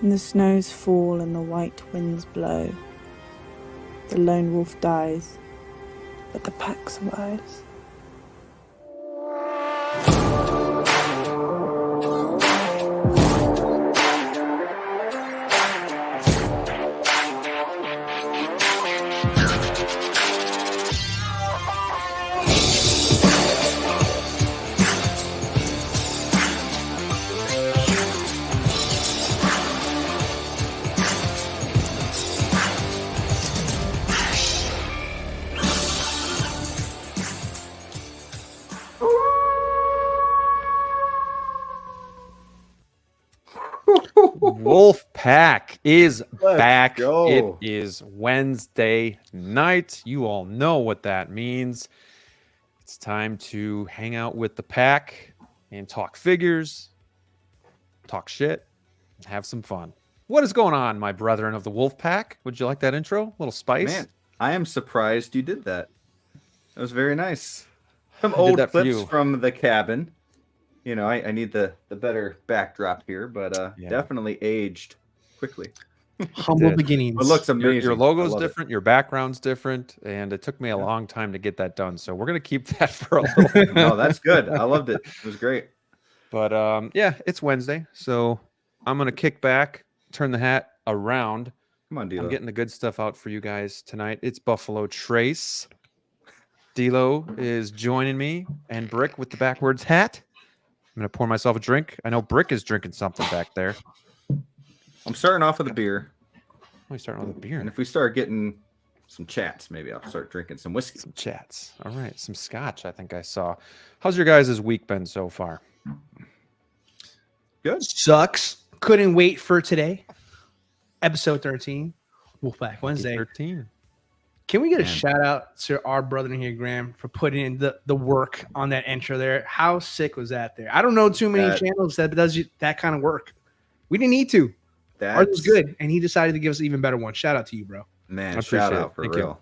And the snows fall and the white winds blow. The lone wolf dies, but the pack survives. Wolfpack is back. go. It is Wednesday night. You all know what that means. It's time to hang out with the pack and talk figures, talk shit, and have some fun. What is going on, my brethren of the Wolfpack? Would you like that intro? A little spice? Man, I am surprised you did that. That was very nice. Some I did old that for clips you. from the cabin. You know, I need the better backdrop here, but Yeah. definitely aged quickly. Humble did. beginnings. It looks amazing. Your I logo's love it. different, your background's different, and it took me a long time to get that done. So we're gonna keep that for a little. No, that's good. I loved it. It was great. But yeah, it's Wednesday, so I'm gonna kick back, turn the hat around. Come on, I'm D-Lo. getting the good stuff out for you guys tonight. It's Buffalo Trace. D-Lo is joining me, and Brick with the backwards hat. I'm gonna pour myself a drink. I know Brick is drinking something back there. I'm starting off with a beer, Oh, he's starting with a beer and and if we start getting some chats, maybe I'll start drinking some whiskey. some chats. All right, some scotch. I think I saw. How's your guys' week been so far? Good. Sucks. Couldn't wait for today. Episode 13. Wolfpack Wednesday. 13. Can we get a Man. shout out to our brother in here, Graham, for putting in the work on that intro there? How sick was that there? I don't know too many That- channels that does that kind of work. We didn't need to. Ours was good, and he decided to give us an even better one. Shout out to you, bro. Man, I shout appreciate out it. for Thank you. real.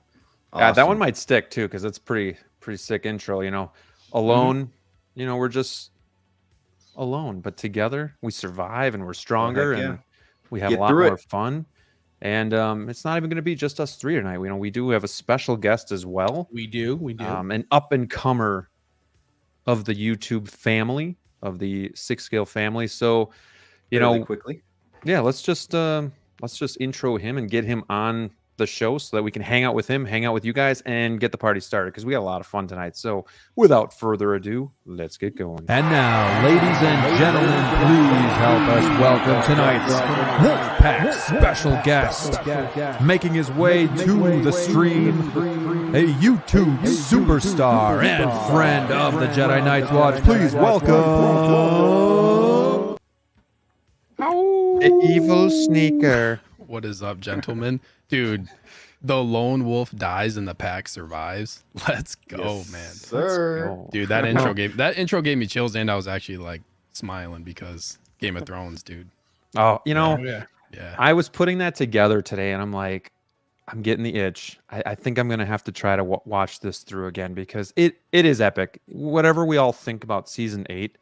Yeah, that one Awesome. might stick too, because it's pretty sick intro. You know, alone, you know, we're just alone, but together we survive and we're stronger, heck yeah. and we have Get a lot through more it. fun. And it's not even going to be just us three tonight. You know, we do have a special guest as well, We do. an up and comer of the YouTube family, of the Six Scale family. So, you Fairly know, quickly. yeah, let's just intro him and get him on the show so that we can hang out with him, hang out with you guys, and get the party started, because we got a lot of fun tonight. So without further ado, let's get going. And now, ladies and gentlemen, please help us welcome tonight's Wolfpack special guest, making his way to the stream, a YouTube superstar and friend of the Jedi Knights Watch. Please welcome The EvilSneakerr. What is up, gentlemen? Dude, the lone wolf dies and the pack survives. Let's go, Yes, man. Sir. Oh. Dude, that intro gave me chills, and I was actually like smiling because Game of Thrones, dude. Oh, you know, Yeah. Yeah. I was putting that together today, and I'm like, I'm getting the itch. I think I'm gonna have to try to watch this through again, because it is epic. Whatever we all think about season 8,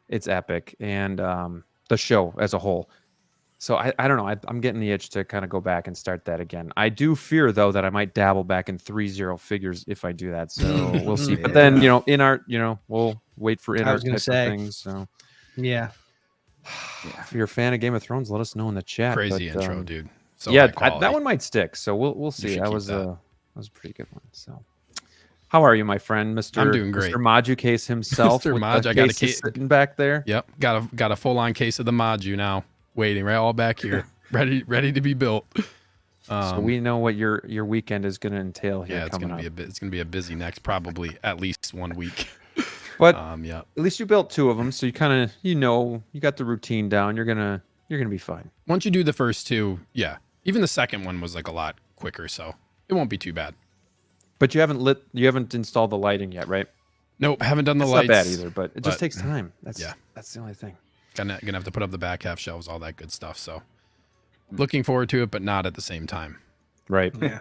it's epic, and the show as a whole. So I don't know. I'm getting the itch to kind of go back and start that again. I do fear, though, that I might dabble back in 3-0 figures if I do that. So we'll see. But then, you know, in our, you know, we'll wait for in I our was gonna type say. of things. So Yeah. if you're a fan of Game of Thrones, let us know in the chat. Crazy But, intro, dude. So yeah, high quality. that one might stick. So we'll see. should That keep was that. that was a pretty good one. So, how are you, my friend, Mister? I'm doing great. Mr. Maju Case himself. Mr. with Maj, the I got a cases case- sitting back there. Yep. Got a full on case of the Maju now, waiting right all back here, ready to be built. So we know what your weekend is going to entail here. Yeah, it's coming gonna be up. it's gonna be a busy next, probably at least 1 week. But Yeah. at least you built 2 of them, so you kind of you got the routine down. You're gonna be fine. Once you do the first 2, yeah. Even the second one was like a lot quicker, so it won't be too bad. But you haven't installed the lighting yet, right? Nope, haven't done the It's lights. not bad either, but it just but- takes time. That's yeah. that's the only thing. Gonna have to put up the back half shelves, all that good stuff. So looking forward to it, but not at the same time. Right. Yeah.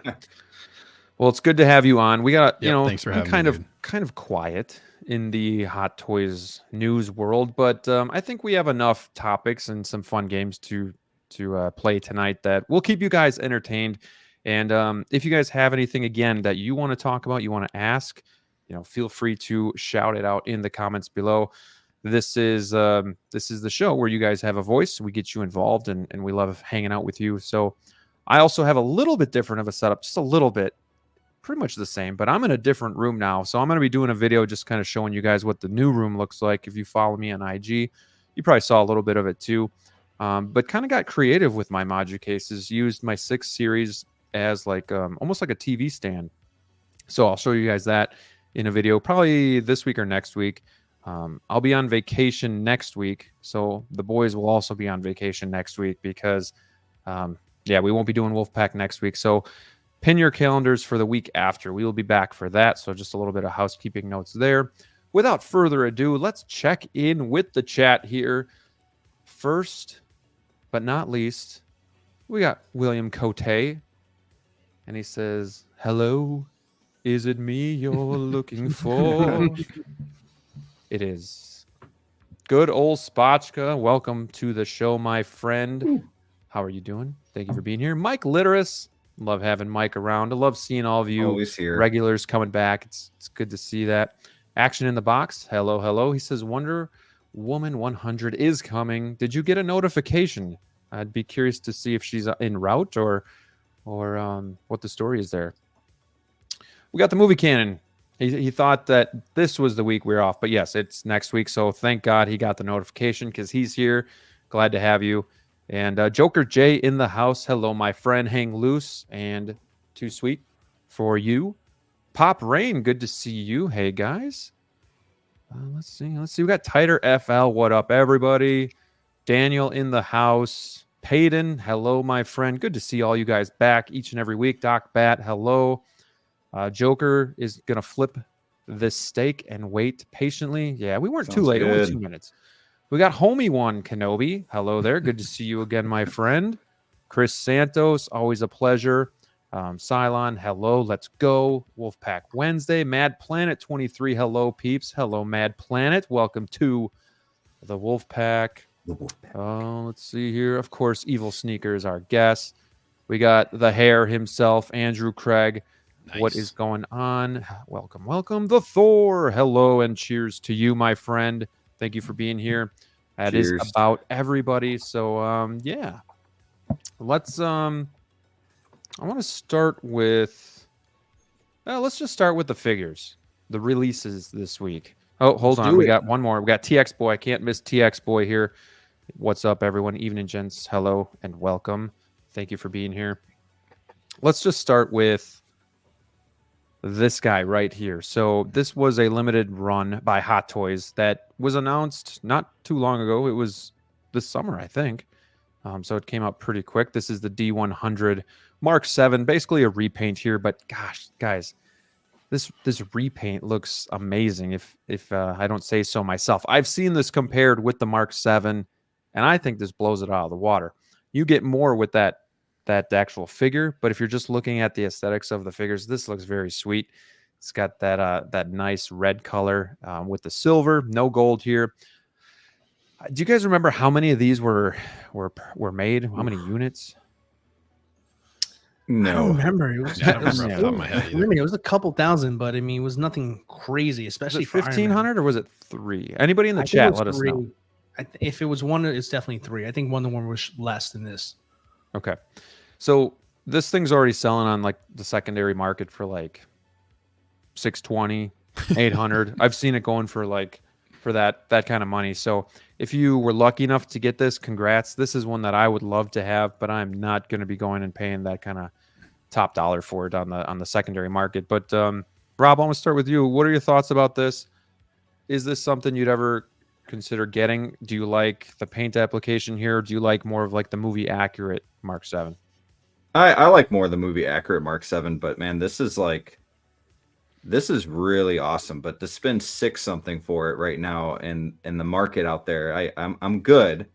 Well, it's good to have you on. We got, you Yep, know, thanks for been having kind me, of dude. kind of quiet in the Hot Toys news world, but I think we have enough topics and some fun games to to play tonight that will keep you guys entertained. And if you guys have anything again that you want to talk about, you want to ask, feel free to shout it out in the comments below. This is the show where you guys have a voice. We get you involved, and we love hanging out with you. So I also have a little bit different of a setup, just a little bit, pretty much the same, but I'm in a different room now. So I'm going to be doing a video just kind of showing you guys what the new room looks like. If you follow me on IG, you probably saw a little bit of it too. But kind of got creative with my Modu cases, used my 6 series as like almost like a TV stand. So I'll show you guys that in a video, probably this week or next week. I'll be on vacation next week, so the boys will also be on vacation next week because, we won't be doing Wolfpack next week. So pin your calendars for the week after. We will be back for that. So just a little bit of housekeeping notes there. Without further ado, let's check in with the chat here. First, but not least, we got William Cote, and he says, "Hello, is it me you're looking for?" It is. Good old Spotchka. Welcome to the show, my friend. Ooh. How are you doing? Thank you for being here. Mike Litteris. Love having Mike around. I love seeing all of you regulars coming back. It's good to see that. Action in the box. Hello, hello. He says Wonder Woman 100 is coming. Did you get a notification? I'd be curious to see if she's en route or what the story is there. We got the movie canon. He thought that this was the week we were off, but yes, it's next week. So thank God he got the notification because he's here. Glad to have you. And Joker J in the house. Hello, my friend. Hang loose and too sweet for you. Pop Rain, good to see you. Hey, guys. Let's see. We got Tighter FL. What up, everybody? Daniel in the house. Payton, hello, my friend. Good to see all you guys back each and every week. Doc Bat, hello. Joker is going to flip this steak and wait patiently. Yeah, we weren't too late. Good. Only 2 minutes. We got Homie One Kenobi. Hello there. Good to see you again, my friend. Chris Santos, always a pleasure. Cylon, hello. Let's go. Wolfpack Wednesday. Mad Planet 23. Hello, peeps. Hello, Mad Planet. Welcome to the Wolfpack. Let's see here. Of course, EvilSneakerr is our guest. We got the hair himself, Andrew Craig. Nice. What is going on? Welcome, welcome. The Thor. Hello and cheers to you, my friend. Thank you for being here. That cheers. Is about everybody. So, yeah. Let's, I want to start with, let's just start with the figures, the releases this week. Oh, hold on. We got one more. We got TX Boy. I can't miss TX Boy here. What's up, everyone? Evening, gents. Hello and welcome. Thank you for being here. Let's just start with this guy right here. So this was a limited run by Hot Toys that was announced not too long ago. It was this summer, I think. So it came out pretty quick. This is the D100 Mark 7, basically a repaint here. But gosh, guys, this repaint looks amazing. If I don't say so myself, I've seen this compared with the Mark 7, and I think this blows it out of the water. You get more with that actual figure, but if you're just looking at the aesthetics of the figures, this looks very sweet. It's got that nice red color with the silver, no gold here. Do you guys remember how many of these were made? How many units? No, I don't remember. It was, it was a couple thousand, but I mean, it was nothing crazy, especially for 1,500 or was it 3? Anybody in the chat, let us know. If it was 1, it's definitely 3. I think Wonder Woman was less than this. Okay, so this thing's already selling on like the secondary market for like 620, 800. I've seen it going for that kind of money. So if you were lucky enough to get this, congrats. This is one that I would love to have, but I'm not going to be going and paying that kind of top dollar for it on the secondary market. But Rob, I want to start with you. What are your thoughts about this? Is this something you'd ever consider getting? Do you like the paint application here? Or do you like more of like the movie accurate Mark 7? I like more of the movie accurate Mark 7, but man, this is really awesome. But to spend 6 something for it right now in the market out there, I'm good.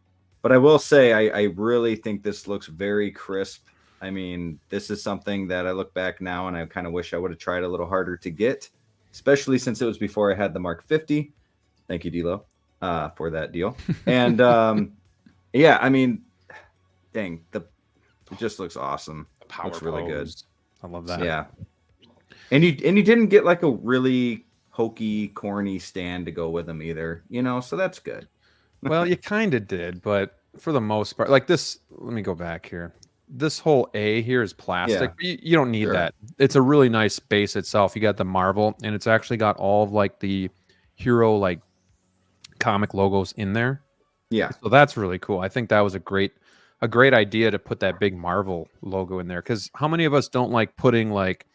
But I will say I really think this looks very crisp. I mean, this is something that I look back now and I kind of wish I would have tried a little harder to get, especially since it was before I had the Mark 50. Thank you, DLO, for that deal. And yeah, I mean, dang, it just looks awesome. Power Looks really good. pose. I love that. Yeah. And you didn't get like a really hokey, corny stand to go with them either, so that's good. Well, you kind of did, but for the most part, like this, let me go back here. This whole A here is plastic. Yeah. You don't need Sure. that. It's a really nice base itself. You got the Marvel, and it's actually got all of like the hero like comic logos in there. Yeah. So that's really cool. I think that was a great idea to put that big Marvel logo in there. Because how many of us don't like putting like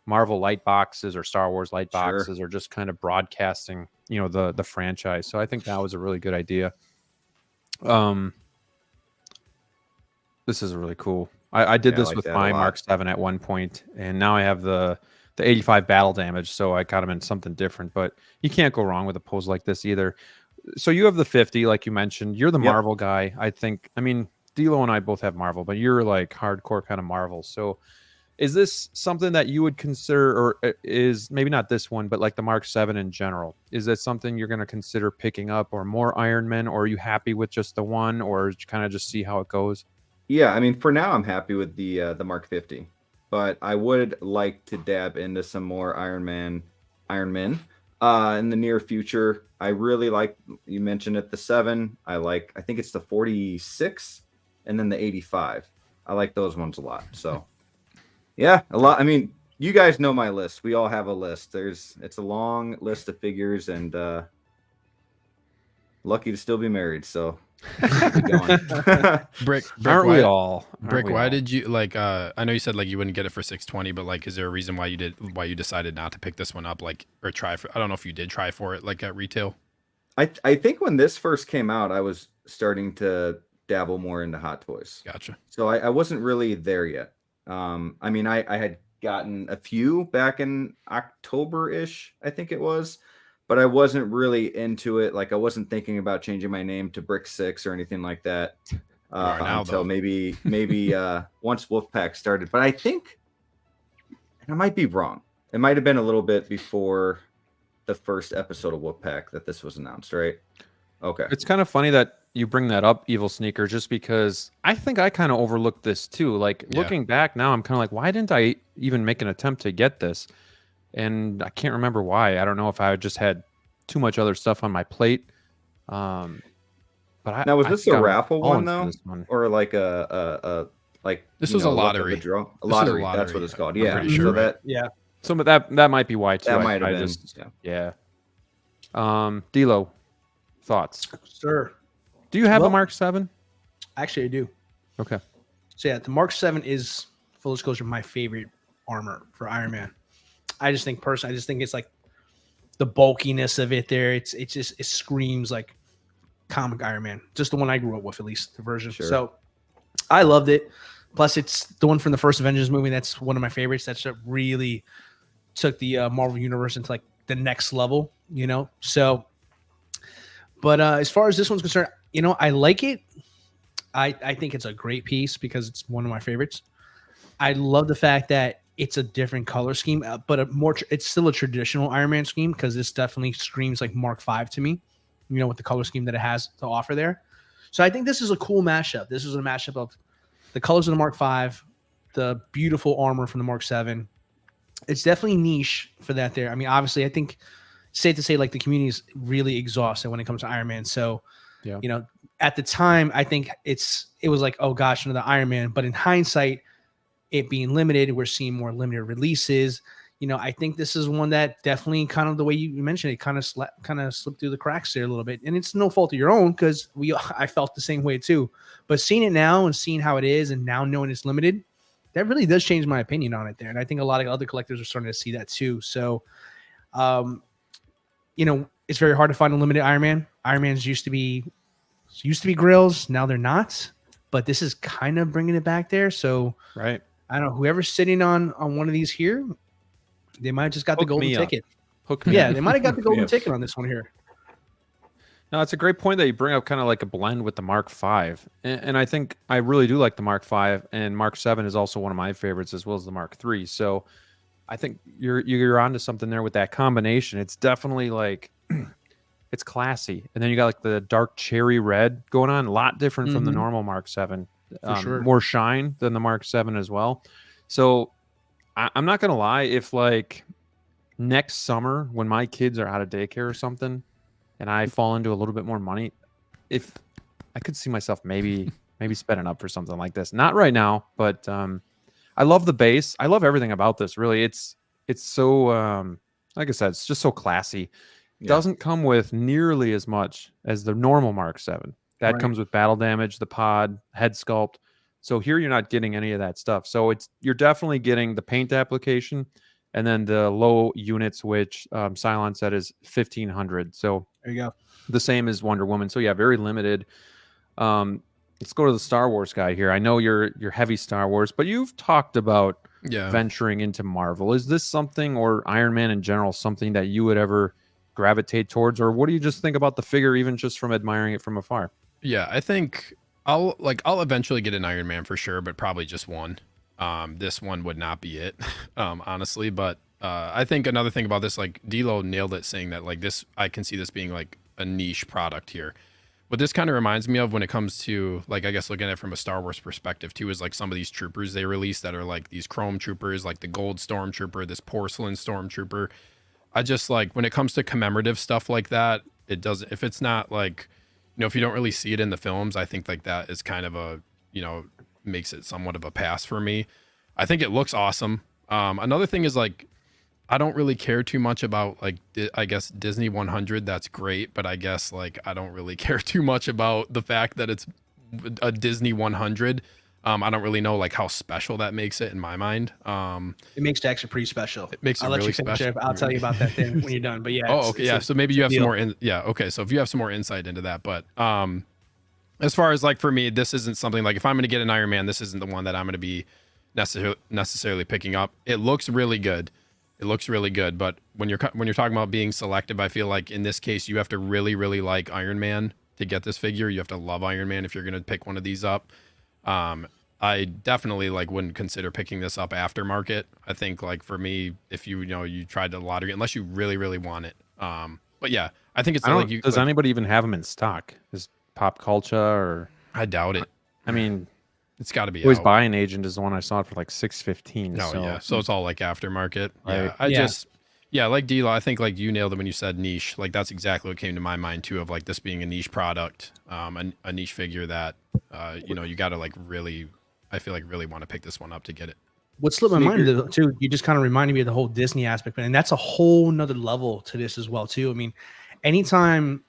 Marvel light boxes or Star Wars light Sure. boxes or just kind of broadcasting, the franchise. So I think that was a really good idea. This is really cool. I did this like with that a my lot. Mark 7 at one point, and now I have the 85 battle damage, so I got him in something different. But you can't go wrong with a pose like this either. So you have the 50, like you mentioned. You're the Yep. Marvel guy. I mean, DLO and I both have Marvel, but you're like hardcore kind of Marvel. So is this something that you would consider, or is maybe not this one, but like the Mark 7 in general? Is that something you're going to consider picking up, or more Iron Men, or are you happy with just the one, or kind of just see how it goes? Yeah, I mean, for now, I'm happy with the Mark 50, but I would like to dab into some more Iron Men in the near future. I really like, you mentioned it, the 7. I think it's the 46 and then the 85. I like those ones a lot. So yeah, a lot. I mean, you guys know my list. We all have a list. It's a long list of figures, and lucky to still be married. So keep going. Brick, Aren't why, we all? Aren't Brick, we why all? did you like? I know you said like you wouldn't get it for 620, but like, is there a reason why you decided not to pick this one up, like, or try for? I don't know if you did try for it like at retail. I think when this first came out, I was starting to dabble more into Hot Toys. Gotcha. So I wasn't really there yet. I mean, I had gotten a few back in October-ish, I think it was, but I wasn't really into it. Like, I wasn't thinking about changing my name to Brick 6 or anything like that now, until though. maybe once Wolfpack started. But I think, and I might be wrong, it might have been a little bit before the first episode of Wolfpack that this was announced, right? Okay. It's kind of funny that you bring that up, EvilSneakerr, just because I think I kind of overlooked this too. Like, Yeah. looking back now, I'm kind of like, why didn't I even make an attempt to get this? And I can't remember why. I don't know if I just had too much other stuff on my plate. But Now, was I this think a I'm raffle falling one for though, this one. or like a like This you was a know, luck of the lottery. draw? was a Lottery. That's lottery, what it's called. I'm Yeah. pretty sure, So right? that Yeah. So, but that might be why too. that I- might I have been. just- Yeah. yeah. DLO, thoughts? Sir. Do you have a Well- Mark 7? Actually, I do. Okay. So yeah, the Mark 7 is, full disclosure, my favorite armor for Iron Man. I just think it's like the bulkiness of it there. It screams like comic Iron Man. Just the one I grew up with, at least the version. Sure. So I loved it. Plus, it's the one from the first Avengers movie. That's one of my favorites. That really took the Marvel universe into like the next level, So, but as far as this one's concerned, I like it. I think it's a great piece because it's one of my favorites. I love the fact that it's a different color scheme, but it's still a traditional Iron Man scheme because this definitely screams like Mark V to me, with the color scheme that it has to offer there. So I think this is a cool mashup. This is a mashup of the colors of the Mark V, the beautiful armor from the Mark 7. It's definitely niche for that there. I mean, obviously, I think it's safe to say like the community is really exhausted when it comes to Iron Man. So, Yeah. At the time, I think it was like, oh gosh, another Iron Man. But in hindsight, it being limited, we're seeing more limited releases. I think this is one that definitely, kind of the way you mentioned it, kind of slipped through the cracks there a little bit. And it's no fault of your own because I felt the same way too. But seeing it now and seeing how it is, and now knowing it's limited, that really does change my opinion on it there. And I think a lot of other collectors are starting to see that too. So, it's very hard to find a limited Iron Man. Iron Man's used to be grills. Now they're not, but this is kind of bringing it back there. So Right. I don't know, whoever's sitting on one of these here, they might have just got the Hook golden me up. ticket. Hook me Yeah, up. they might have got the golden Yeah. ticket on this one here. No, it's a great point that you bring up, kind of like a blend with the Mark V. And I think I really do like the Mark V, and Mark 7 is also one of my favorites, as well as the Mark III. So I think you're onto something there with that combination. It's definitely like it's classy. And then you got like the dark cherry red going on, a lot different from the normal Mark 7. sure. more shine than the Mark 7 as well. So I'm not gonna lie, if like next summer when my kids are out of daycare or something, and I fall into a little bit more money, if I could see myself maybe spending up for something like this. Not right now, but I love the base. I love everything about this. Really, it's so like I said, it's just so classy. It doesn't come with nearly as much as the normal Mark 7. That comes with battle damage, the pod, head sculpt. So here you're not getting any of that stuff. So you're definitely getting the paint application, and then the low units, which Cylon said is 1,500. So there you go. The same as Wonder Woman. So yeah, very limited. Let's go to the Star Wars guy here. I know you're heavy Star Wars, but you've talked about venturing into Marvel. Is this something, or Iron Man in general, something that you would ever gravitate towards, or what do you just think about the figure, even just from admiring it from afar? Yeah, I think I'll eventually get an Iron Man for sure, but probably just one. This one would not be it, honestly. But I think another thing about this, like DLO nailed it, saying that like this, I can see this being like a niche product here. What this kind of reminds me of when it comes to, like, I guess looking at it from a Star Wars perspective too, is like some of these troopers they release that are like these chrome troopers, like the gold stormtrooper, this porcelain stormtrooper. I just like when it comes to commemorative stuff like that, it doesn't, if it's not like, you know, if you don't really see it in the films, I think like that is kind of a, you know, makes it somewhat of a pass for me. I think it looks awesome. Another thing is like, I don't really care too much about like, I guess Disney 100. That's great. But I guess like, I don't really care too much about the fact that it's a Disney 100. I don't really know like how special that makes it in my mind. It makes it actually pretty special. It makes it I'll let really you finish special. it. I'll tell you about that thing when you're done. But yeah. Oh, okay. Yeah. So maybe you have some more okay. So if you have some more insight into that, but as far as like for me, this isn't something like if I'm going to get an Iron Man, this isn't the one that I'm going to be necessarily picking up. It looks really good. It looks really good, but when you're talking about being selective, I feel like in this case you have to really, really like Iron Man to get this figure. You have to love Iron Man if you're going to pick one of these up. I definitely like wouldn't consider picking this up aftermarket. I think like for me, if you tried the lottery, unless you really, really want it. But yeah, I think it's like does anybody even have them in stock? Is Pop Culture or? I doubt it. I mean, it's got to be. Always Buying Agent is the one I saw it for like $615. No, so. Yeah, so it's all like aftermarket. Right. Yeah, like D-Lo, I think like you nailed it when you said niche. Like that's exactly what came to my mind too, of like this being a niche product, a niche figure that you know, you got to like really, I feel like really want to pick this one up to get it. What slipped my mind too, you just kind of reminded me of the whole Disney aspect, and that's a whole nother level to this as well too. I mean, anytime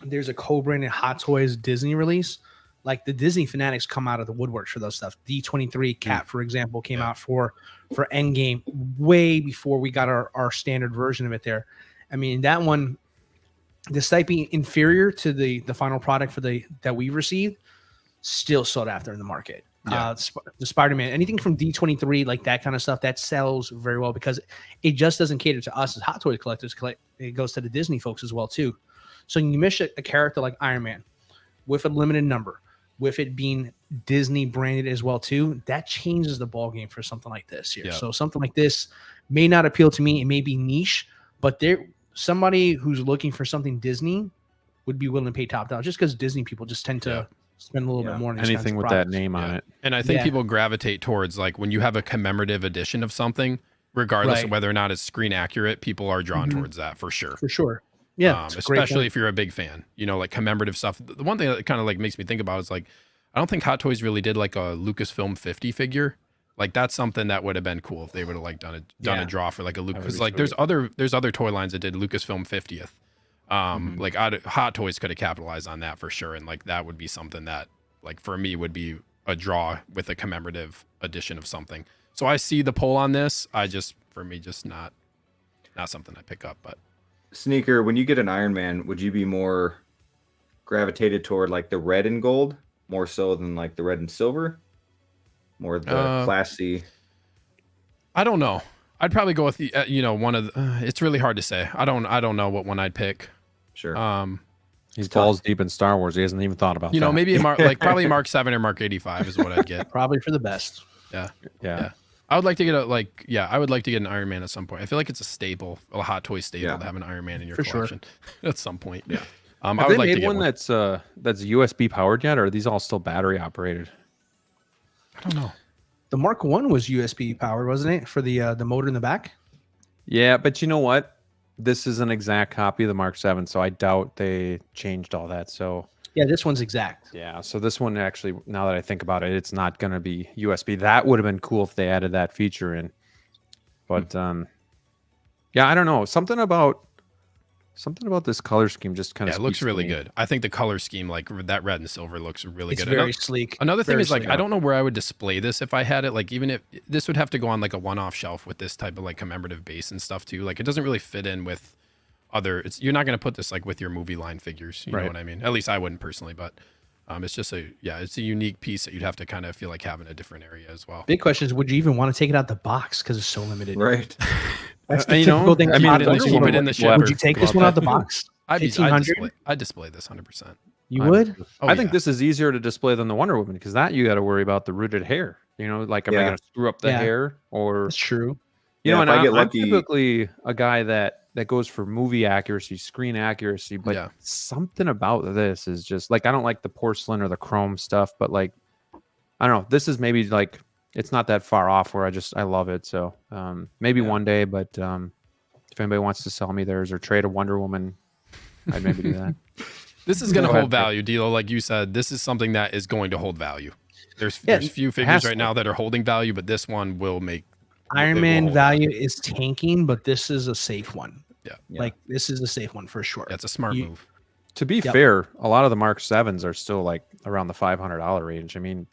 there's a co-branded Hot Toys Disney release, like the Disney fanatics come out of the woodworks for those stuff. D23 Cat, for example, came out for Endgame way before we got our standard version of it there. I mean, that one, despite being inferior to the final product that we received, still sought after in the market. The Spider-Man, anything from D23, like that kind of stuff, that sells very well because it just doesn't cater to us as Hot Toys collectors. It goes to the Disney folks as well too. So you miss a character like Iron Man with a limited number, with it being Disney branded as well too, that changes the ball game for something like this here. Yeah. So something like this may not appeal to me. It may be niche, but somebody who's looking for something Disney would be willing to pay top dollar just because Disney people just tend to spend a little bit more on these anything with that name on it. And I think people gravitate towards like when you have a commemorative edition of something, regardless of whether or not it's screen accurate, people are drawn towards that for sure. For sure. Yeah. Especially if you're a big fan, you know, like commemorative stuff. The one thing that kind of like makes me think about is like, I don't think Hot Toys really did like a Lucasfilm 50 figure. Like that's something that would have been cool if they would have like done a draw for like a Lucas. Because like there's other toy lines that did Lucasfilm 50th. Like Hot Toys could have capitalized on that for sure, and like that would be something that like for me would be a draw with a commemorative edition of something. So I see the pull on this. For me just not something I pick up. But Sneaker, when you get an Iron Man, would you be more gravitated toward like the red and gold more so than like the red and silver, more the classy? I don't know. I'd probably go with the one of the, it's really hard to say. I don't know what one I'd pick. Sure. He's balls deep in Star Wars. He hasn't even thought about that. Maybe probably Mark 7 or Mark 85 is what I'd get. Probably for the best. Yeah. I would like to get I would like to get an Iron Man at some point. I feel like it's a staple, a Hot Toy staple to have an Iron Man in your collection at some point. Yeah. I would like to get one that's USB powered yet, or are these all still battery operated? I don't know. The Mark 1 was USB powered, wasn't it? For the motor in the back? Yeah, but you know what? This is an exact copy of the Mark 7, so I doubt they changed all that. So Yeah, this one's exact. yeah, so this one actually, now that I think about it, it's not going to be USB. That would have been cool if they added that feature in. But yeah, I don't know. Something about this color scheme just kind of it looks really good. I think the color scheme, like that red and silver, looks really It's good. very sleek. Another thing Very is like sleek. I don't know where I would display this if I had it. Like even if this would have to go on like a one-off shelf with this type of like commemorative base and stuff too. Like it doesn't really fit in with other. You're not going to put this like with your movie line figures. You know what I mean? At least I wouldn't personally, but it's just it's a unique piece that you'd have to kind of feel like having a different area as well. Big question is, would you even want to take it out the box because it's so limited? Right. That's the You know, typical thing. I mean, about at least Wonder keep it Woman. in the ship. Would you take this one out the box? I'd 1500? display this 100%. You would? Oh, I think this is easier to display than the Wonder Woman because that you got to worry about the rooted hair. You know, like am I going to screw up the hair or That's true. you know? if And I get I'm lucky, typically a guy that goes for movie accuracy, screen accuracy, but something about this is just like I don't like the porcelain or the chrome stuff, but like I don't know. This is maybe like it's not that far off where I love it. So maybe one day, but if anybody wants to sell me theirs or trade a Wonder Woman, I'd maybe do that. This is going to hold value, DLO. Like you said, this is something that is going to hold value. There's few figures right now that are holding value, but this one will make Iron Man value is tanking, but this is a safe one. Yeah. Like this is a safe one for sure. That's a smart move. To be fair, a lot of the Mark 7s are still like around the $500 range. I mean,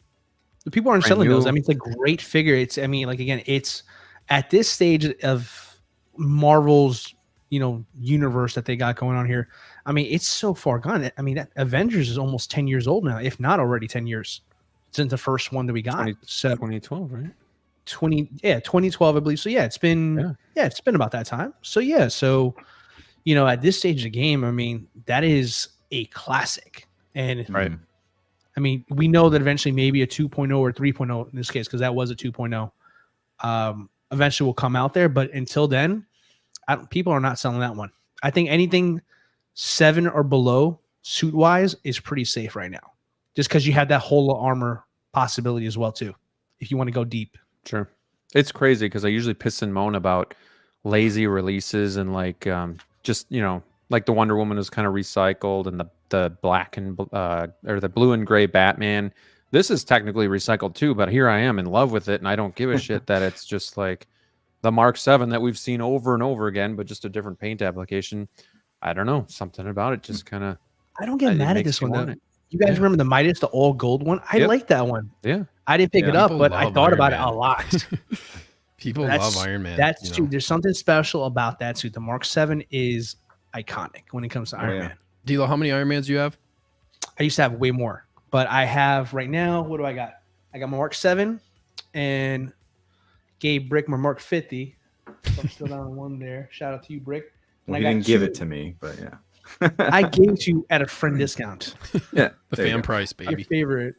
the people aren't selling those. I mean, it's a great figure. It's again, it's at this stage of Marvel's, universe that they got going on here. I mean, it's so far gone. I mean, Avengers is almost 10 years old now, if not already 10 years since the first one that we got. 2012, right? 2012, I believe. So it's been it's been about that time. So at this stage of the game, I mean, that is a classic. And right. I mean, we know that eventually maybe a 2.0 or 3.0 in this case, because that was a 2.0, eventually will come out there. But until then, people are not selling that one. I think anything 7 or below suit wise is pretty safe right now, just because you have that whole armor possibility as well too, if you want to go deep. Sure. It's crazy because I usually piss and moan about lazy releases and like just like the Wonder Woman is kind of recycled and the black and or the blue and gray Batman. This is technically recycled too, but here I am in love with it and I don't give a shit that it's just like the Mark 7 that we've seen over and over again, but just a different paint application. I don't know, something about it just kind of. I don't get mad at this one though. You guys remember the Midas, the all gold one? I like that one. Yeah. I didn't pick it up, but I thought about it a lot. People love Iron Man. That's true. There's something special about that suit. The Mark 7 is iconic when it comes to Iron Man. DLO, how many Iron Mans do you have? I used to have way more, but I have right now, what do I got? I got my Mark 7 and gave Brick my Mark 50. So I'm still down on one there. Shout out to you, Brick. He didn't give it to me, but yeah. I gave it to you at a friend discount. Yeah. The fan price, baby. My favorite.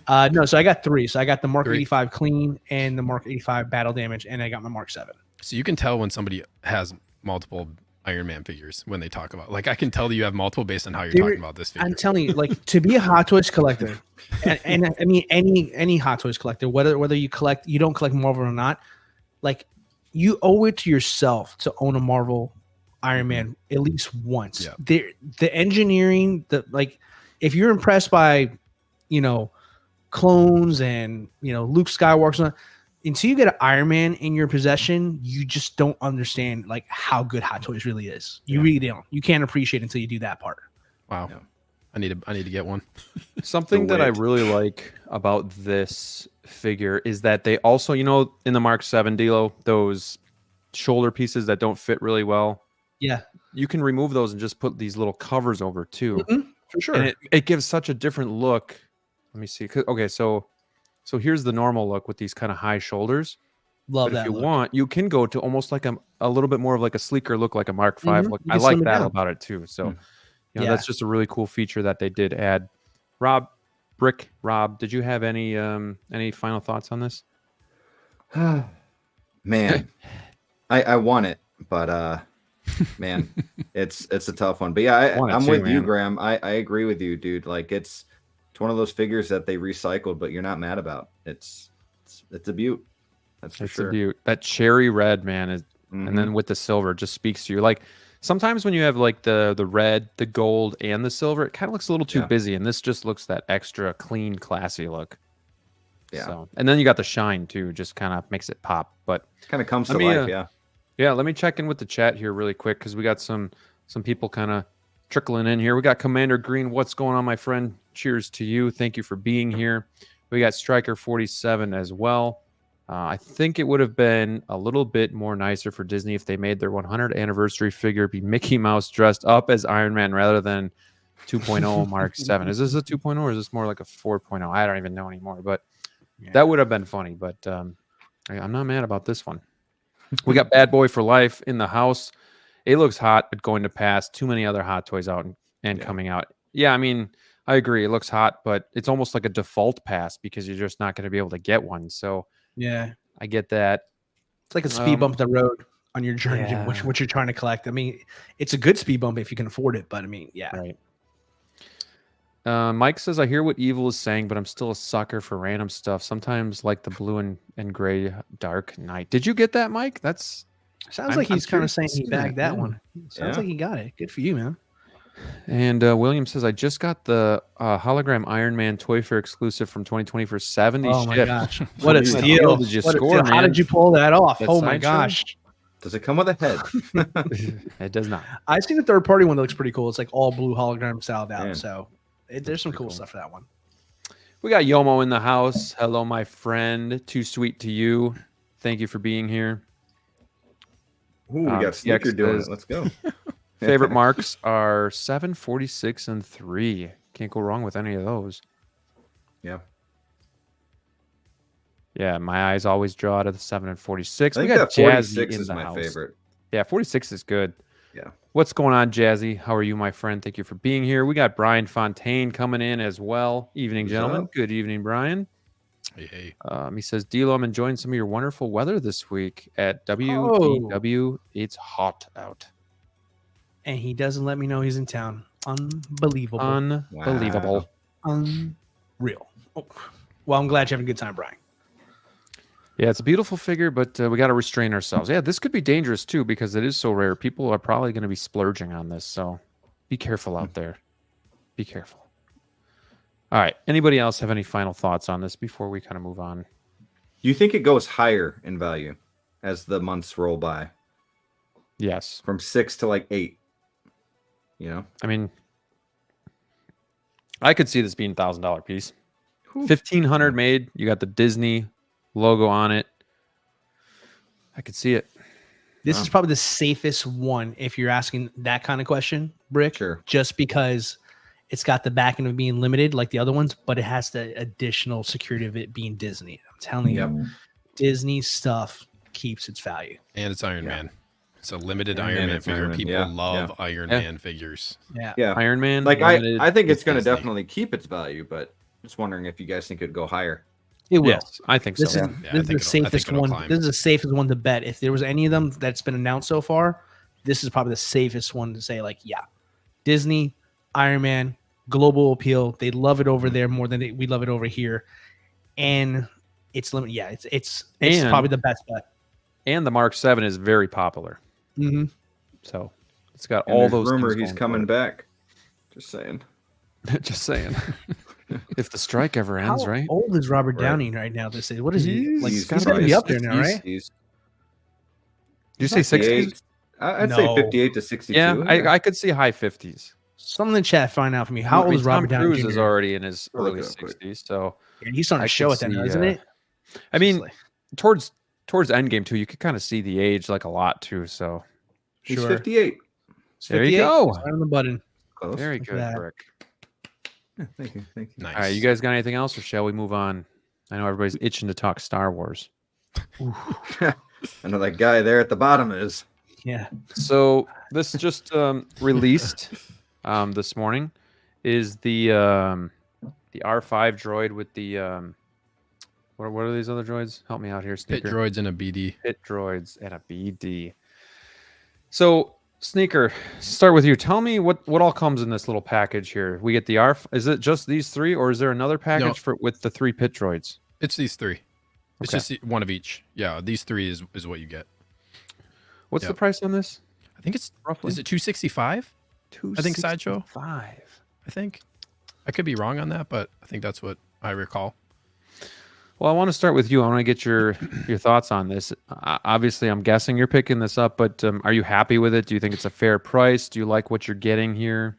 No, so I got 3. So I got the Mark 85 clean and the Mark 85 battle damage, and I got my Mark 7. So you can tell when somebody has multiple Iron Man figures when they talk about. Like I can tell that you have multiple based on how you're talking about this figure. I'm telling you, like to be a Hot Toys collector, and I mean any Hot Toys collector, whether you don't collect Marvel or not, like you owe it to yourself to own a Marvel Iron Man at least once. Yeah. The engineering, if you're impressed by, clones and Luke Skywalker, until you get an Iron Man in your possession, you just don't understand like how good Hot Toys really is. You really don't. You can't appreciate it until you do that part. Wow. Yeah. I need to get one. Something that I really like about this figure is that they also, in the Mark 7 DLO, those shoulder pieces that don't fit really well. Yeah. You can remove those and just put these little covers over too. Mm-hmm, for sure. And it gives such a different look. Let me see. Okay, so here's the normal look with these kind of high shoulders. Love that. If you want, you can go to almost like a little bit more of like a sleeker look, like a Mark 5 look. I like that about it too. So, that's just a really cool feature that they did add. Rob, did you have any final thoughts on this? Man, I want it, but man, it's a tough one. But yeah, I'm with you, Graham. I agree with you, dude. Like it's It's one of those figures that they recycled, but you're not mad about. It's a beaut. That's for sure. A beaut. That cherry red, man, is, and then with the silver, just speaks to you. Like sometimes when you have like the red, the gold, and the silver, it kind of looks a little too busy, and this just looks that extra clean, classy look. Yeah. So, and then you got the shine too, just kind of makes it pop. But kind of comes to life, Yeah, let me check in with the chat here really quick because we got some people kind of trickling in here. We got Commander Green. What's going on, my friend? Cheers to you. Thank you for being here. We got Striker 47 as well. I think it would have been a little bit more nicer for Disney if they made their 100th anniversary figure be Mickey Mouse dressed up as Iron Man rather than 2.0 Mark 7. Is this a 2.0 or is this more like a 4.0? I don't even know anymore, but that would have been funny. But I'm not mad about this one. We got Bad Boy for Life in the house. It looks hot, but going to pass. Too many other hot toys out and coming out. Yeah, I mean, I agree. It looks hot, but it's almost like a default pass because you're just not going to be able to get one. So yeah, I get that. It's like a speed bump the road on your journey to what you're trying to collect. I mean, it's a good speed bump if you can afford it, but I mean, right. Mike says, I hear what Evil is saying, but I'm still a sucker for random stuff. Sometimes like the blue and gray Dark Knight. Did you get that, Mike? Sounds like he's kind of saying he bagged that one. Sounds like he got it. Good for you, man. And William says, I just got the hologram Iron Man Toy Fair exclusive from 2020 for 70 Oh my shit. gosh. What a steal. Did you score, man? How did you pull that off? That oh my gosh. Show? Does it come with a head? It does not. I've seen the third party one that looks pretty cool. It's like all blue hologram styled out. So there's some cool stuff for that one. We got Yomo in the house. Hello, my friend. Too sweet to you. Thank you for being here. Ooh, we got Sneaker doing it. Let's go. Favorite marks are 7, 46, and 3. Can't go wrong with any of those. Yeah. Yeah, my eyes always draw to the 7 and 46. I think we got that 46 is my favorite. Yeah, 46 is good. Yeah. What's going on, Jazzy? How are you, my friend? Thank you for being here. We got Brian Fontaine coming in as well. Evening, gentlemen. Good evening, Brian. Hey. He says, D-Lo, I'm enjoying some of your wonderful weather this week at WDW. It's hot out. And he doesn't let me know he's in town. Unbelievable. Unbelievable. Wow. Unreal. Oh. Well, I'm glad you're having a good time, Brian. Yeah, it's a beautiful figure, but we got to restrain ourselves. Yeah, this could be dangerous too because it is so rare. People are probably going to be splurging on this, so be careful out there. Be careful. All right. Anybody else have any final thoughts on this before we kind of move on? Do you think it goes higher in value as the months roll by? Yes. From 6 to like 8. You know? I mean, I could see this being $1,000 piece. 1,500 made. You got the Disney logo on it. I could see it. This is probably the safest one if you're asking that kind of question, Brick. Sure. Just because it's got the backing of being limited like the other ones, but it has the additional security of it being Disney. I'm telling you, Disney stuff keeps its value. And it's Iron Man. It's a limited Iron Man figure. People love Iron Man figures. Yeah. Iron Man. Like I think it's going to definitely keep its value, but just wondering if you guys think it'd go higher. It will. Yes, I think so. This is the safest one. This is the safest one to bet. If there was any of them that's been announced so far, this is probably the safest one to say, like, yeah, Disney, Iron Man, global appeal. They love it over there more than we love it over here, and it's limited. Yeah, it's probably the best bet. And the Mark 7 is very popular. Mm-hmm. So it's got all those. Rumor he's coming back. Just saying. Just saying. If the strike ever ends, right? How old is Robert Downey right now? This is what is he? Like, he's got going to be up there now, right? Did you say 60s? I'd say 58 to 62. Yeah, I could see high 50s. Someone in the chat find out for me. How old is Robert Downey Cruise Jr.? is already in his early 60s, so and he's starting to show it then, isn't it? I mean, towards Endgame too, you could kind of see the age like a lot too. So he's 58. There you go. Right on the button. Close. Very good, Brick. Yeah, thank you. Nice. All right, you guys got anything else, or shall we move on? I know everybody's itching to talk Star Wars. I know that guy there at the bottom is. Yeah. So this just released this morning is the R5 droid with the what are these other droids? Help me out here, Pit Sneaker. droids and a BD. Pit droids and a BD. So Sneaker, start with you. Tell me what all comes in this little package here. We get the R. Is it just these three, or is there another package with the 3 pit droids? It's these 3. It's Okay. just one of each. Yeah, these 3 is what you get. What's the price on this? I think it's Roughly? Is it 265? I think Sideshow. 5. I think. I could be wrong on that, but I think that's what I recall. Well, I want to start with you. I want to get your thoughts on this. Obviously, I'm guessing you're picking this up, but are you happy with it? Do you think it's a fair price? Do you like what you're getting here?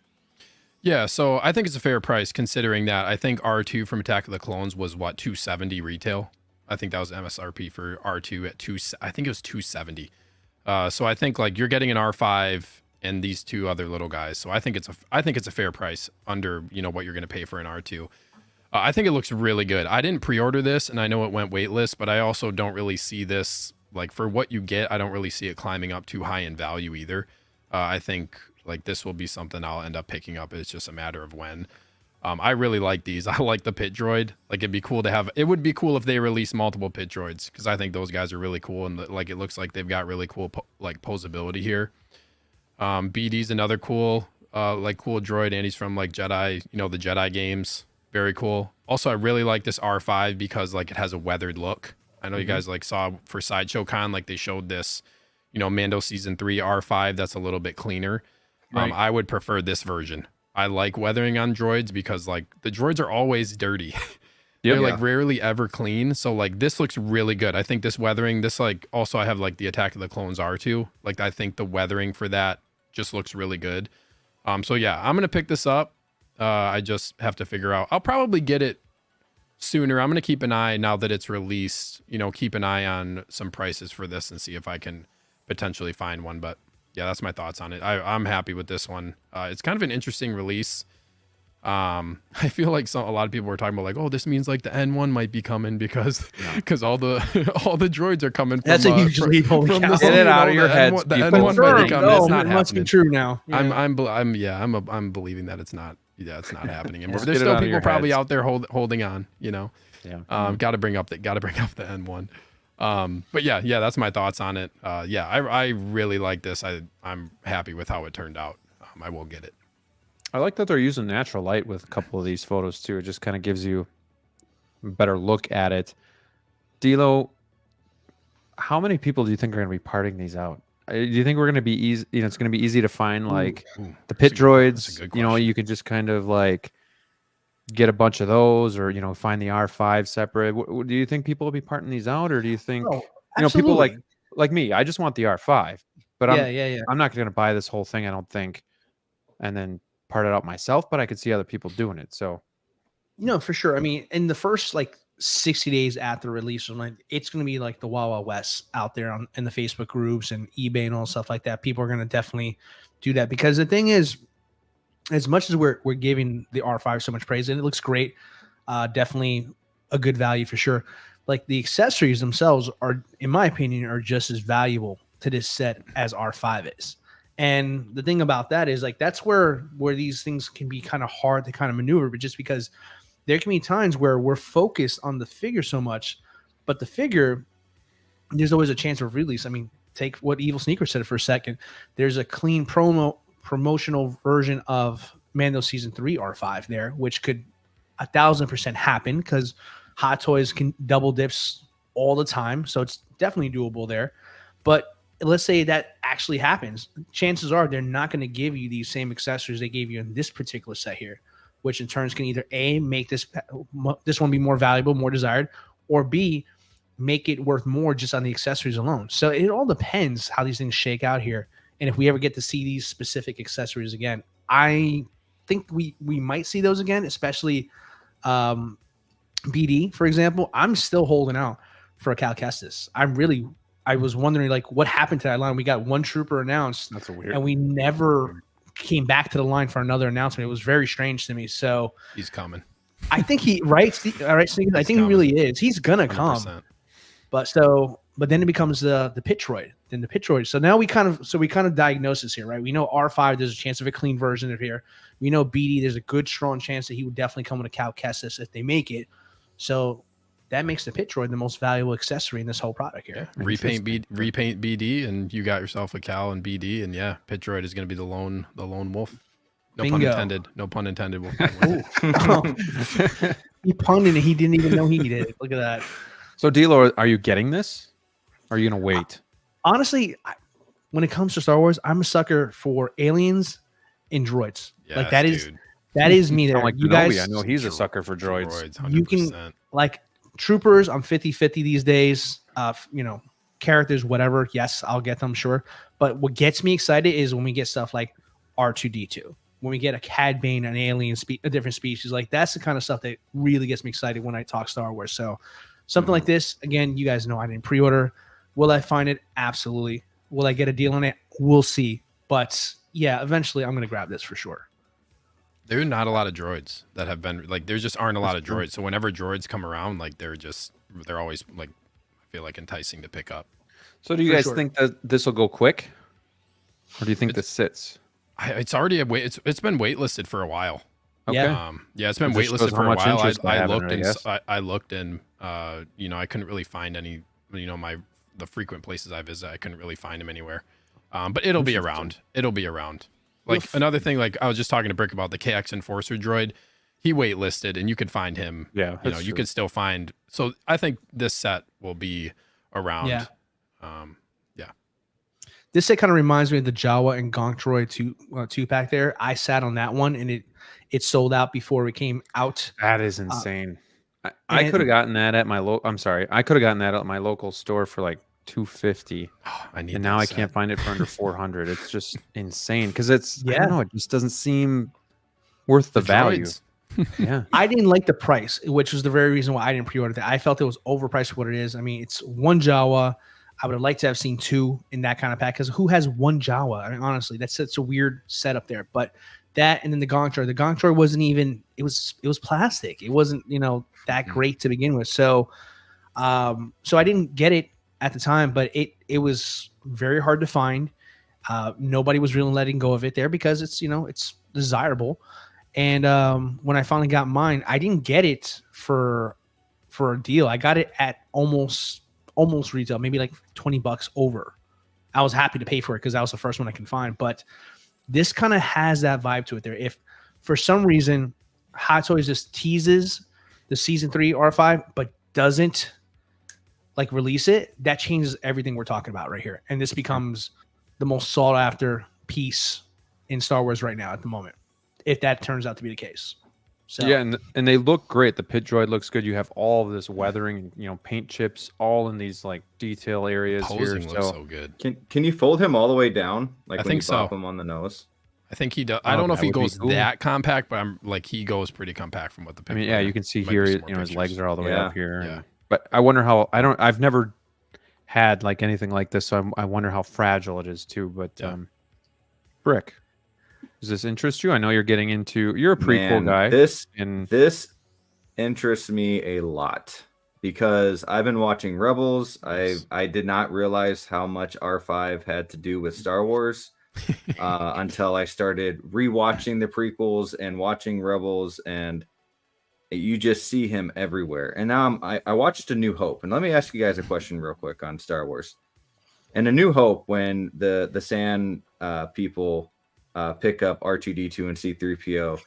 Yeah, so I think it's a fair price considering that I think R2 from Attack of the Clones was what, 270 retail. I think that was MSRP for R2 at I think it was 270. So I think like you're getting an R5 and these 2 other little guys. So I think it's a fair price under, what you're going to pay for an R2. I think it looks really good. I didn't pre-order this, and I know it went waitlist, but I also don't really see this, like, for what you get, I don't really see it climbing up too high in value either. I think, like, this will be something I'll end up picking up. It's just a matter of when. I really like these. I like the pit droid. Like, it'd be cool to have. It would be cool if they release multiple pit droids, because I think those guys are really cool, and, like, it looks like they've got really cool, posability here. BD's another cool droid, and he's from, like, Jedi, the Jedi games. Very cool. Also, I really like this R5 because like it has a weathered look. I know you guys like saw for Sideshow Con, like they showed this, Mando Season 3 R5 that's a little bit cleaner. Right. I would prefer this version. I like weathering on droids because like the droids are always dirty. They're like rarely ever clean. So like this looks really good. I think this weathering, also I have like the Attack of the Clones R2. Like I think the weathering for that just looks really good. So yeah, I'm going to pick this up. I just have to figure out. I'll probably get it sooner. I'm going to keep an eye now that it's released, keep an eye on some prices for this and see if I can potentially find one. But yeah, that's my thoughts on it. I'm happy with this one. It's kind of an interesting release. I feel like a lot of people were talking about like, oh, this means like the N1 might be coming because all the droids are coming from. That's a huge lead. From Get it out of your heads. The N1 might be coming. It's not it must be happening. true now. I'm believing that it's not. Yeah, it's not happening. And Let's there's get it still out of people your probably heads. out there holding on. Yeah. Got to bring up the N1. But yeah, that's my thoughts on it. I really like this. I'm happy with how it turned out. I will get it. I like that they're using natural light with a couple of these photos too. It just kind of gives you a better look at it. DLO, how many people do you think are going to be parting these out? Do you think we're going to be easy? It's going to be easy to find like the pit droids. You could just kind of like get a bunch of those, or find the R5 separate. Do you think people will be parting these out, or do you think people like me? I just want the R5, but I'm not going to buy this whole thing. I don't think, and then part it out myself. But I could see other people doing it. So, for sure. I mean, in the first like 60 days after release, it's going to be like the Wild Wild West out there in the Facebook groups and eBay and all stuff like that. People are going to definitely do that because the thing is, as much as we're giving the R5 so much praise and it looks great, definitely a good value for sure. Like the accessories themselves are, in my opinion, are just as valuable to this set as R5 is. And the thing about that is like that's where these things can be kind of hard to kind of maneuver, but just because there can be times where we're focused on the figure so much, but the figure, there's always a chance of release. I mean, take what EvilSneakerr said for a second. There's a clean promotional version of Mando Season 3 R5 there, which could 1,000% happen because Hot Toys can double dips all the time. So it's definitely doable there. But let's say that actually happens. Chances are they're not going to give you these same accessories they gave you in this particular set here, which in turns can either A, make this one be more valuable, more desired, or B, make it worth more just on the accessories alone. So it all depends how these things shake out here. And if we ever get to see these specific accessories again, I think we might see those again, especially BD, for example. I'm still holding out for a Cal Kestis. I was wondering, like, what happened to that line? We got one trooper announced, and we never came back to the line for another announcement. It was very strange to me. So he's coming. I think he Steve, I think he really is. He's gonna 100%. Come. But then it becomes the pit droid. Then the pit droid. So now we kind of diagnose this here, right? We know R5, there's a chance of a clean version of here. We know BD, there's a good strong chance that he would definitely come with a Cal Kestis if they make it. So that makes the pit droid the most valuable accessory in this whole product here. Yeah. Repaint BD, and you got yourself a Cal and BD, and yeah, pit droid is going to be the lone wolf. No pun Bingo. intended. No pun intended. Wolf. He punned and he didn't even know he did it. Look at that. So, DLO, are you getting this? Or are you gonna wait? Honestly, when it comes to Star Wars, I'm a sucker for aliens and droids. Like that is me. There, Like you Kenobi, guys. I know he's a sucker for droids. 100%. You can like troopers. I'm 50-50 these days. Characters, whatever. Yes, I'll get them, sure. But what gets me excited is when we get stuff like R2D2. When we get a Cad Bane, an alien, a different species, like that's the kind of stuff that really gets me excited when I talk Star Wars. So something like this, again, you guys know I didn't pre-order. Will I find it? Absolutely. Will I get a deal on it? We'll see. But yeah, eventually I'm going to grab this for sure. There are not a lot of droids that have been like. There just aren't a lot of droids. So whenever droids come around, like they're always like, I feel like enticing to pick up. So do you guys think that this will go quick, or do you think this sits? It's already it's been waitlisted for a while. Okay. Yeah, it's been waitlisted for a while. I looked and I couldn't really find any. The frequent places I visit, I couldn't really find them anywhere. But it'll be around. It'll be around. Like another thing, like I was just talking to Brick about the KX Enforcer droid. He waitlisted, and you could find him. Yeah, you could still find. So I think this set will be around. Yeah. Yeah. This set kind of reminds me of the Jawa and Gonk droid two pack there. I sat on that one, and it sold out before it came out. That is insane. I could have gotten that at my I could have gotten that at my local store for like $250. And now I can't find it for under $400. It's just insane because I don't know, it just doesn't seem worth the value. Yeah. I didn't like the price, which was the very reason why I didn't pre-order that. I felt it was overpriced for what it is. I mean, it's one Jawa. I would have liked to have seen two in that kind of pack because who has one Jawa? I mean, honestly, that's such a weird setup there. But that and then the Gonk droid. The Gonk droid wasn't even. It was plastic. It wasn't that great to begin with. So I didn't get it at the time, but it was very hard to find. Nobody was really letting go of it there because it's it's desirable. And when I finally got mine, I didn't get it for a deal. I got it at almost retail, maybe like $20 over. I was happy to pay for it because that was the first one I can find. But this kind of has that vibe to it there. If for some reason Hot Toys just teases the Season 3 R5 but doesn't like release it, that changes everything we're talking about right here. And this becomes the most sought after piece in Star Wars right now at the moment, if that turns out to be the case. So yeah, and they look great. The pit droid looks good. You have all of this weathering, paint chips, all in these like detail areas. Posing here. looks so good. Can you fold him all the way down? Like I when think you pop so. him on the nose? I think he does. I don't know if he goes cool. that compact, but he goes pretty compact from what the picture. I mean, yeah, you can see here, his legs are all the way up here. Yeah. But I wonder how I've never had like anything like this, so I wonder how fragile it is too. But Brick, does this interest you? I know you're getting into. You're a prequel guy. This interests me a lot because I've been watching Rebels. I did not realize how much R5 had to do with Star Wars until I started rewatching the prequels and watching Rebels, and you just see him everywhere. And now I watched A New Hope, and let me ask you guys a question real quick on Star Wars. In A New Hope, when the Sand people pick up R2D2 and C3PO,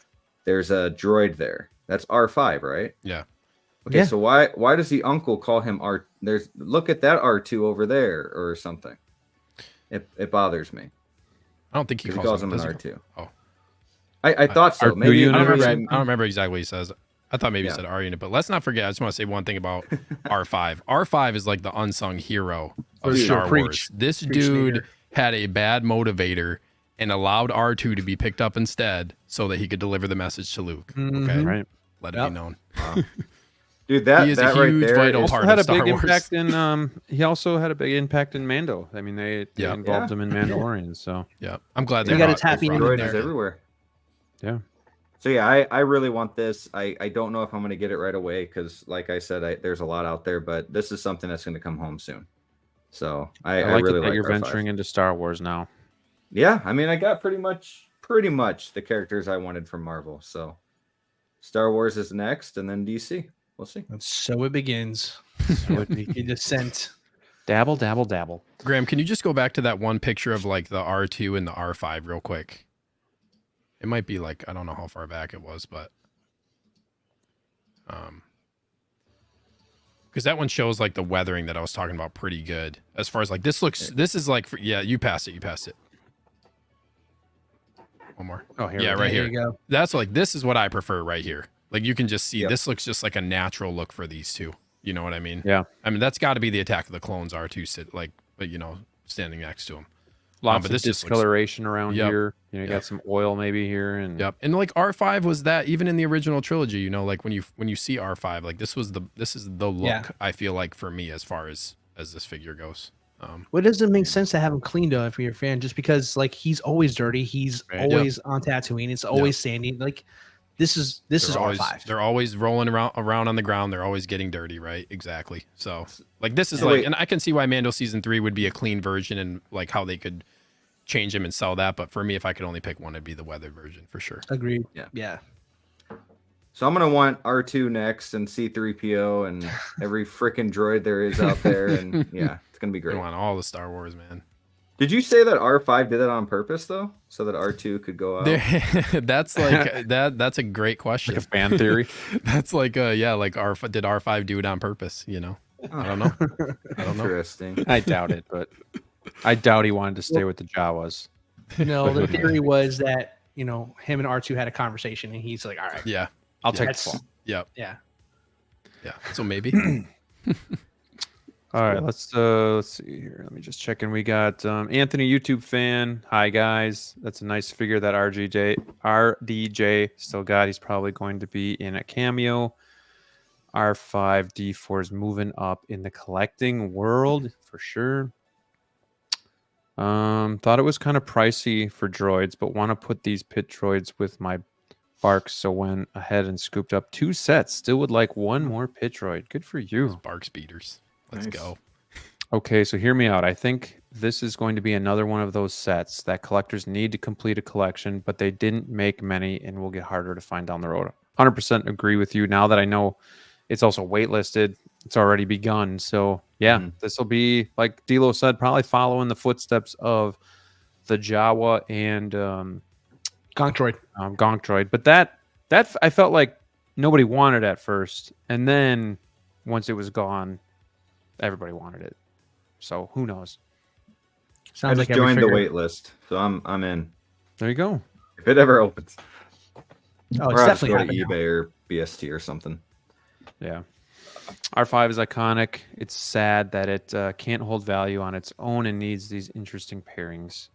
there's a droid there. That's R5, right? Yeah. Okay, yeah. So why does the uncle call him R? Look at that R2 over there or something. It bothers me. I don't think he calls him an R2. Oh, I thought so. Maybe I don't remember exactly what he says. I thought maybe he said R unit, but let's not forget. I just want to say one thing about R5. R5 is like the unsung hero of Star Wars. This dude had a bad motivator and allowed R2 to be picked up instead so that he could deliver the message to Luke. Okay, right. Let it be known. Wow. Dude, he is a huge, vital part of Star Wars. He also had a big impact in Mando. I mean, they involved him in Mandalorian. So yeah, I'm glad they got to tap in droid there. Is everywhere. Yeah. So yeah, I really want this. I don't know if I'm going to get it right away because, like I said, there's a lot out there, but this is something that's going to come home soon. So I really like you're R5. venturing into Star Wars now. Yeah, I mean, I got pretty much the characters I wanted from Marvel. So Star Wars is next, and then DC. We'll see. And so it begins. The descent. Dabble, dabble, dabble. Graham, can you just go back to that one picture of like the R2 and the R5 real quick? It might be like, I don't know how far back it was, but because that one shows like the weathering that I was talking about pretty good as far as like this is like yeah, you passed it. One more. Oh, here. Yeah, right There here. you go. That's like, this is what I prefer right here. Like you can just see Yep. this looks just like a natural look for these two. You know what I mean? Yeah. I mean, that's got to be the Attack of the Clones R2 sit like, but you know, standing next to him. Lots but of this just looks- discoloration around Yep. here. You know, you got some oil maybe here, and Yep. And like R5 was that even in the original trilogy, you know, like when you see R5, like this is the look Yeah. I feel like for me as far as this figure goes. Well, it doesn't make sense to have him cleaned though if you're a fan, just because like he's always dirty, he's Right. always on Tatooine, it's always sandy. Like this is always, R5. They're always rolling around on the ground. They're always getting dirty, right? Exactly. So like this is So like, wait. and I can see why Mando season 3 would be a clean version and like how they could change him and sell that. But for me, if I could only pick one, it'd be the weathered version for sure. Agreed. Yeah. Yeah. So I'm gonna want R2 next and C3PO and every freaking droid there is out there, and yeah, it's gonna be I great. want all the Star Wars, man. Did you say that R5 did that on purpose though, so that R2 could go out? That's like that's a great question. like a fan theory. That's like yeah, like did R5 do it on purpose? You know, I don't know. I don't know. Interesting. I doubt it, but I doubt he wanted to stay with the Jawas. No, the theory was that, you know, him and R2 had a conversation and he's like, all right, Yeah, I'll take the that's fall. yeah, yeah. yeah. So maybe. All right, let's see here. Let me just check in. We got Anthony, YouTube fan. Hi guys, that's a nice figure that RDJ still got. He's probably going to be in a cameo. R5 D4 is moving up in the collecting world for sure. Thought it was kind of pricey for droids, but want to put these pit droids with my Barks, so went ahead and scooped up 2 sets. Still would like one more pit droid. Good for you. Barks beaters. Let's Nice. go. Okay, so hear me out. I think this is going to be another one of those sets that collectors need to complete a collection, but they didn't make many and will get harder to find down the road. 100% agree with you. Now that I know it's also waitlisted, it's already begun. So yeah, this will be, like DLO said, probably following the footsteps of the Jawa and Gonk droid. Gonk droid. But that I felt like nobody wanted at first, and then once it was gone, everybody wanted it. So who knows? I Sounds just like every joined the figure. wait list, so I'm in. There you go. If it ever opens, Oh, or it's I'll just definitely go to happening. eBay or BST or something. Yeah. R5 is iconic. It's sad that it can't hold value on its own and needs these interesting pairings.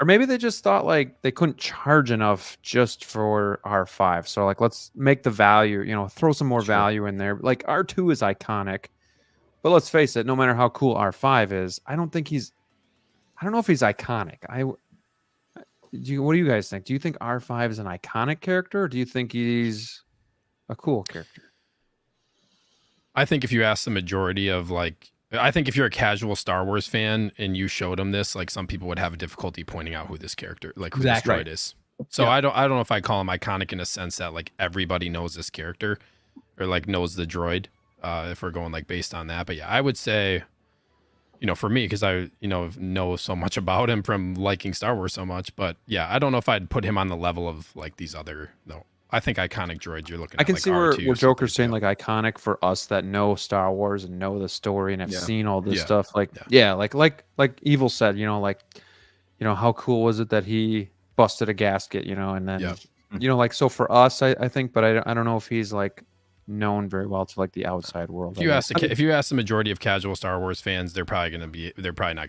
Or maybe they just thought like they couldn't charge enough just for R5. So like, let's make the value, you know, throw some more value in there. Like R2 is iconic, but let's face it, no matter how cool R5 is, I don't know if he's iconic. What do you guys think? Do you think R5 is an iconic character, or do you think he's a cool character? I think if you ask the majority of like, I think if you're a casual Star Wars fan and you showed them this, like some people would have a difficulty pointing out who this character, like who Exactly. this droid is. So I don't know if I call him iconic in a sense that like everybody knows this character or like knows the droid. If we're going like based on that, but yeah, I would say, you know, for me, because I, you know so much about him from liking Star Wars so much, but yeah, I don't know if I'd put him on the level of like these other, no, I think iconic droids you're looking at. I can like see where R2, Joker's C3PO. saying like iconic for us that know Star Wars and know the story and have Yeah. seen all this Yeah. stuff. Like, like Evil said, you know, how cool was it that he busted a gasket, you know, and then, Yeah. you know, like, so for us, I think, but I don't know if he's like known very well to like the outside world. If you ask the majority of casual Star Wars fans, they're probably not gonna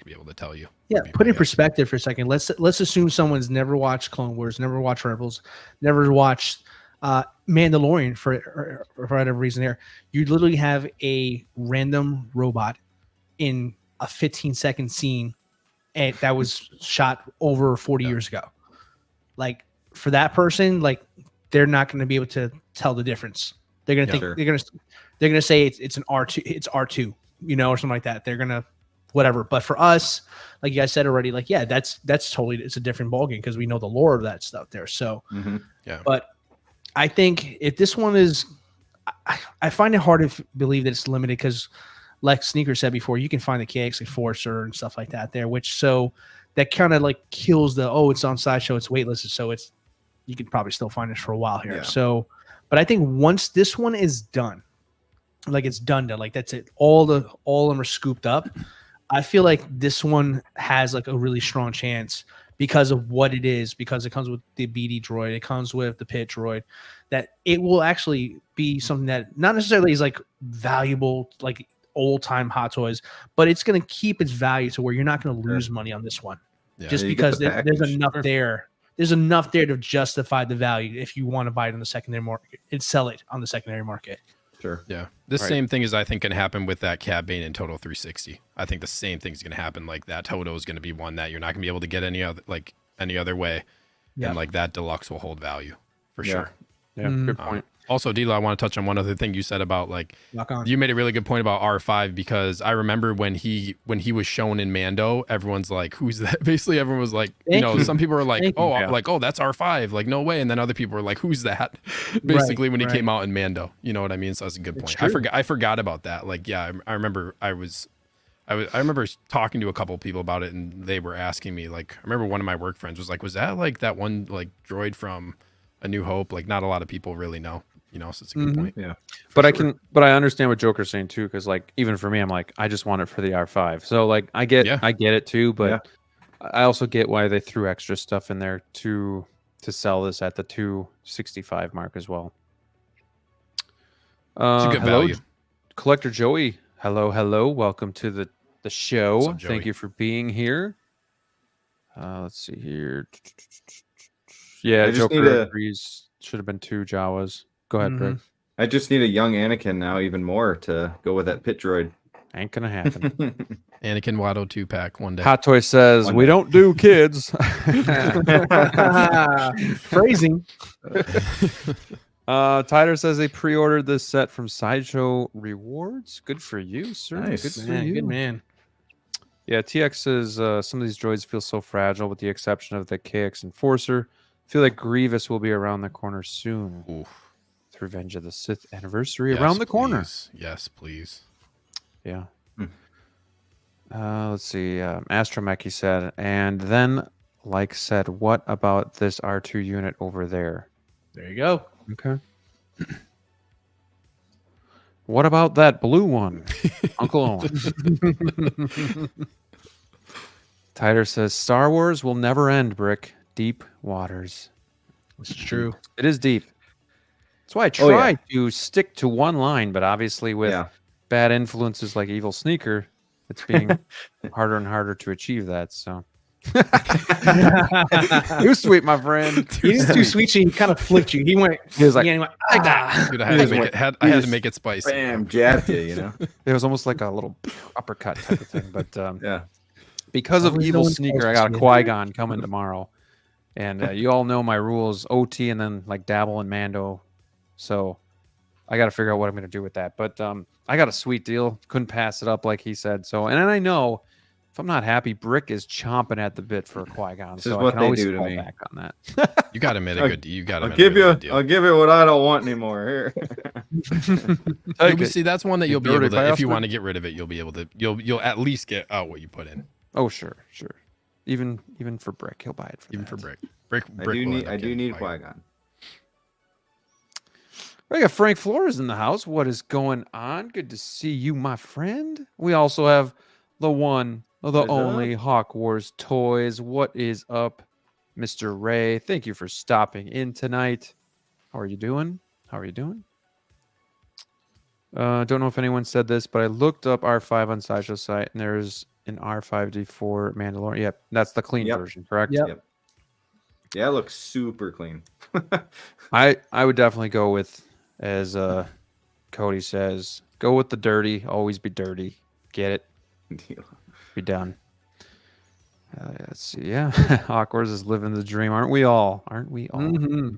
be able to tell you. Yeah, Would be put my in guess. perspective for a second. Let's assume someone's never watched Clone Wars, never watched Rebels, never watched Mandalorian for whatever reason. There, you literally have a random robot in a 15-second scene, and that was shot over 40 years ago. Like for that person, like they're not going to be able to tell the difference. They're going to think Sure. they're going to say it's an R2, it's R2, you know, or something like that. They're going to whatever. But for us, like you guys said already, like, yeah, that's totally, it's a different ballgame because we know the lore of that stuff there. So, Mhm. Yeah. but I think if this one is, I find it hard to believe that it's limited because, like Sneaker said before, you can find the KX Enforcer and stuff like that there, which so that kind of like kills the it's on Sideshow, it's waitlisted, so it's you can probably still find this for a while here. Yeah. So, but I think once this one is done, like it's done, like that's it, all of them are scooped up. I feel like this one has like a really strong chance because of what it is, because it comes with the BD droid, it comes with the pit droid, that it will actually be something that not necessarily is like valuable, like old time Hot Toys, but it's going to keep its value to where you're not going to lose money on this one, just because there's enough there. There's enough there to justify the value if you want to buy it on the secondary market and sell it on the secondary market. Sure. Yeah. This same thing is, I think, can happen with that Cad Bane in Toto 360. I think the same thing's going to happen. Like that Toto is going to be one that you're not going to be able to get any other way. Yeah. And like that deluxe will hold value for sure. Yeah, good point. Also, D-Lo, I want to touch on one other thing you said about like Lock on. you made a really good point about R5 because I remember when he was shown in Mando, everyone's like, "Who's that?" Basically, everyone was like, some people were like, "Oh, that's R5," like no way, and then other people were like, "Who's that?" Basically, when he came out in Mando, you know what I mean? So that's a good point. I forgot about that. Like, yeah, I remember I remember talking to a couple of people about it, and they were asking me like, I remember one of my work friends was like, "Was that like that one like droid from A New Hope?" Like, not a lot of people really know. So it's a good point. Yeah. But I understand what Joker's saying too, because like even for me, I'm like, I just want it for the R5. So like I get it too, but I also get why they threw extra stuff in there to sell this at the 265 mark as well. It's a good value. Collector Joey. Hello. Welcome to the show. What's up, Joey? Thank you for being here. Let's see here. Yeah, Joker agrees. Should have been 2 Jawas. Go ahead, Greg. I just need a young Anakin now, even more to go with that pit droid. Ain't gonna happen. Anakin Watto 2-pack one day. Hot Toy says we don't do kids. Phrasing. Tyler says they pre-ordered this set from Sideshow Rewards. Good for you, sir. Nice. Good for you. Good man. Yeah, TX says some of these droids feel so fragile, with the exception of the KX Enforcer. I feel like Grievous will be around the corner soon. Oof. With Revenge of the Sith anniversary around the corner. Yes, please. Yeah. Let's see. Astromech, he said. And then, like said, what about this R2 unit over there? There you go. Okay. What about that blue one? Uncle Owen. Tyler says, Star Wars will never end, Brick. Deep waters. This is true. It is deep. That's why I try to stick to one line, but obviously with bad influences like EvilSneakerr, it's being harder and harder to achieve that. So too sweet, my friend. He was too sweet. He kind of flicked you. He went. He was like, take that. Dude, I had to make it spicy. Bam, jabbed you. You know, it was almost like a little uppercut type of thing. But yeah, because of EvilSneakerr, I got a Qui-Gon coming tomorrow, and you all know my rules: OT and then like dabble in Mando. So I got to figure out what I'm going to do with that. But I got a sweet deal. Couldn't pass it up, like he said. So, and I know if I'm not happy, Brick is chomping at the bit for a Qui-Gon. This is so what I can they always do to fall me. back on that. You got to admit a good. You got to. I'll give it what I don't want anymore. Here. See, that's one that you'll be able to. If you want to get rid of it, you'll be able to. You'll at least get out what you put in. Oh, sure. Even for Brick, he'll buy it for even that. for Brick. Brick. I do need Qui-Gon. We got Frank Flores in the house. What is going on? Good to see you, my friend. We also have the one, the only Hawk Wars Toys. What is up, Mr. Ray? Thank you for stopping in tonight. How are you doing? Don't know if anyone said this, but I looked up R5 on Sideshow's site, and there's an R5D4 Mandalorian. Yep, that's the clean version, correct? Yep. Yeah, it looks super clean. I would definitely go with, as Cody says, go with the dirty. Always be dirty. Get it? Be done. Let's see. Yeah, Hawkwards is living the dream, aren't we all? Mm-hmm.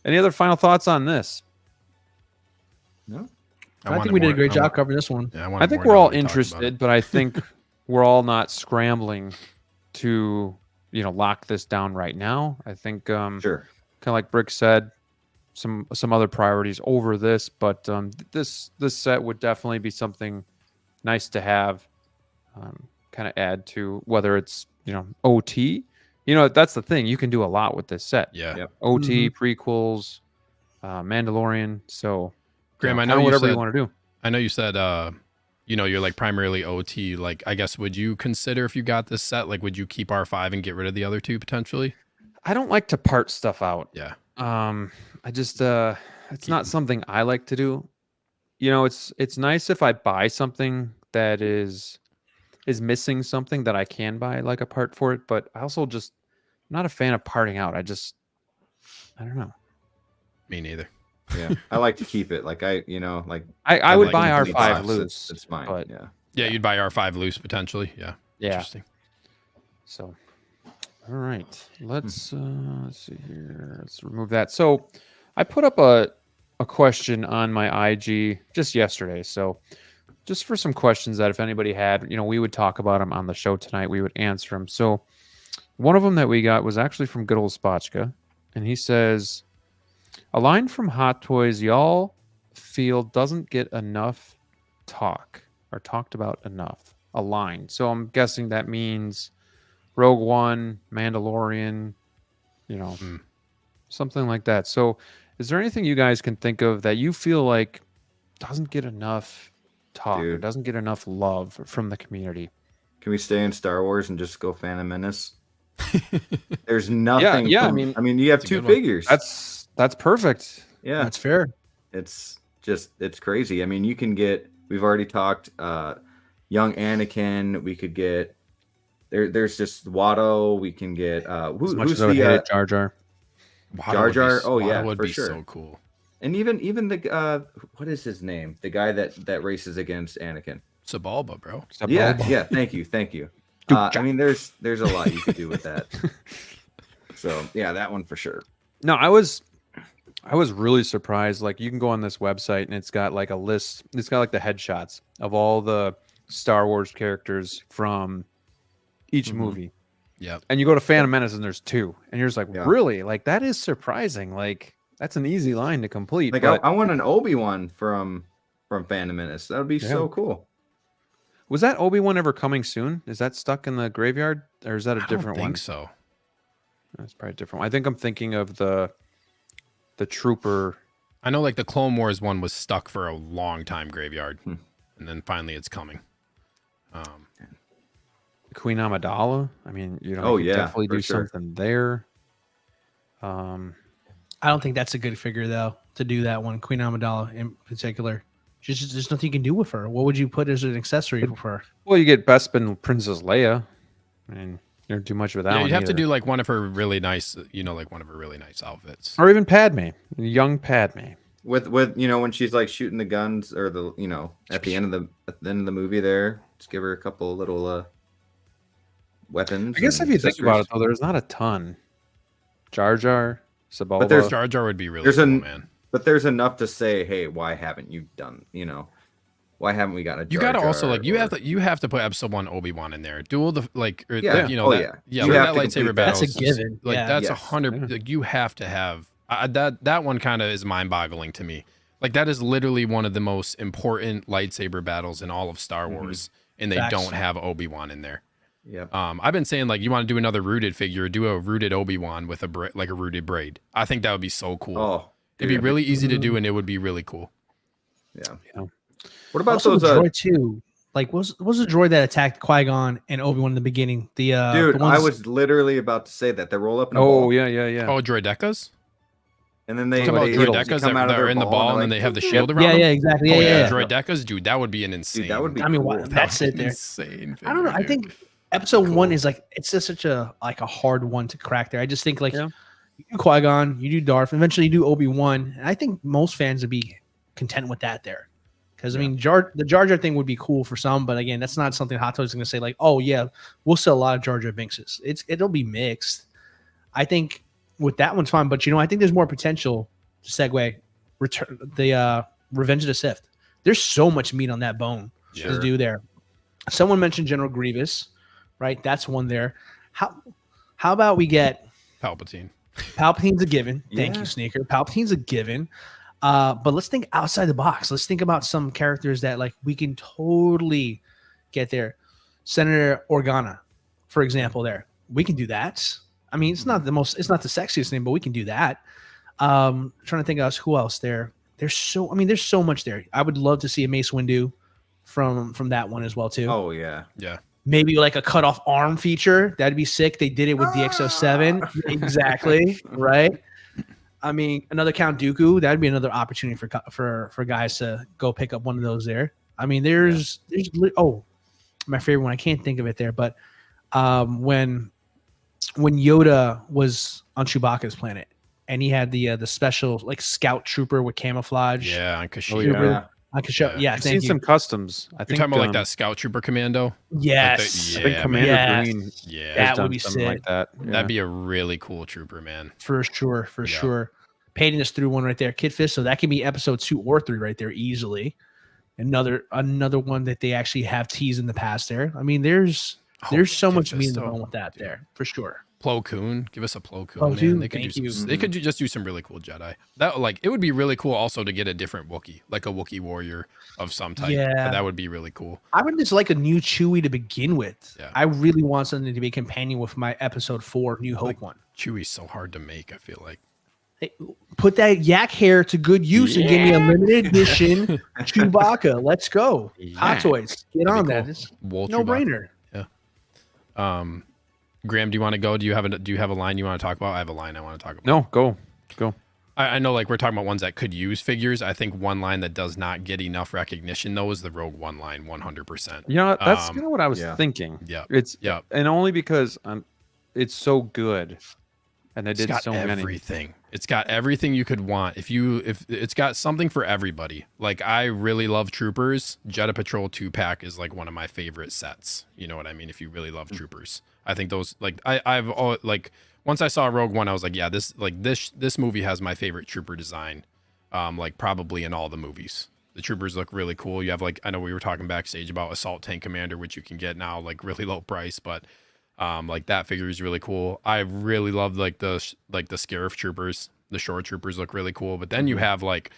Any other final thoughts on this? No. I think we did a great job covering this one. Yeah, I think we're all interested, but I think we're all not scrambling to lock this down right now. I think sure. Kind of like Brick said, some other priorities over this, but this set would definitely be something nice to have, kind of add to, whether it's OT. That's the thing, you can do a lot with this set. Yeah. Yep. OT prequels, Mandalorian. So Graham, I kinda know you whatever said, you want to do. I know you said you're like primarily OT. Like, I guess, would you consider, if you got this set, like, would you keep R5 and get rid of the other two potentially? I don't like to part stuff out. Yeah. I just it's not something I like to do. It's nice if I buy something that is missing something that I can buy like a part for it, but I also just not a fan of parting out. I don't know. Me neither. Yeah, I like to keep it. Like I would like buy complete R5 box. loose. It's fine. but- Yeah. Yeah, you'd buy R5 loose potentially. Yeah. Yeah. Interesting. So, all right, let's see here. Let's remove that. So, I put up a question on my IG just yesterday. So, just for some questions that if anybody had, we would talk about them on the show tonight. We would answer them. So, one of them that we got was actually from good old Spotchka, and he says, a line from Hot Toys y'all feel doesn't get enough talk or talked about enough. A line. So I'm guessing that means Rogue One, Mandalorian, something like that. So is there anything you guys can think of that you feel like doesn't get enough talk or Dude. doesn't get enough love from the community? Can we stay in Star Wars and just go Phantom Menace? There's nothing. Yeah, from- I mean, you have That's a two good one. figures. That's perfect. Yeah, That's fair. it's crazy. I mean, you can get. We've already talked. Young Anakin. We could get. There's just Watto. We can get. As much Who's as I would hate the it, Jar Jar. Jar Jar? Oh, yeah, would for be sure. so cool. and even the what is his name? The guy that races against Anakin. Sabalba, bro. Yeah. Thank you. I mean, there's a lot you could do with that. So yeah, that one for sure. No, I was really surprised. Like, you can go on this website and it's got like a list. It's got like the headshots of all the Star Wars characters from each movie. Yep. And you go to Phantom Menace and there's 2. And you're just like, Yeah. really? Like, that is surprising. Like, that's an easy line to complete. Like but I want an Obi-Wan from Phantom Menace. That would be so cool. was that Obi-Wan ever coming soon? Is that stuck in the graveyard? Or is that a different I one? think so. That's probably a different one. I think I'm thinking of the trooper. I know, like, the Clone Wars one was stuck for a long time graveyard, and then finally it's coming. Queen Amidala. I mean, Oh, you could yeah, definitely for do sure. something there. I don't think that's a good figure though to do that one. Queen Amidala in particular. Just there's nothing you can do with her. What would you put as an accessory for her? Well, you get Bespin Princess Leia. I mean, you don't do much with that Yeah, one you'd have to either. do like one of her really nice, like one of her really nice outfits. Or even Padme, young Padme. With when she's like shooting the guns or the at the end of the movie there, just give her a couple little weapons. I guess if and you think stickers. about it, though, there's not a ton. Jar Jar, Sebulba. But there's Jar Jar would be really There's cool, an- man. But there's enough to say, hey, why haven't you done? Why haven't we got a? You Jar gotta also Jar like you or- have to put episode 1 Obi-Wan in there. Duel the like or, Yeah. like, Oh, that, yeah. yeah. You That have to complete lightsaber that. battle. That's a given. Like Yeah. that's Yes. 100. Like, you have to have that one. Kind of is mind-boggling to me. Like, that is literally one of the most important lightsaber battles in all of Star Wars, and they Facts. don't have Obi-Wan in there. Yep. I've been saying, like, you want to do another rooted figure, do a rooted Obi-Wan with a rooted braid. I think that would be so cool. Oh, It'd be dude, really easy to do, and it would be really cool. Yeah. Yeah. What about Also those? the droid too. Like, was the droid that attacked Qui-Gon and Obi-Wan in the beginning? The Dude, the ones- I was literally about to say that they roll up in a Oh ball, yeah. Oh, droidecas? and then they Talking about they droidecas come out that of are their in the ball, and then they're they have the like, shield around yeah, them. yeah, exactly. Oh, Yeah, yeah, yeah. droidecas, dude, that would be an insane. that would be I mean, cool. that's it there. Insane. I don't know. I figure, dude. think episode 1 is like it's just such a hard one to crack there. I just think like Yeah. you do Qui-Gon, you do Darth, eventually you do Obi-Wan, and I think most fans would be content with that there. Because I mean, the Jar Jar thing would be cool for some, but again, that's not something Hot Toys is going to say like, oh yeah, we'll sell a lot of Jar Jar Binkses. It'll be mixed. I think with that one's fine, but I think there's more potential to segue. Return the Revenge of the Sith. There's so much meat on that bone to do there. Someone mentioned General Grievous, right? That's one there. How about we get Palpatine. Palpatine's a given. Thank Yeah. you, Sneaker. Palpatine's a given. But let's think outside the box. Let's think about some characters that like we can totally get there. Senator Organa, for example, there. We can do that. I mean, it's not the sexiest name, but we can do that. Trying to think of who else there. There's so much there. I would love to see a Mace Windu from that one as well too. Oh yeah. Yeah. Maybe like a cut off arm feature. That'd be sick. They did it with the XO7. Exactly. Right. I mean, another Count Dooku. That'd be another opportunity for guys to go pick up one of those there. I mean, there's my favorite one. I can't think of it there, but when Yoda was on Chewbacca's planet and he had the special like scout trooper with camouflage. Yeah, on Kashyyyk. Oh, yeah. I could show. Yeah, I've thank seen you. some customs. I You're think talking about like that Scout Trooper Commando? Yes. I think Commander Yes. Green Yeah. has That done would be something sick. like that. Yeah. That'd be a really cool trooper, man. For sure. Yeah. Sure. Painting us through one right there. Kid Fist. So that can be episode 2 or 3 right there easily. Another one that they actually have teased in the past there. I mean, there's so Kid much meat in Fist, the though. bone with that there, for sure. Plo Koon, give us a Plo Koon. Plo Man. Koon, They could thank do you. some, they could just do some really cool Jedi. That like it would be really cool also to get a different Wookiee, like a Wookiee warrior of some type. Yeah. That would be really cool. I would just like a new Chewie to begin with. Yeah. I really want something to be a companion with my episode 4 New Hope one. Chewie's so hard to make, I feel like. Hey, put that yak hair to good use and give me a limited edition Chewbacca. Let's go. Hot Toys. Get on That'd be that. cool. It's Wool no Chewbacca. brainer. Graham, do you want to go? Do you have a line you want to talk about? I have a line I want to talk about. No, go. I know like we're talking about ones that could use figures. I think one line that does not get enough recognition though is the Rogue One line 100%. You know, that's Um, kind of what I was yeah. thinking. Yeah. It's Yeah. and only because it's so good, and they It's did got so many. everything. It's got everything you could want. If it's got something for everybody. Like I really love Troopers. Jedha Patrol 2-pack is like one of my favorite sets. You know what I mean? If you really love Troopers, I think those like I've like once I saw Rogue One, I was like, yeah, this movie has my favorite Trooper design. Like probably in all the movies. The Troopers look really cool. You have like I know we were talking backstage about Assault Tank Commander, which you can get now like really low price, but like that figure is really cool. I really love like the Scarif Troopers. The Shore Troopers look really cool. But then you have like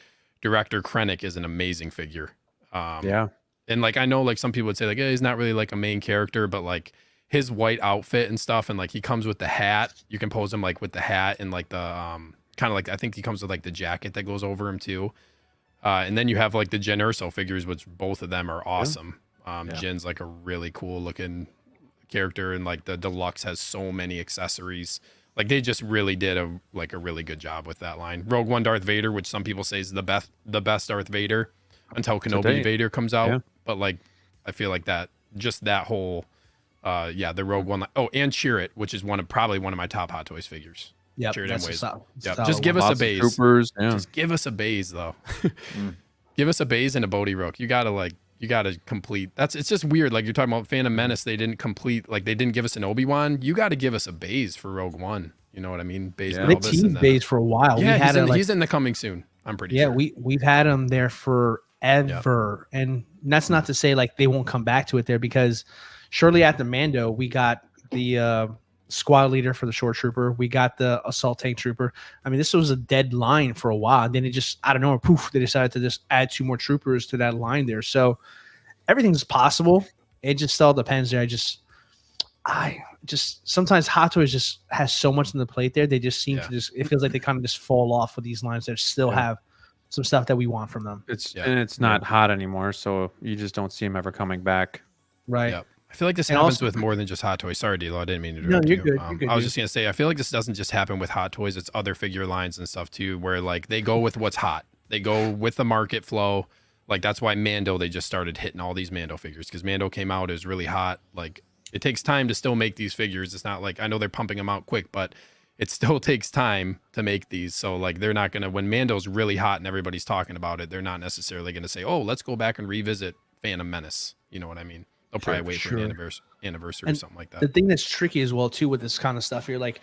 Director Krennic is an amazing figure. Yeah. And like I know like some people would say like he's not really like a main character, but like his white outfit and stuff, and like he comes with the hat. You can pose him like with the hat and like the kind of like I think he comes with like the jacket that goes over him too. And then you have like the Jyn Erso figures, which both of them are awesome. Jin's like a really cool looking character, and like the deluxe has so many accessories. Like they just really did a really good job with that line. Rogue One Darth Vader, which some people say is the best Darth Vader until Kenobi Today. Vader comes out. Yeah. But like I feel like that whole the Rogue One. Oh, and Chirrut, which is probably one of my top Hot Toys figures. Yep, Chirrut that's and a Waze. solid- Yep. solid Just give one. us a Lots of base. Troopers. Yeah. Just give us a base though. Give us a base and a Bodhi Rook. You gotta complete. It's just weird. Like you're talking about Phantom Menace, they didn't complete. Like they didn't give us an Obi-Wan. You got to give us a base for Rogue One. You know what I mean? Base. Yeah. and They all this teased and that. Baze for a while. Yeah, we had he's in the coming soon. I'm pretty yeah, sure. we've had him there forever, and that's not to say like they won't come back to it there, because shortly after Mando, we got the squad leader for the Shore Trooper. We got the Assault Tank Trooper. I mean, this was a dead line for a while. And then it just, I don't know, poof, they decided to just add 2 more troopers to that line there. So everything's possible. It just all depends there. I just sometimes Hot Toys just has so much on the plate there. They just seem to it feels like they kind of just fall off with these lines that still have some stuff that we want from them. And it's not hot anymore, so you just don't see them ever coming back. Right. Yep. I feel like this And happens also- with more than just Hot Toys. Sorry, D-Lo, I didn't mean to No, interrupt you're you. good. You're good, I was dude. just gonna say, I feel like this doesn't just happen with Hot Toys. It's other figure lines and stuff too, where like they go with what's hot. They go with the market flow. Like that's why Mando, they just started hitting all these Mando figures because Mando came out, it was really hot. Like it takes time to still make these figures. It's not like I know they're pumping them out quick, but it still takes time to make these. So like they're not gonna, when Mando's really hot and everybody's talking about it, they're not necessarily gonna say, oh, let's go back and revisit Phantom Menace. You know what I mean? They'll probably wait for an anniversary or And something like that. The thing that's tricky as well too with this kind of stuff here, like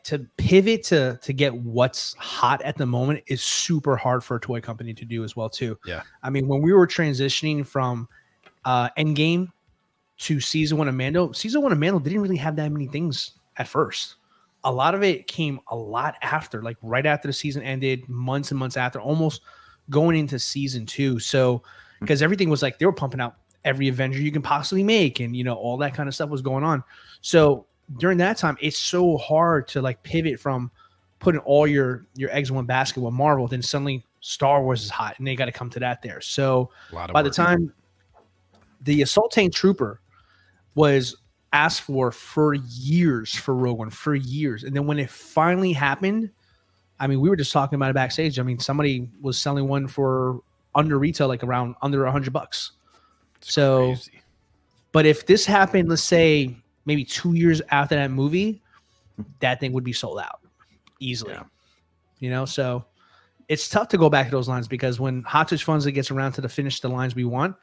to pivot to get what's hot at the moment is super hard for a toy company to do as well too. Yeah. I mean, when we were transitioning from Endgame to season 1 of Mando didn't really have that many things at first. a lot of it came a lot after, like right after the season ended, months and months after, almost going into season 2. So, because everything was like they were pumping out every Avenger you can possibly make, and all that kind of stuff was going on. So during that time, it's so hard to like pivot from putting all your eggs in one basket with Marvel, then suddenly Star Wars is hot, and they got to come to that there. So by the time the Assault Tank Trooper was asked for years for Rogue One, for years. And then when it finally happened, I mean, we were just talking about it backstage. I mean, somebody was selling one for under retail, like around under $100. So, crazy. But if this happened, let's say maybe 2 years after that movie, that thing would be sold out easily. Yeah. So it's tough to go back to those lines because when Hot Touch Funds gets around to finish the lines we want,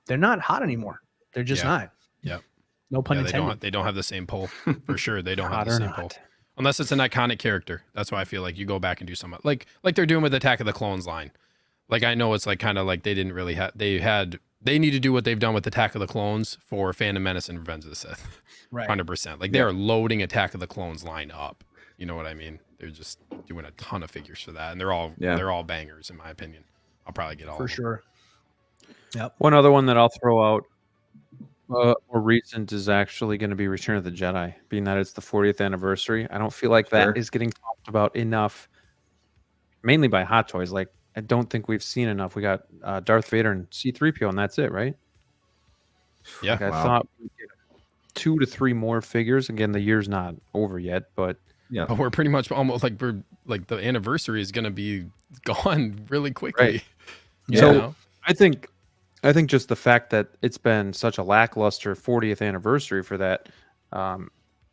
they're not hot anymore. They're just not. Yep. No pun intended. They don't have the same pull for sure. They don't have the same pull unless it's an iconic character. That's why I feel like you go back and do something like they're doing with Attack of the Clones line. Like I know it's like kind of like they didn't really have they need to do what they've done with Attack of the Clones for Phantom Menace and Revenge of the Sith. Right. 100%. Like they are loading Attack of the Clones line up. You know what I mean? They're just doing a ton of figures for that, and they're all bangers in my opinion. I'll probably get all for sure. Yep. One other one that I'll throw out. More recent is actually going to be Return of the Jedi, being that it's the 40th anniversary. I don't feel like that is getting talked about enough, mainly by Hot Toys. Like, I don't think we've seen enough. We got Darth Vader and C-3PO, and that's it, right? Yeah. Like, I thought we'd get 2 to 3 more figures. Again, the year's not over yet, but but we're pretty much almost like the anniversary is going to be gone really quickly. Right. So I think just the fact that it's been such a lackluster 40th anniversary for that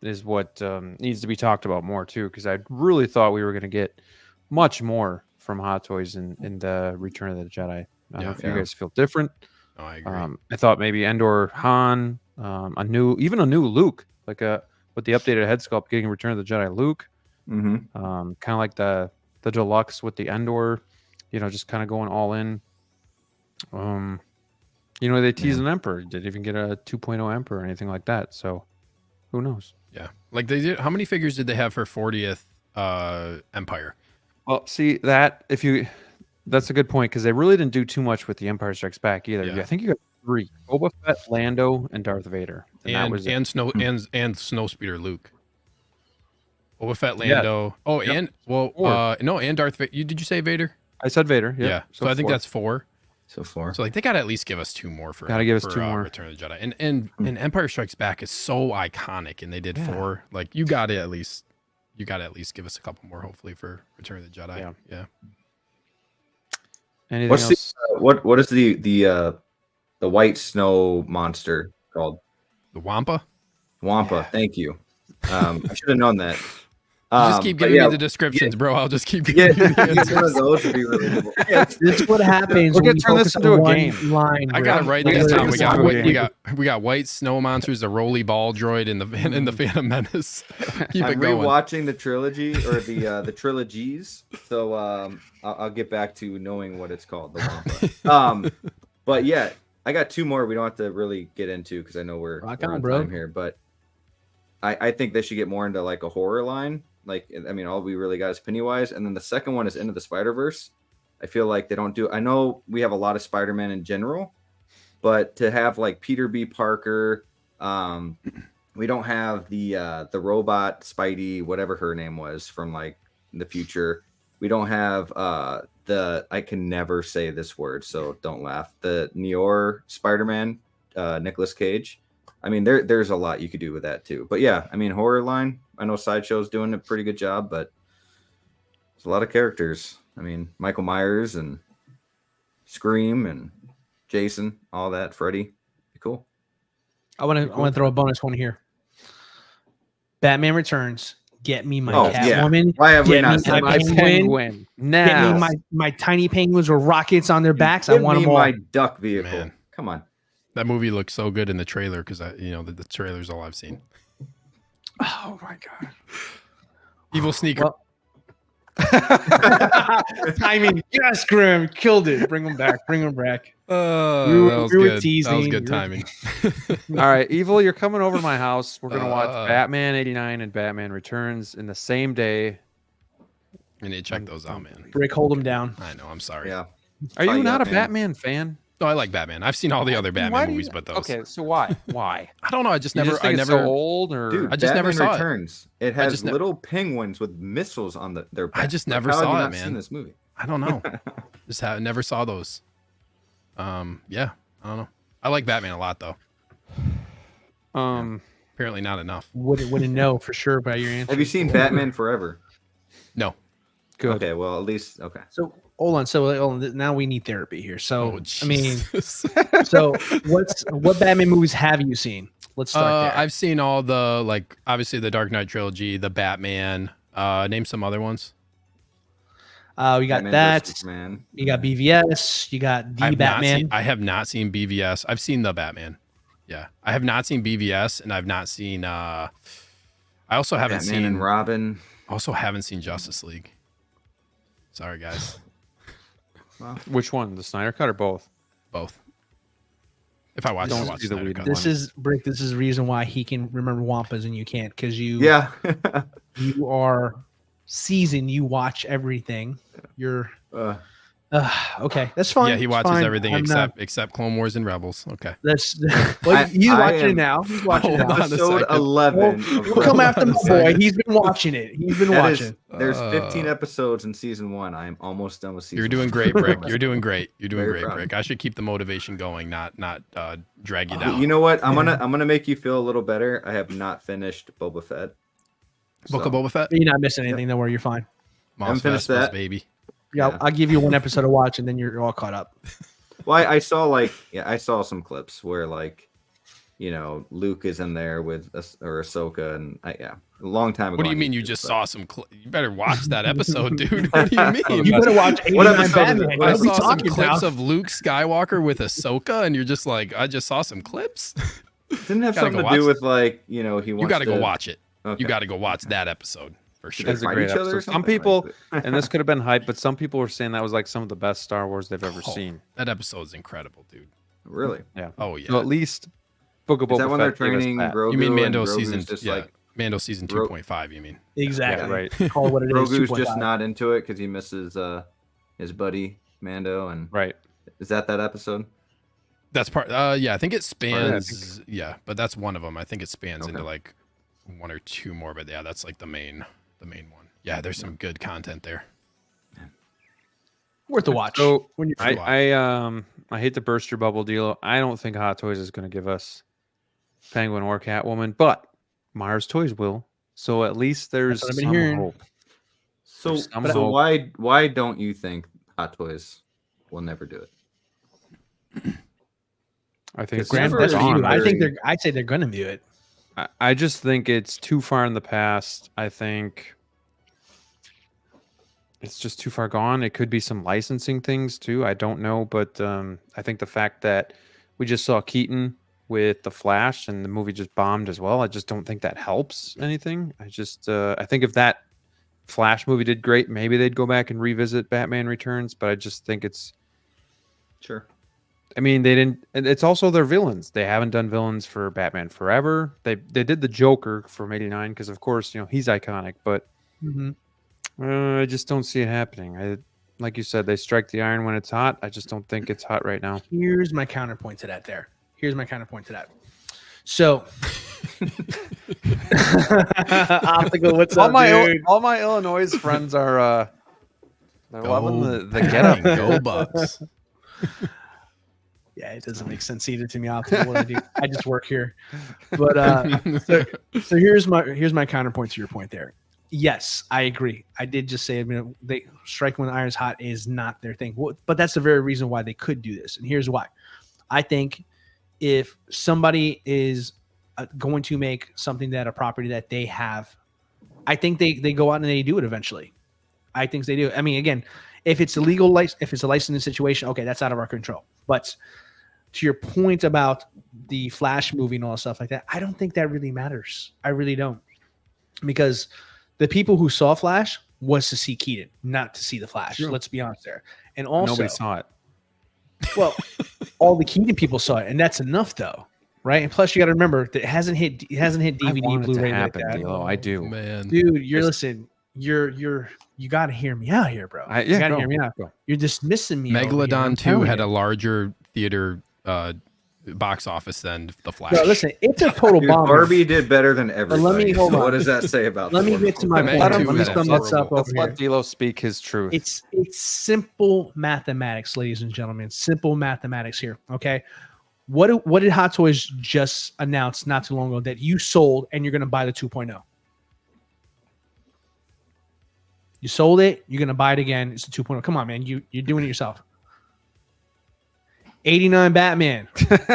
is what needs to be talked about more too. Because I really thought we were going to get much more from Hot Toys in the Return of the Jedi. I don't know if you guys feel different. Oh, I agree. I thought maybe Endor Han, a new Luke, like with the updated head sculpt, getting Return of the Jedi Luke. Kind of like the deluxe with the Endor, just kind of going all in. They teased an Emperor. Didn't even get a 2.0 Emperor or anything like that. So, who knows? Yeah, like they did. How many figures did they have for 40th Empire? Well, see that's a good point because they really didn't do too much with the Empire Strikes Back either. Yeah. I think you got 3: Boba Fett, Lando, and Darth Vader, and Snowspeeder Luke. Boba Fett, Lando. Yeah. And Darth Vader. Did you say Vader? I said Vader. Yeah. So I think that's 4. So 4. So like they got to at least give us 2 more for gotta give us 2 more. Return of the Jedi. And Empire Strikes Back is so iconic, and they did 4. Like you got to at least give us a couple more, hopefully, for Return of the Jedi. Yeah. Anything else? What is the white snow monster called? The Wampa. Wampa. Thank you. I should have known that. Just keep giving me the descriptions, bro. I'll just keep giving you the answers. One of those would be really cool. This is what happens. We're gonna turn this into a game. Line, I got it right this time. We got white snow monsters, the roly ball droid, and the Phantom Menace. Keep it going. I'm rewatching the trilogy or the trilogies, so I'll get back to knowing what it's called. The Wampa. But yeah, I got 2 more. We don't have to really get into because I know we're on time here, but I think they should get more into like a horror line. Like, I mean, all we really got is Pennywise. And then the second one is Into the Spider-Verse. I feel like they don't do... I know we have a lot of Spider-Man in general, but to have like Peter B. Parker, we don't have the robot Spidey, whatever her name was from like the future. We don't have I can never say this word, so don't laugh. The Neor Spider-Man, Nicolas Cage. I mean, there's a lot you could do with that too. But yeah, I mean, horror line. I know Sideshow's doing a pretty good job, but there's a lot of characters. I mean, Michael Myers and Scream and Jason, all that. Freddy, be cool. I want to throw a bonus one here. Batman Returns. Get me my Catwoman. Yeah. Why have we not said my penguin? Now. Get me my tiny penguins with rockets on their backs. I want them all. My duck vehicle. Man. Come on. That movie looks so good in the trailer because the trailer's all I've seen. Oh my god! EvilSneakerr. Timing, yes, Grim, killed it. Bring him back. That was we were good. That was teasing. good timing. All right, Evil, you're coming over to my house. We're gonna watch Batman '89 and Batman Returns in the same day. I need to check those out, man. Rick, hold him down. I know. I'm sorry. Yeah. Are you not a man. Batman fan? No, I like Batman. I've seen all the other Why Batman do you- movies, but those. Okay, so why? Why? I don't know. I just You never. just think I it's never. so old, or Dude, I just never Batman saw it. Returns. It has just ne- little penguins with missiles on their back. I just Like, never how have saw you it, not man. Seen this movie? I don't know. Never saw those. Yeah, I don't know. I like Batman a lot, though. Apparently not enough. Wouldn't know for sure by your answer. Have you seen Batman Forever? No. good? Okay, well at least okay. So hold on. So now we need therapy here. So Oh, I mean, Jesus. so what Batman movies have you seen? Let's start there. I've seen all the, like, obviously the Dark Knight trilogy, the Batman. Name some other ones. We got Batman that. versus Superman. You got BVS. You got the Batman. I have not seen BVS. I've seen the Batman. Yeah, I have not seen BVS, and I've not seen. I also haven't Batman seen. and Robin. Also haven't seen Justice League. Sorry, guys. Which one? The Snyder Cut or both? Both. If I watch, Don't I watch see the Snyder weed Cut. This is Brick. This is the reason why he can remember Wampas and you can't, because you you are seasoned. You watch everything. You're okay. That's fine. Yeah, he It's watches fine. everything I'm not- except Clone Wars and Rebels. Okay. That's well, he's I watching it am- now. He's watching it Hold now. on a Episode second. 11. We'll come after my boy. He's been watching it. He's been watching. There's 15 episodes in season 1. I am almost done with season. You're doing 1. great, Brick. You're doing great. You're doing Very great, proud. Brick. I should keep the motivation going, not drag you down. You know what? I'm gonna make you feel a little better. I have not finished Boba Fett. Book of Boba Fett. You're not missing anything. Don't worry. You're fine. Mos finished Vespas, that. baby. Yeah, I'll give you one episode to watch, and then you're all caught up. Well, I saw some clips where Luke is in there with or Ahsoka, and a long time ago. What do you on mean you YouTube, just but- saw some? You better watch that episode, dude. What do you mean? You better watch 89 What episode is it? Batman. What I What are we saw some talking clips about? of Luke Skywalker with Ahsoka, and you're just like, I just saw some clips. Didn't have Gotta something go to do watch with he wants. You got to go watch it. Okay. You got to go watch that episode for sure. That's a fight great each other or episode. Some something? people, and this could have been hype, but some people were saying that was like some of the best Star Wars they've ever Oh, seen. That episode's incredible, dude. Really? Yeah. Oh yeah. So at least Book of Is that Boba when they're Fett gave us training that. Grogu? You mean Mando and Grogu's season? just Yeah, like Mando season Gro- 2.5. You mean? Exactly. Yeah, right. Call it what it is. Grogu's 2.5. just not into it because he misses his buddy Mando, and Right. is that episode? That's part. Yeah, I think it Part of that, spans. Yeah, but that's one of them. I think it spans Okay. into like one or two more. But yeah, that's like the main one. Yeah, there's some good content there. Worth a watch. So when you're I hate to burst your bubble, DLO. I don't think Hot Toys is going to give us Penguin or Catwoman, but Mars Toys will. So at least there's That's what I've been some hearing. hope. So There's some hope. why don't you think Hot Toys will never do it? I think It's it's never That's gone view. I think very- I'd say they're going to view it. I just think it's too far in the past. I think it's just too far gone. It could be some licensing things too. I don't know, but I think the fact that we just saw Keaton with the Flash and the movie just bombed as well, I just don't think that helps anything. I think if that Flash movie did great, maybe they'd go back and revisit Batman Returns, but I just think it's Sure. I mean, they didn't. It's also their villains. They haven't done villains for Batman Forever. They did the Joker from '89 because, of course, he's iconic. But I just don't see it happening. Like you said, they strike the iron when it's hot. I just don't think it's hot right now. Here's my counterpoint to that. So, Optical, what's up, dude? all my Illinois friends are they're loving the get up. Go Bucks. Yeah, it doesn't make sense either to me. Optical, what I do. I just work here. But so here's my counterpoint to your point there. Yes, I agree. I did just say, they striking when the iron's hot is not their thing. But that's the very reason why they could do this. And here's why. I think if somebody is going to make something that a property that they have, I think they go out and they do it eventually. I think they do. I mean, again, if it's illegal, if it's a licensing situation, okay, that's out of our control. But to your point about the Flash movie and all stuff like that, I don't think that really matters. I really don't. Because the people who saw Flash was to see Keaton, not to see the Flash. True. Let's be honest there. And also, Nobody saw it. Well, all the Keaton people saw it, and that's enough, though, right? And plus, you got to remember that it hasn't hit DVD, I want it to Blu-ray happen, like that. D-Lo. I do. Man. Dude, you got to hear me out here, bro. You got to hear me out. Go. You're dismissing me. Megalodon 2 had a larger theater box office than The Flash. Bro, listen, it's a total Dude, bomb. Barbie did better than everybody. let me- hold so on. what does that say about? Let the me get to my Wonder Man point. two Let me had sum a this up horrible- Let's over let here. D-Lo speak his truth. It's simple mathematics, ladies and gentlemen. Simple mathematics here. Okay. What did Hot Toys just announce not too long ago that you sold and you're going to buy the 2.0? You sold it. You're going to buy it again. It's the 2.0. Come on, man. You're doing it yourself. 89 Batman.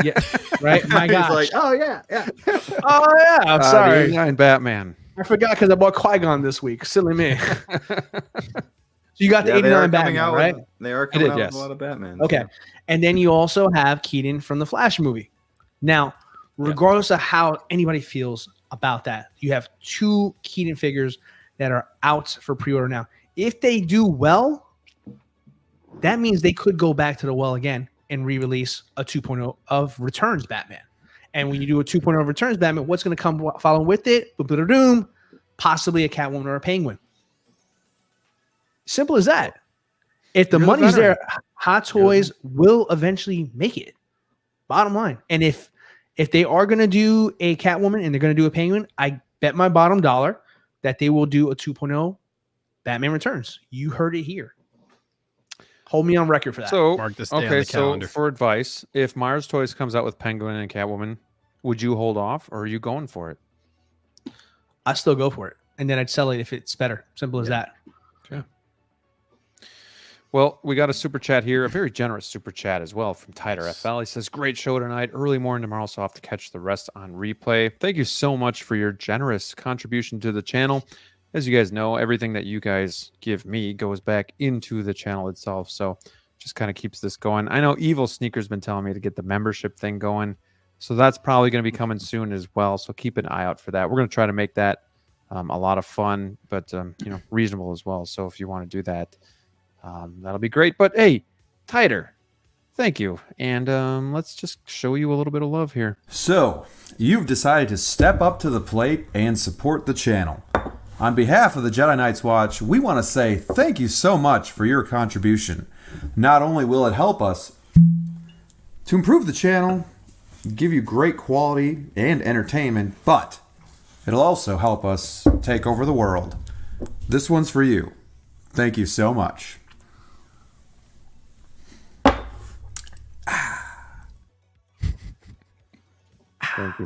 Yeah. Right. My He's gosh. like, oh yeah. Oh yeah. I'm sorry. 89 Batman. I forgot because I bought Qui-Gon this week. Silly me. So you got the Yeah, they are 89 coming Batman, out right? They are coming out yes. with a lot of Batman. Okay. so. And then you also have Keaton from the Flash movie. Now, regardless of how anybody feels about that, you have 2 Keaton figures that are out for pre-order now. If they do well, that means they could go back to the well again and re-release a 2.0 of Returns Batman. And when you do a 2.0 of Returns Batman, what's going to come following with it? Boom, possibly a Catwoman or a Penguin. Simple as that. If the You're the money's veteran. there, Hot Toys will eventually make it. Bottom line. And if they are going to do a Catwoman and they're going to do a Penguin, I bet my bottom dollar that they will do a 2.0 Batman Returns. You heard it here. Hold me on record for that. So, Mark this day on okay, the calendar. so for advice, if Mars Toys comes out with Penguin and Catwoman, would you hold off or are you going for it? I still go for it. And then I'd sell it if it's better. Simple as that. Well, we got a super chat here, a very generous super chat as well from Tider FL. He says, great show tonight, early morning tomorrow, so I'll have to catch the rest on replay. Thank you so much for your generous contribution to the channel. As you guys know, everything that you guys give me goes back into the channel itself, so just kind of keeps this going. I know EvilSneakerr's been telling me to get the membership thing going, so that's probably going to be coming soon as well, so keep an eye out for that. We're going to try to make that a lot of fun, but reasonable as well, so if you want to do that, that'll be great. But hey, Tider, thank you. And let's just show you a little bit of love here. So, you've decided to step up to the plate and support the channel. On behalf of the Jedi Knights Watch, we want to say thank you so much for your contribution. Not only will it help us to improve the channel, give you great quality and entertainment, but it'll also help us take over the world. This one's for you. Thank you so much.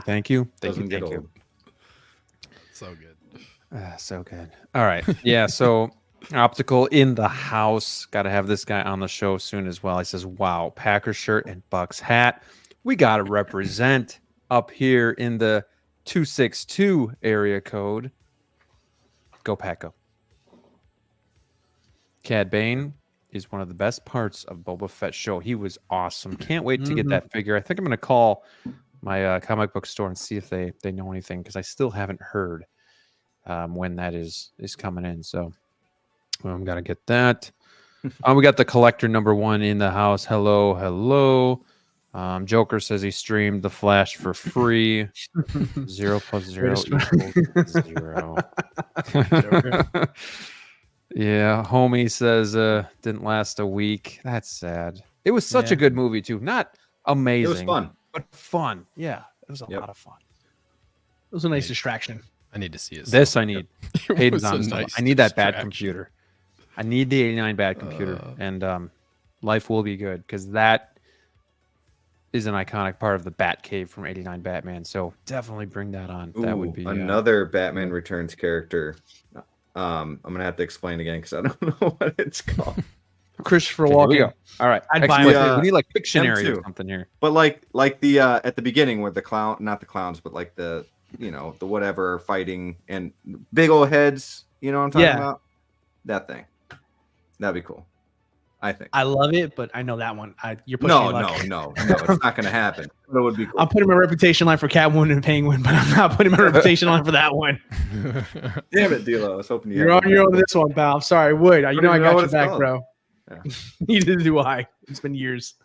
Thank you. Doesn't get old. So good. So good. All right. Yeah. So Optical in the house. Got to have this guy on the show soon as well. He says, wow, Packer shirt and Bucks hat. We got to represent up here in the 262 area code. Go Paco. Cad Bane is one of the best parts of Boba Fett show. He was awesome. Can't wait to get that figure. I think I'm going to call my comic book store and see if they know anything, because I still haven't heard when that is coming in. So I'm going to get that. We got the collector #1 in the house. Hello. Joker says he streamed The Flash for free. 0 + 0 = 0. Yeah, homie says didn't last a week. That's sad. It was such a good movie too. Not amazing. It was fun. But fun. Yeah, it was a lot of fun. It was a nice distraction. I need to see it. This I need. It Hayden's was a on stuff. nice I need that bad distraction. computer. I need the 89 bad computer, and life will be good, because that is an iconic part of the Bat Cave from 89 Batman. So definitely bring that on. That would be another Batman Returns character. I'm gonna have to explain again because I don't know what it's called. Christopher Okay, here we Walken. go. All right, I'd buy explain. him. We need like Pictionary M2. or something here. But like the at the beginning where the clown, not the clowns, but like the the whatever fighting and big old heads. You know what I'm talking about? That thing. That'd be cool. I think. I love it, but I know that one. You're pushing No, your luck. no. It's not gonna happen. But it would be cool. I'm putting my reputation line for Catwoman and Penguin, but I'm not putting my reputation line for that one. Damn it, DLO. I was hoping You're on your own this one, pal. I'm sorry, Wood. You know I got your back, bro. Neither do I. It's been years.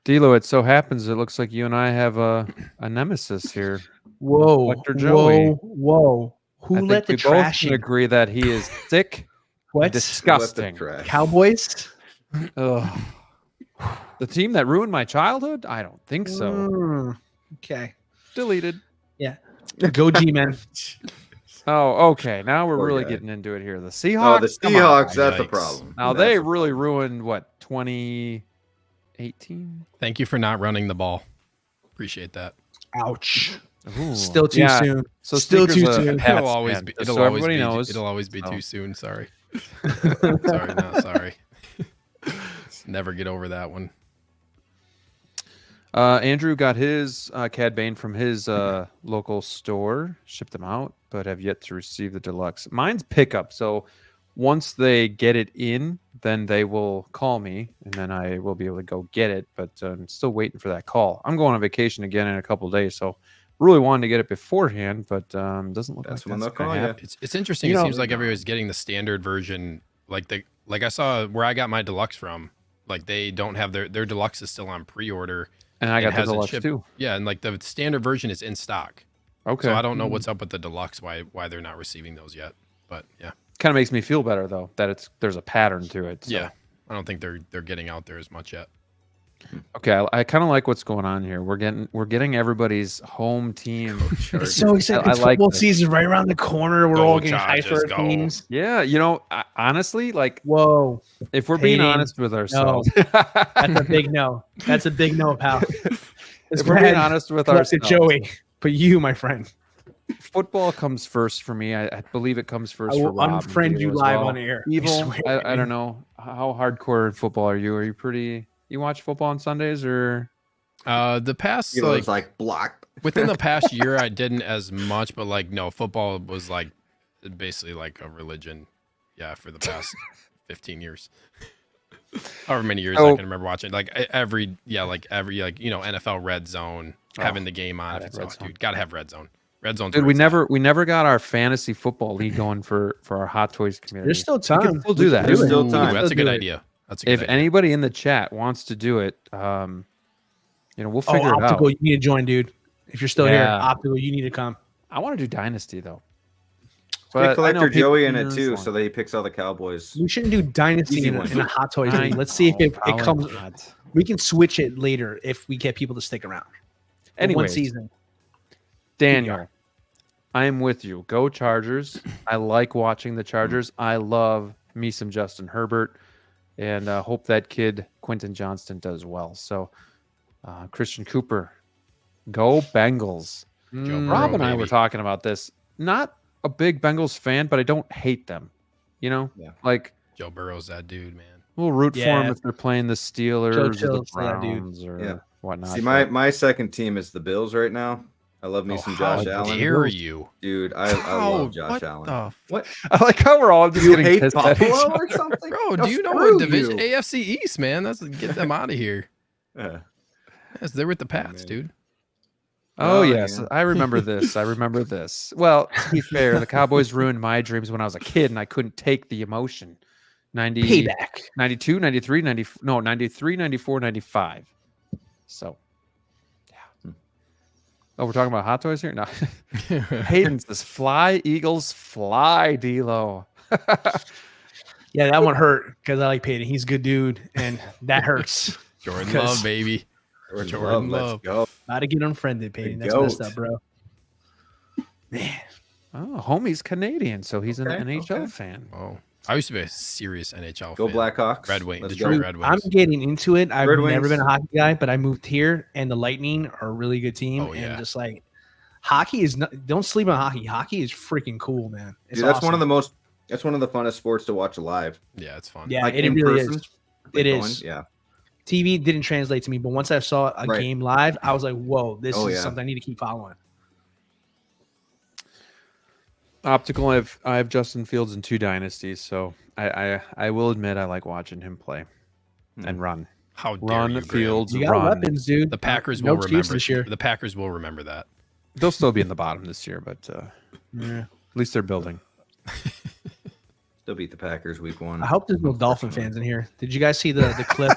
D'Lo, it so happens it looks like you and I have a nemesis here. Whoa. Dr. Joey. Whoa. I Who think let the we both trash can in? agree that he is sick, What? and disgusting. Cowboys? Ugh. The team that ruined my childhood? I don't think so. Okay. Deleted. Yeah. Go G-Men. Oh, okay. Now we're Poor really guy. getting into it here. The Oh, Seahawks. the Come on. Seahawks. That's the Yikes. problem. Now That's they the really problem. ruined what 2018. Thank you for not running the ball. Appreciate that. Ouch. Ooh, Still too yeah. soon. So Still Sneaker's too a soon. Pats It'll always fan, be. just It'll so always everybody be. knows. It'll always be So. too soon. Sorry. Sorry, not sorry. Never get over that one. Andrew got his Cad Bane from his local store, shipped them out, but have yet to receive the deluxe. Mine's pickup, so once they get it in, then they will call me, and then I will be able to go get it. But I'm still waiting for that call. I'm going on vacation again in a couple of days, so really wanted to get it beforehand, but doesn't look That's like when that's they'll gonna call you. happen. It's interesting. You It know- seems like everybody's getting the standard version. Like I saw where I got my deluxe from. Like they don't have their deluxe is still on pre-order. And I It got the hasn't deluxe shipped. too. Yeah, and like the standard version is in stock. Okay, So I don't know what's up with the deluxe. Why they're not receiving those yet? But yeah, kind of makes me feel better though that there's a pattern to it. So. yeah. I don't think they're getting out there as much yet. Okay, I kind of like what's going on here. We're getting everybody's home team. It's so exciting. I It's like football this. season right around the corner. We're Go all getting Chargers, hyped for go. our teams. Yeah, honestly, like Whoa. if we're being Peyton, honest with ourselves, That's a big no. That's a big no, pal. if we're being honest with Collected ourselves, Joey, but you, my friend, football comes first for me. I believe it comes first I for will Rob and unfriend you Diego as live well. on air. I Evil, swear, I don't man. know how hardcore in football are you? Are you pretty? You watch football on Sundays or? The past It was like blocked. within the past year, I didn't as much, but like no, football was like basically like a religion. Yeah, for the past 15 years. However many years I can remember watching, like every NFL Red Zone, having the game on. gotta have Red Zone. Dude, gotta have Red Zone. Red Zone's Dude, where we it's never got our fantasy football league going for our Hot Toys community. There's still We can time. still do that. There's at. still Ooh, time. that's a Still good do it. idea. That's a good If idea. anybody in the chat wants to do it, we'll Oh, figure it Optical, out. you need to join, dude. If you're still here, Yeah. Optical, you need to come. I want to do Dynasty though. Get I know Collector people Joey in do it this too, one. so that he picks all the Cowboys. We shouldn't do Dynasty Easy in one. a Hot Toys I league. Let's see if it know, comes. probably not. We can switch it later if we get people to stick around. For one Anyways, season. Daniel, I am with you. Go Chargers. I like watching the Chargers. I love me some Justin Herbert, and hope that kid Quentin Johnston does well. So, Christian Cooper, go Bengals. Joe Rob Burrow, and I were baby. talking about this. Not a big Bengals fan, but I don't hate them. You know, Yeah. like Joe Burrow's that dude, man. we'll root for Yeah. them if they're playing the Steelers Joe or the Chill's that dude. Browns or Yeah. whatnot. See, but- my second team is the Bills right now. I love me Oh, some how Josh Allen. dare you? Dude, I love Josh Allen. What? I like how we're all just You getting hate pissed at each Buffalo other. or something? Bro, No, do you know screw what division? you. AFC East, man. That's get them out of here. Yeah. Yes, they're with the Pats, man. dude. Oh, Oh, yes, yeah. I remember this. I remember this. Well, to be fair, the Cowboys ruined my dreams when I was a kid, and I couldn't take the emotion. 90, Payback. 92, 93, 93, 94, 95. So, yeah. Oh, we're talking about Hot Toys here? No. Hayden says, fly, Eagles, fly, D-Lo. Yeah, that one hurt because I like Peyton. He's a good dude, and that hurts. Jordan Because- Love, baby. Jordan Let's Love. go. About to get unfriended, Peyton. That's goat. messed up, bro. Man, Oh, homie's Canadian, so he's an Okay, NHL okay. fan. Oh, I used to be a serious NHL Go fan. Blackhawks. Red Wings. Let's Detroit go. Red I'm Wings. getting into it. I've Red never Wings. been a hockey guy, but I moved here, and the Lightning are a really good team. Oh, yeah. And just like hockey is not. Don't sleep on hockey. Hockey is freaking cool, man. It's Dude, that's one awesome. of the most. That's one of the funnest sports to watch live. Yeah, it's fun. Yeah, Like it in really person? is. It Going, is. Yeah. TV didn't translate to me, but once I saw a Right. game live, I was like, "Whoa, this Oh, is yeah. something I need to keep following." Optical, I have Justin Fields in 2 dynasties, so I will admit I like watching him play and run. How dare Run you, the Graham. fields, You got run. weapons, dude. The Packers No will excuse remember this year. The Packers will remember that. They'll still be in the bottom this year, but Yeah. at least they're building. They'll beat the Packers week 1. I hope there's no Dolphin fans in here. Did you guys see the clip?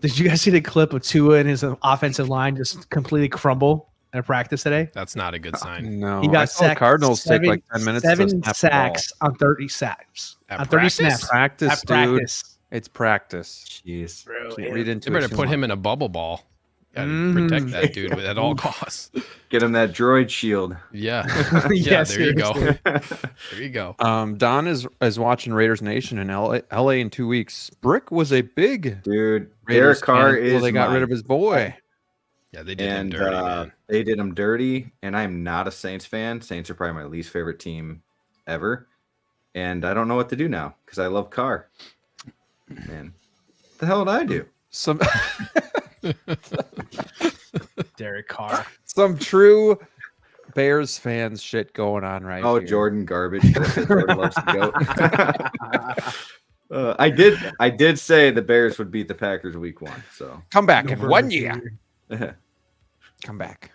Did you guys see the clip of Tua and his offensive line just completely crumble at practice today? That's not a good sign. No, He got I saw the sacked Cardinals take like 10 minutes. To 7 snap the ball. sacks on 30 sacks. At On 30 practice? snaps. Practice, At dude. practice. It's practice. Jeez. Bro, Can't read into You it better too put much. him in a bubble ball. Gotta Mhm. protect that dude at all costs. Get him that droid shield. Yeah. Yeah, There you go. seriously. There you go. Don is watching Raiders Nation in LA in 2 weeks. Brick was a big Dude, Raiders Derek Carr fan until is they got my rid of his boy. Yeah, they did him and dirty, man. they did him dirty, and I'm not a Saints fan. Saints are probably my least favorite team ever, and I don't know what to do now because I love Carr. Man, what the hell did I do? Some Derek Carr. some true Bears fans shit going on right Oh, here. Jordan garbage. Jordan loves the goat. I did say the Bears would beat the Packers week 1. So Come back in November 1 year. yeah, Come back.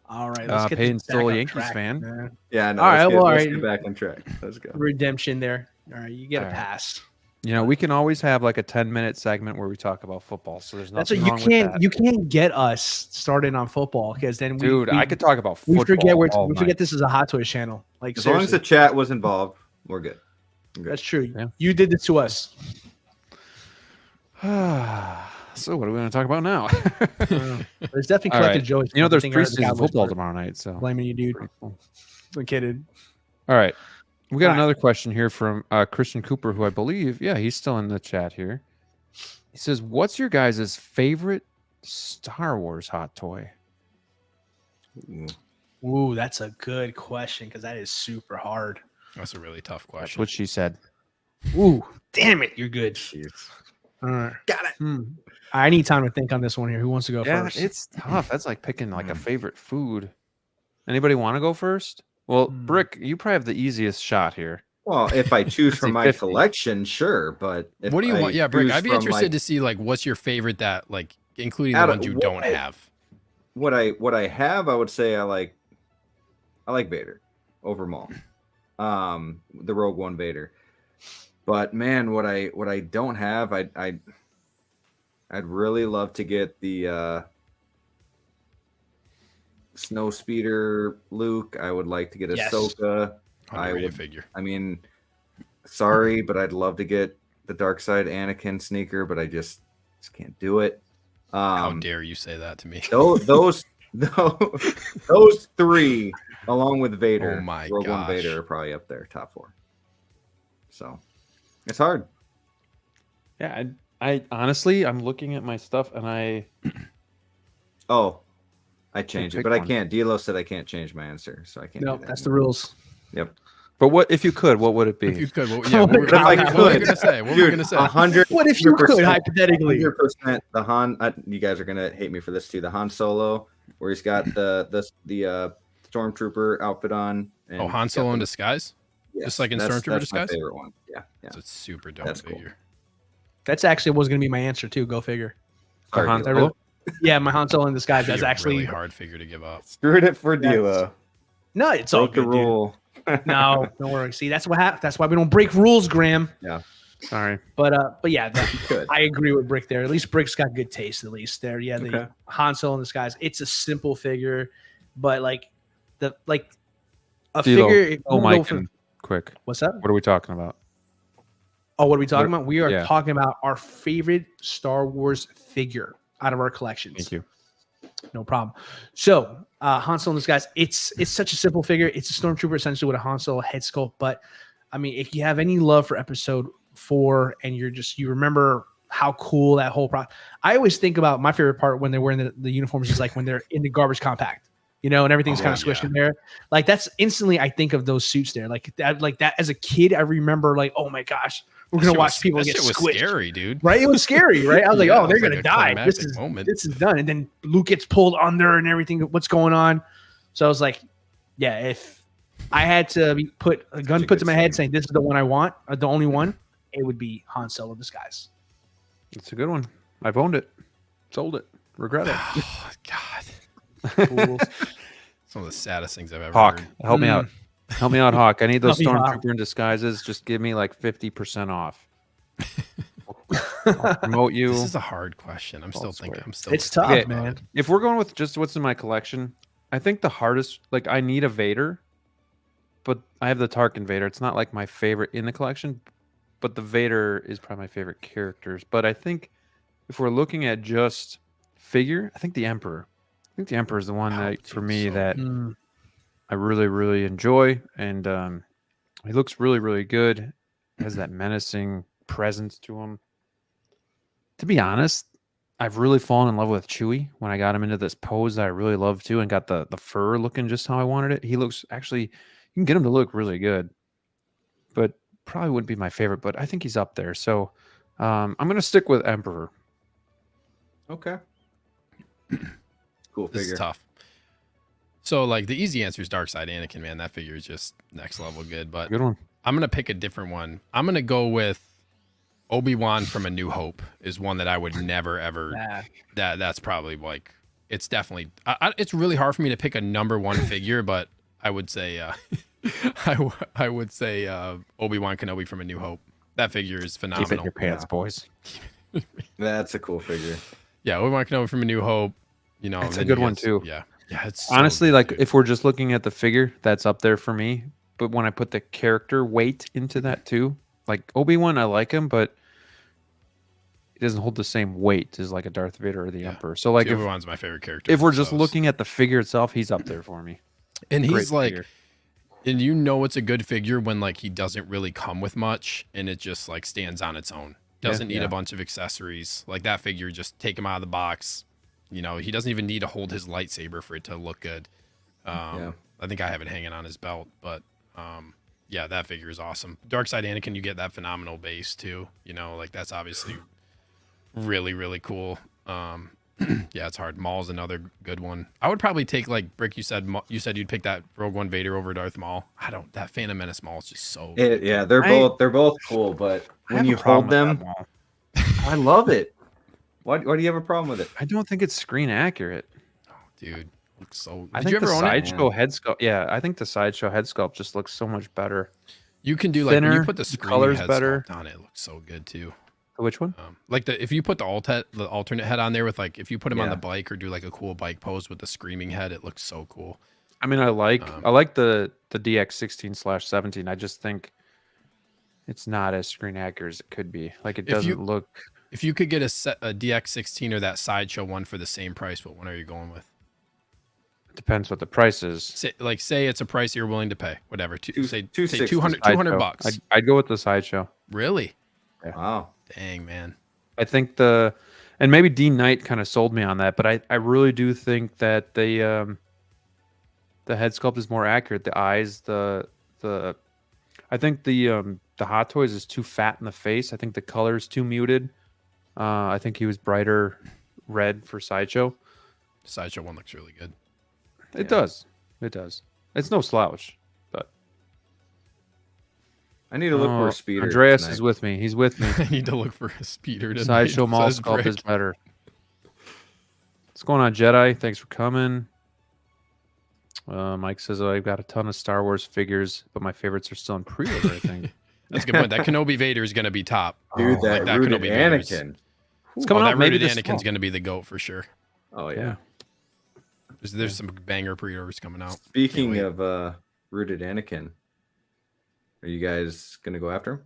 All right, let's get Payne's this still back a on Yankees track, fan. man. no, All right, well, all let's right. get back on track. Let's go. Redemption there. All right, you get All a right. pass. You know, we can always have like a 10-minute segment where we talk about football. So there's That's nothing what wrong you can't with that. you can't get us started on football because then Dude, I could talk about we football. forget all we night. forget this is a Hot Toys channel. Like As long as the seriously. chat was involved, we're good. That's true. Yeah. You did this to us. So what are we going to talk about now? There's definitely All collected right. Joey. You know, there's Think I heard the preseason Cowboys football part. tomorrow night. So Blaming you, dude. pretty cool. I'm kidding. All right. We got All right. another question here from Christian Cooper, who I believe, he's still in the chat here. He says, what's your guys' favorite Star Wars hot toy? Ooh, that's a good question because that is super hard. That's a really tough That's question. what she said. Ooh, damn it, you're good. Jeez. All right. Got it. I need time to think on this one here. Who wants to go Yeah, first? it's tough. That's like picking like a favorite food. Anybody want to go first? Well, Brick, you probably have the easiest shot here. Well, if I choose from my 50-50. collection, sure. But if What do you I want? Yeah, Brick, choose I'd be from, interested like, to see like what's your favorite that like including the Out of- ones you what don't I- have. what I have, I would say I like Vader over Maul. The Rogue One Vader. But man, what I don't have, I'd really love to get the Snow Speeder Luke. I would like to get Yes. Ahsoka. I Underrated would figure. I mean, sorry, but I'd love to get the Dark Side Anakin sneaker, but I just can't do it. How dare you say that to me? Those three, along with Vader, Oh my Rogue One gosh. Vader, are probably up there, top 4. So it's hard. Yeah, I honestly, I'm looking at my stuff and I Oh, I changed it, pick but I one. can't. DLO said I can't change my answer, so I can't. No, do that that's the anymore. rules. Yep. But what if you could? What would it be? If you could, what, yeah, what, If I what were we could. gonna say? What were we Dude, gonna say? 100. What if you could, hypothetically? 100% the Han. You guys are gonna hate me for this too. The Han Solo, where he's got the stormtrooper outfit on. And Oh, Han he's got Solo in the- disguise? yes, Just like in that's- Stormtrooper that's my disguise? favorite one. Yeah. That's a super dope That's cool. figure. That's actually was going to be my answer too. Go figure. Sorry, Han DLO. Solo? Yeah, my Han Solo in disguise. That'd That's be a actually really hard figure to give up. Screwed it for That's- DLO. no. It's all Broke the good, dude. rule. No, don't worry. See, that's what happens. That's why we don't break rules, Graham. Sorry. But yeah, Good. I agree with Brick there. At least Brick's got good taste. At least there, yeah. The Okay. Han Solo in disguise. It's a simple figure, but a Dilo, figure. if oh you Mike, go for- quick. what's up? What are we talking about? Oh, what are we talking about? We are yeah. talking about our favorite Star Wars figure out of our collections. Thank you. No problem. So, Han Solo in disguise. It's such a simple figure. It's a stormtrooper essentially with a Han Solo head sculpt. But I mean, if you have any love for Episode 4 and you remember how cool that whole I always think about my favorite part when they're wearing the uniforms is like when they're in the garbage compact, and everything's kind of squished in there. Like that's instantly I think of those suits there. Like that as a kid, I remember like, oh my gosh, we're gonna watch people that get shit was squished. scary, dude. Right? It was scary, right? I was like, Yeah, oh, it they're was gonna like a die. This climactic is moment. this is done. And then Luke gets pulled under and everything. What's going on? So I was like, yeah, if I had to put a gun put to my head saying this is the one I want, or the only one, it would be Han Solo disguise. It's a good one. I've owned it. Sold it. Regret it. Oh God. Fools. Some of the saddest things I've ever Hawk, heard. help me out. Help me out, Hawk. I need those Help me out. stormtrooper in disguises. Just give me like 50% off. I'll promote you. This is a hard question. I'm still thinking. It's tough, Okay, man. If we're going with just what's in my collection, I think the hardest, like I need a Vader, but I have the Tarkin Vader. It's not like my favorite in the collection, but the Vader is probably my favorite characters. But I think if we're looking at just figure, I think the Emperor. I think the Emperor is the one that for me that I really, really enjoy, and he looks really, really good. Has that menacing presence to him. To be honest, I've really fallen in love with Chewie when I got him into this pose that I really love too, and got the fur looking just how I wanted it. He looks actually, you can get him to look really good, but probably wouldn't be my favorite. But I think he's up there, so I'm gonna stick with Emperor. Okay. Cool This figure. is tough. So like the easy answer is Darkside Anakin, man. That figure is just next level good. But Good one. I'm gonna pick a different one. I'm gonna go with Obi-Wan from A New Hope is one that I would never ever. That's probably like it's definitely. It's really hard for me to pick a number one figure, but I would say I would say Obi-Wan Kenobi from A New Hope. That figure is phenomenal. Keep it in your pants, boys. That's a cool figure. Yeah, Obi-Wan Kenobi from A New Hope. You know, It's a then good you one, get- too. Yeah, it's Honestly, so like good. if we're just looking at the figure, that's up there for me. But when I put the character weight into that too, like Obi-Wan, I like him, but he doesn't hold the same weight as like a Darth Vader or the Emperor. So like Obi-Wan's my favorite character. if we're for just those. looking at the figure itself, he's up there for me. And he's Great like, figure. and you know it's a good figure when like he doesn't really come with much and it just like stands on its own. Doesn't need a bunch of accessories. Like that figure, just take him out of the box. You know, he doesn't even need to hold his lightsaber for it to look good. I think I have it hanging on his belt, but yeah, that figure is awesome. Darkside Anakin, you get that phenomenal base too. You know, like that's obviously really, really cool. Yeah, it's hard. Maul's another good one. I would probably take like Brick. You said you'd pick that Rogue One Vader over Darth Maul. That Phantom Menace Maul is just so. Yeah, they're both cool, but when you hold them, I love it. Why do you have a problem with it? I don't think it's screen accurate. Dude, looks so. I Did think you ever the own it? sideshow head sculpt. Yeah, I think the sideshow head sculpt just looks so much better. You can do like when Thinner, you put the the screen color's head better. sculpt on it. It looks so good too. Which one? Like if you put the alternate head on there with like if you put him on the bike or do like a cool bike pose with the screaming head, it looks so cool. I mean, I like the DX16/17. I just think it's not as screen accurate as it could be. Like it doesn't look. If you could get a DX16 or that sideshow one for the same price, what one are you going with? It depends what the price is. Say it's a price you're willing to pay. Whatever. Say 260. 200 bucks. I'd go with the sideshow. Really? Yeah. Wow. Dang, man. I think and maybe Dean Knight kind of sold me on that, but I really do think that the head sculpt is more accurate. The eyes, I think the Hot Toys is too fat in the face. I think the color is too muted. I think he was brighter red for sideshow. Sideshow one looks really good. It does. It does. It's no slouch, but I need to look for a speeder. Andreas tonight. is with me. He's with me. I need to look for a speeder tonight. Sideshow Mall says sculpt Brick. is better. What's going on, Jedi? Thanks for coming. Mike says, I've got a ton of Star Wars figures, but my favorites are still in pre-order, I think. That's a good point. That Kenobi Vader is going to be top. Dude, like that rooted Kenobi Vader's- Anakin. It's coming that out maybe rooted this Anakin's fall. going to be the GOAT for sure. Oh yeah. Yeah. There's some banger pre-orders coming out. Speaking Can't of rooted Anakin, are you guys gonna go after him?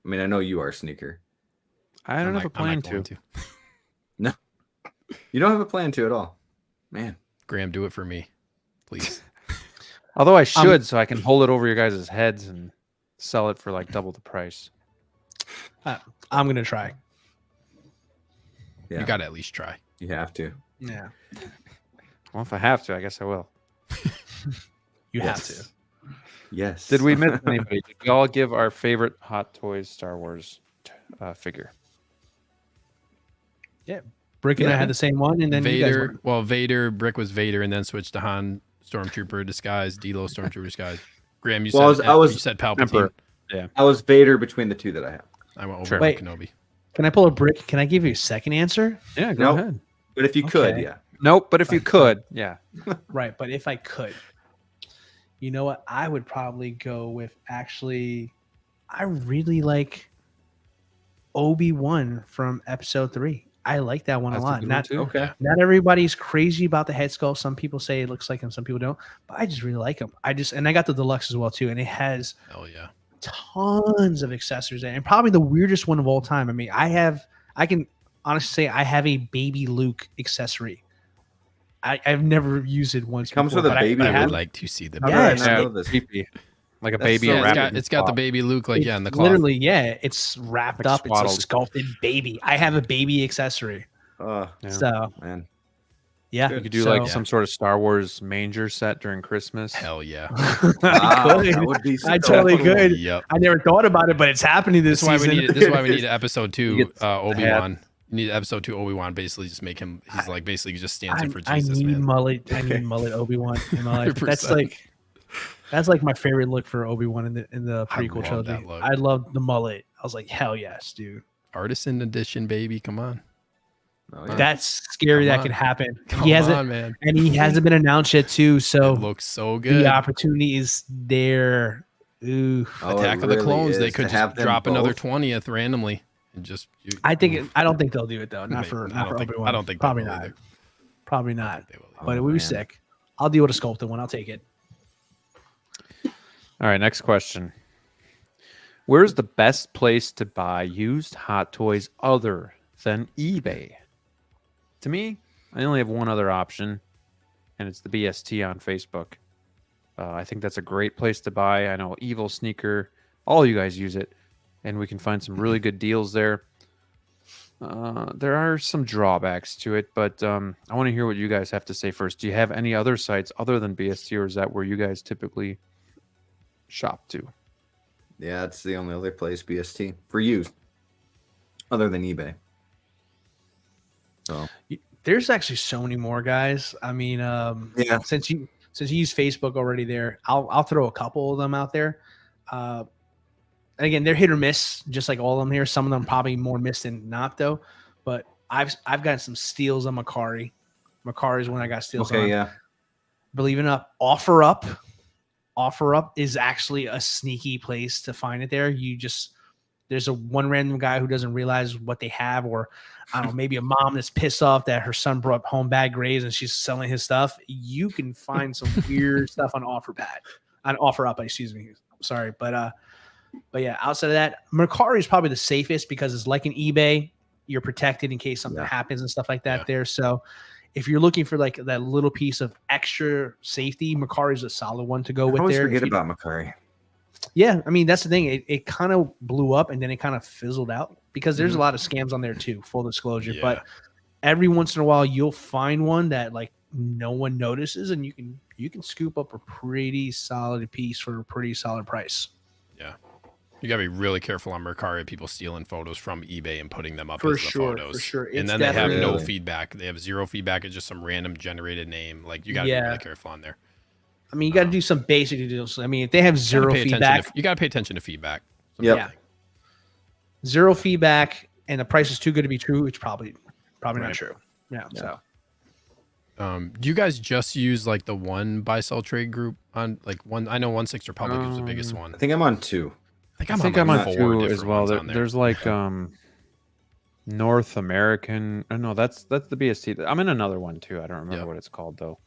I mean, I know you are, Sneaker. I don't have a I'm plan not going to. No, you don't have a plan to at all, man. Graham, do it for me, please. Although I should, so I can hold it over your guys' heads and sell it for like double the price. I'm gonna try. Yeah, You got to at least try. you have to. Yeah, Well, if I have to, I guess I will. you have Yes. to. Yes. Did we miss anybody? Did we all give our favorite Hot Toys Star Wars figure? Brick and I Yeah. had the same one, and then you guys Vader. Well, Brick was Vader, and then switched to Han Stormtrooper disguise, DLO Stormtrooper disguise. Graham, you Well, said I was you said Palpatine. Emperor. I was Vader between the two that I have. I went over Sure. with Wait. Kenobi. Can I pull a Brick? Can I give you a second answer? Yeah, go Nope. ahead. But if you could, Okay. yeah. Nope, but if you could, yeah. Right, but if I could, You know what? I would probably go with actually. I really like Obi-Wan from Episode 3. I like that one That's a a lot. good one Not too. Okay. not everybody's crazy about the head sculpt. Some people say it looks like him, some people don't. But I just really like him. I got the deluxe as well too, and it has Hell yeah. tons of accessories in it, and probably the weirdest one of all time. I mean, I can honestly say I have a baby Luke accessory. I've never used it once. It comes before, with a but baby I would Luke? like to see the How did I Yes. not Yeah, know this? creepy. Like a That's baby so in rad. It's got the baby Luke, like, yeah, in the It's cloth. literally, yeah, it's wrapped Like up. It's swaddled. a sculpted baby. I have a baby accessory. Yeah. So Man. yeah, You could do so, like some sort of Star Wars manger set during Christmas. Hell yeah. Wow, could. that would be I so totally cool. could. Yep. I never thought about it, but it's happening this This is why season. we need. This is why we need episode 2. You get Obi-Wan. You need episode 2 Obi-Wan. Basically, just make him. He's like basically just stands in for Jesus, I need man. mullet. I need mullet Obi-Wan in my life. 100%. That's like my favorite look for Obi-Wan in the I prequel love trilogy. that look. I love the mullet. I was like, hell yes, dude. Artisan edition, baby. Come on. Oh, yeah. That's scary. Come that on. can happen. Come He hasn't, on, man. and he hasn't been announced yet too. So It looks so good. the opportunity is there. Ooh, Oh, it Attack of the really Clones. They is could to have just them drop another both. 20th randomly and just. I don't think they'll do it though. Not Maybe. for I not don't for think- Obi-Wan. I don't think they probably will not. either. Probably I not. think they will. But it would be man. sick. I'll deal with a sculpted one. I'll take it. All right, next question. Where's the best place to buy used hot toys other than eBay? To me, I only have one other option, and it's the BST on Facebook. I think that's a great place to buy. I know EvilSneakerr, all you guys use it, and we can find some really good deals there. There are some drawbacks to it, but I want to hear what you guys have to say first. Do you have any other sites other than BST, or is that where you guys typically shop to? Yeah, it's the only other place, BST, for used, other than eBay. So There's actually so many more guys. I mean, yeah, since you use Facebook already, there, I'll throw a couple of them out there. And again, they're hit or miss, just like all of them here. Some of them probably more miss than not, though. But I've gotten some steals on Macari. Macari is when I got steals okay, on. yeah, Believe it or not, OfferUp is actually a sneaky place to find it there. There's a one random guy who doesn't realize what they have, or I don't know, maybe a mom that's pissed off that her son brought home bad grades and she's selling his stuff. You can find some weird stuff on OfferUp, excuse me. Sorry. But yeah, outside of that, Mercari is probably the safest because it's like an eBay. You're protected in case something happens and stuff like that there. So if you're looking for like that little piece of extra safety, Mercari is a solid one to go with I always there. forget about Macari. Yeah, I mean, that's the thing. It kind of blew up and then it kind of fizzled out because there's a lot of scams on there too, full disclosure. Yeah. But every once in a while you'll find one that like no one notices and you can scoop up a pretty solid piece for a pretty solid price. Yeah. You gotta be really careful on Mercari, people stealing photos from eBay and putting them up For as sure, the photos. for sure. And It's then they have no definitely- feedback. They have zero feedback. It's just some random generated name. Like you gotta be really careful on there. I mean, you got to do some basic deals. I mean, if they have zero feedback, You gotta pay attention to feedback. Yep. yeah, zero feedback, and the price is too good to be true, it's probably not true. Yeah. So Do you guys just use like the one buy sell trade group on like one? I know 16 Republic is the biggest one. I think I'm on 2. I I think on I'm like on 4 two as different well. ones on there. There's like North American. Oh, no, that's the BST. I'm in another one too. I don't remember what it's called though.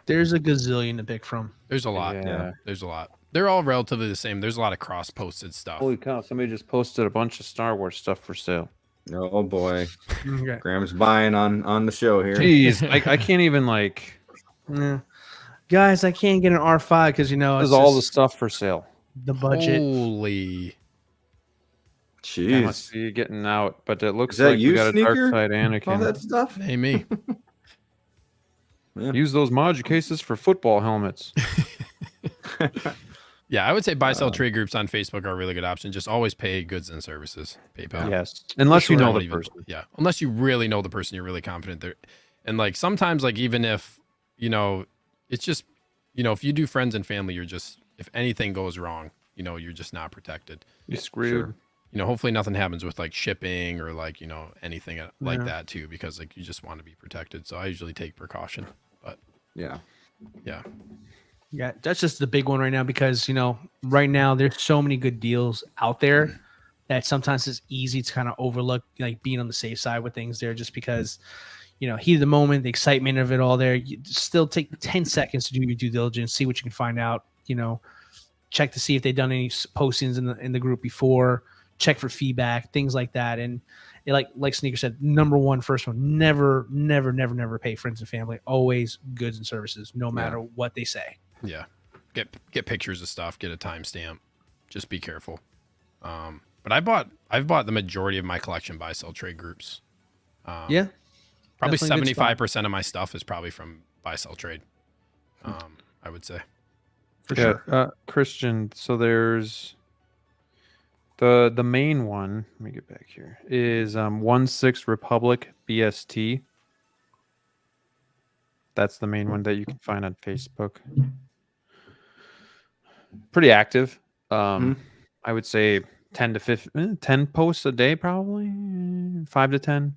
there's a gazillion to pick from. There's a lot. Yeah. There's a lot. They're all relatively the same. There's a lot of cross posted stuff. Holy cow! Somebody just posted a bunch of Star Wars stuff for sale. Oh boy, Okay. Graham's buying on the show here. Jeez, I can't even like. Yeah. Guys, I can't get an R5 because There's it's all the just stuff for sale. the budget. Holy. I Jeez, must be getting out, but it looks is that like you, we got a dark Sneaker? side All Anakin. that stuff. Hey me. Use those module cases for football helmets. Yeah, I would say buy sell trade groups on Facebook are a really good option. Just always pay goods and services. PayPal. Yes, unless you Sure, I know won't the even- person. Yeah, unless you really know the person, you're really confident there. And like sometimes, like even if it's just if you do friends and family, you're just if anything goes wrong, you're just not protected. You're screwed. Sure. Hopefully nothing happens with like shipping or like anything like that too, because like you just want to be protected. So I usually take precaution. But Yeah. yeah, Yeah, that's just the big one right now because, right now there's so many good deals out there that sometimes it's easy to kind of overlook, like being on the safe side with things there just because, heat of the moment, the excitement of it all there. You still take 10 seconds to do your due diligence, see what you can find out, check to see if they've done any postings in the group before, check for feedback, things like that. And like Sneaker said, number one, first one, never pay friends and family. Always goods and services, no matter what they say. Yeah. Get pictures of stuff, get a timestamp. Just be careful. But I've bought the majority of my collection buy sell trade groups. Yeah. Probably 75% of my stuff is probably from buy sell trade. I would say. For sure. Christian, so there's the main one, let me get back here, is 16 Republic BST. That's the main one that you can find on Facebook. Pretty active. I would say 10 to 15, 10 posts a day, probably 5 to 10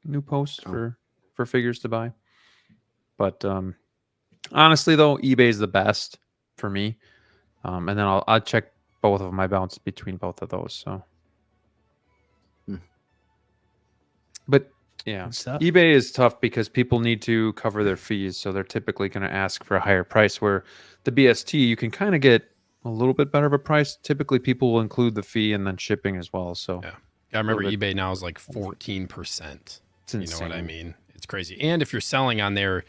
new posts for figures to buy. But honestly, though, eBay is the best for me. And then I'll check both of them. I bounce between both of those. So, but yeah, eBay is tough because people need to cover their fees, so they're typically going to ask for a higher price. Where the BST, you can kind of get a little bit better of a price. Typically, people will include the fee and then shipping as well. So, yeah, I remember eBay now is like 14%. You know what I mean? It's crazy. And if you're selling on there,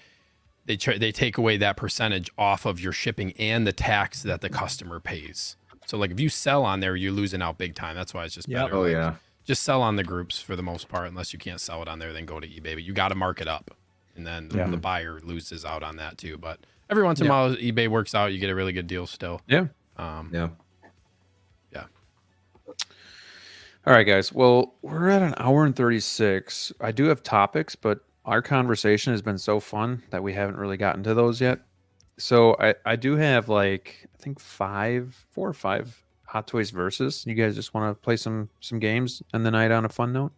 they take away that percentage off of your shipping and the tax that the customer pays. So like if you sell on there, you're losing out big time. That's why it's just better. Oh yeah. Just sell on the groups for the most part. Unless you can't sell it on there, then go to eBay. But you got to mark it up, and then the buyer loses out on that too. But every once in a while, eBay works out. You get a really good deal still. Yeah. Yeah. All right, guys. Well, we're at an hour and 36. I do have topics, but our conversation has been so fun that we haven't really gotten to those yet. So I do have like, I think 4 or 5 Hot Toys versus. You guys just want to play some games and the night on a fun note?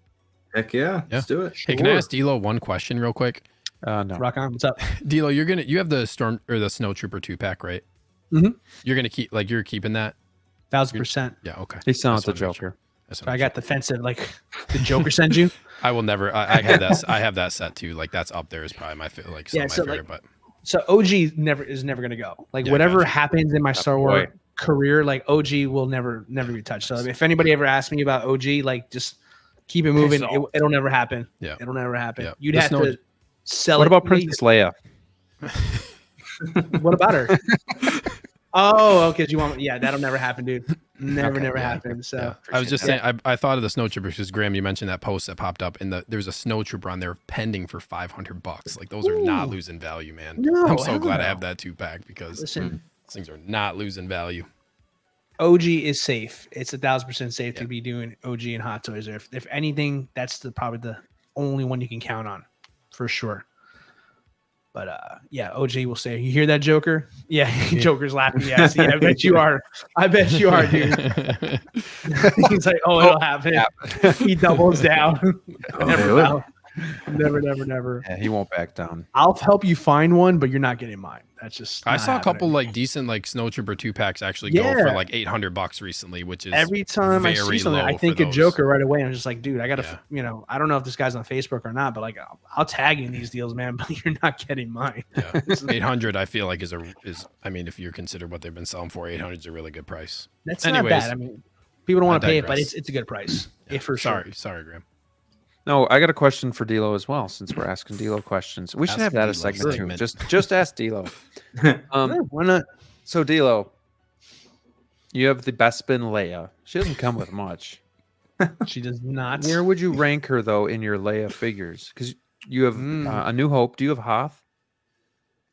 Heck yeah. Let's do it. Hey, can I ask DLO one question real quick? No. Rock on. What's up? DLO, you have the Storm or the Snow Trooper 2-pack, right? Mm-hmm. You're gonna keep you're keeping that? 1,000%. Yeah, okay. He's selling the Joker. So I got defensive, like the Joker send you. I will never. I have that. I have that set too. Like that's up there is probably my favorite. Favorite. But so OG is never gonna go. Like whatever happens in my Star Wars career, like OG will never be touched. So if anybody ever asks me about OG, like just keep it moving. It'll never happen. Yeah, it'll never happen. Yeah. You'd have to sell. What about Princess Leia? What about her? Oh, okay. You want? Yeah, that'll never happen, dude. Never happen. So I was just saying, I thought of the Snow Trooper because Graham, you mentioned that post that popped up, and there's a Snow Trooper on there pending for $500. Like those are not losing value, man. No, I'm so glad I have that 2-pack because these things are not losing value. OG is safe. It's 1,000% safe to be doing OG and Hot Toys. If anything, that's probably the only one you can count on, for sure. But OG will say, "You hear that, Joker?" Yeah, Joker's laughing. Yes, I bet you are. I bet you are, dude. He's like, "Oh, it'll happen." He doubles down. Never. Yeah, he won't back down. I'll help you find one, but you're not getting mine. That's just. I saw a couple like decent like Snow Trooper 2-packs actually go for like $800 recently, which is every time I see something, I think of Joker right away. I'm just like, dude, I gotta, I don't know if this guy's on Facebook or not, but like, I'll tag you in these deals, man. But you're not getting mine. Yeah. 800, I feel like is. I mean, if you consider what they've been selling for, 800 is a really good price. That's not bad. I mean, people don't want to pay it, but it's a good price. Yeah, for sure. Sorry, Graham. No, I got a question for DLO as well. Since we're asking DLO questions, we should have that a segment too. Just ask DLO. Why not? So DLO, you have the Bespin Leia. She doesn't come with much. She does not. Where would you rank her though in your Leia figures? Because you have A New Hope. Do you have Hoth?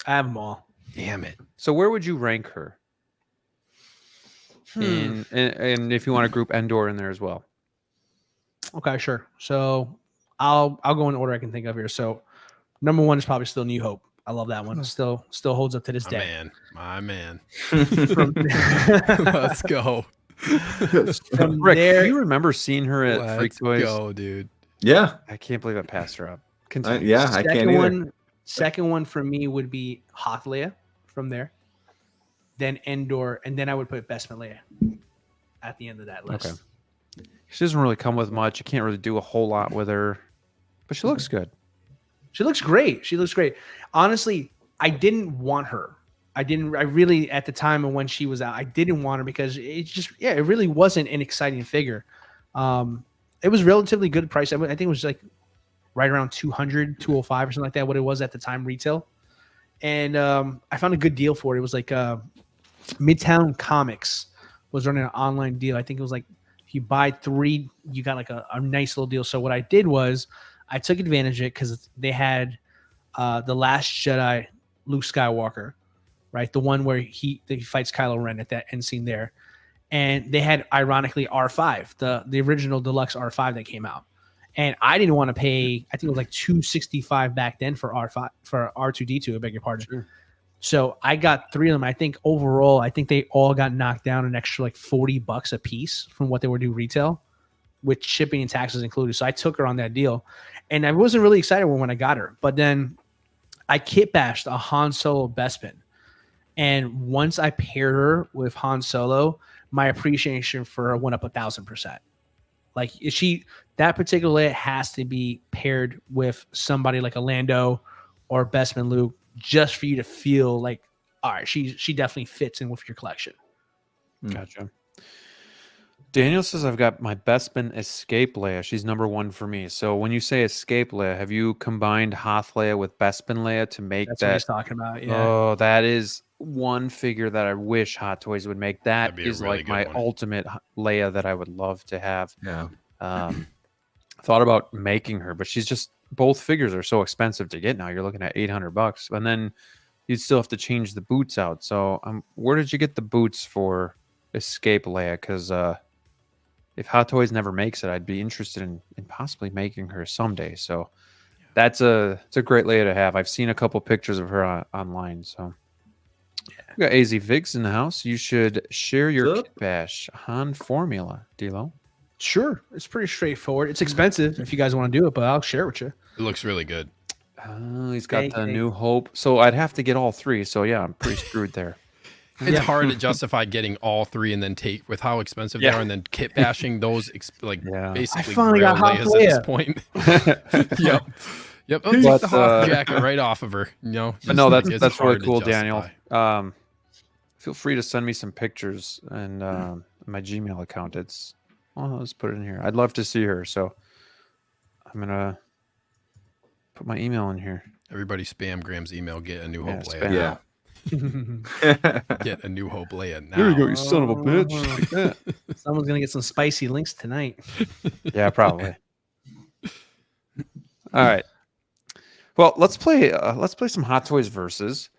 I have them all. Damn it. So where would you rank her? And if you want to group Endor in there as well. Okay, sure. So I'll go in the order I can think of here. So number 1 is probably still New Hope. I love that one. Still holds up to this day. My man. Let's go. Rick, do you remember seeing her at Freak Toys? Let's go, dude. Yeah. I can't believe I passed her up. I can't either. Second one for me would be Hoth Leia from there. Then Endor, and then I would put Bespin Leia at the end of that list. Okay. She doesn't really come with much. You can't really do a whole lot with her, but she looks good. She looks great. She looks great. Honestly, I didn't want her. I really, at the time of when she was out, I didn't want her because it really wasn't an exciting figure. It was relatively good price. I think it was like right around 200, 205 or something like that, what it was at the time retail. And I found a good deal for it. It was like Midtown Comics was running an online deal. I think it was like, if you buy 3, you got like a nice little deal. So what I did was I took advantage of it because they had the Last Jedi Luke Skywalker, right? The one where he fights Kylo Ren at that end scene there. And they had, ironically, R5, the original deluxe R5 that came out. And I didn't want to pay, I think it was like $265 back then for R2D2, I beg your pardon. Sure. So I got 3 of them. I think overall, they all got knocked down an extra like $40 a piece from what they were due retail, with shipping and taxes included. So I took her on that deal. And I wasn't really excited when I got her. But then I kit bashed a Han Solo Bespin. And once I paired her with Han Solo, my appreciation for her went up 1,000%. Like that particular Leia has to be paired with somebody like a Lando or Bespin Luke, just for you to feel like, all right, she definitely fits in with your collection. Gotcha. Daniel says I've got my Bespin Escape Leia. She's number 1 for me. So when you say Escape Leia, have you combined Hoth Leia with Bespin Leia to make That's that? What he's talking about. Yeah. Oh, that is one figure that I wish Hot Toys would make. That is really like my one. ultimate Leia that I would love to have. Yeah. Thought about making her, but she's just, both figures are so expensive to get now. You're looking at $800, and then you'd still have to change the boots out. So where did you get the boots for Escape Leia? Because if Hot Toys never makes it, I'd be interested in possibly making her someday. So it's a great Leia to have. I've seen a couple pictures of her online. So we got AZ Vigs in the house. You should share your kit bash Han formula, D-Lo. Sure. It's pretty straightforward. It's expensive if you guys want to do it, but I'll share it with you. It looks really good. He's got the New Hope. So I'd have to get all 3. So yeah, I'm pretty screwed there. It's hard to justify getting all 3 and then take with how expensive they are, and then kit bashing those basically I finally got Hoth at Leia this point. Yep. Oh, take the Hoth jacket right off of her. But no, that's really cool, Daniel. Feel free to send me some pictures and my Gmail account. Let's put it in here. I'd love to see her, so I'm gonna put my email in here. Everybody spam Graham's email. Get a New Hope Leia. Yeah. Get a New Hope Leia now. Here you go, you son of a bitch. Like Someone's gonna get some spicy links tonight. Yeah, probably. All right. Well, let's play some Hot Toys versus.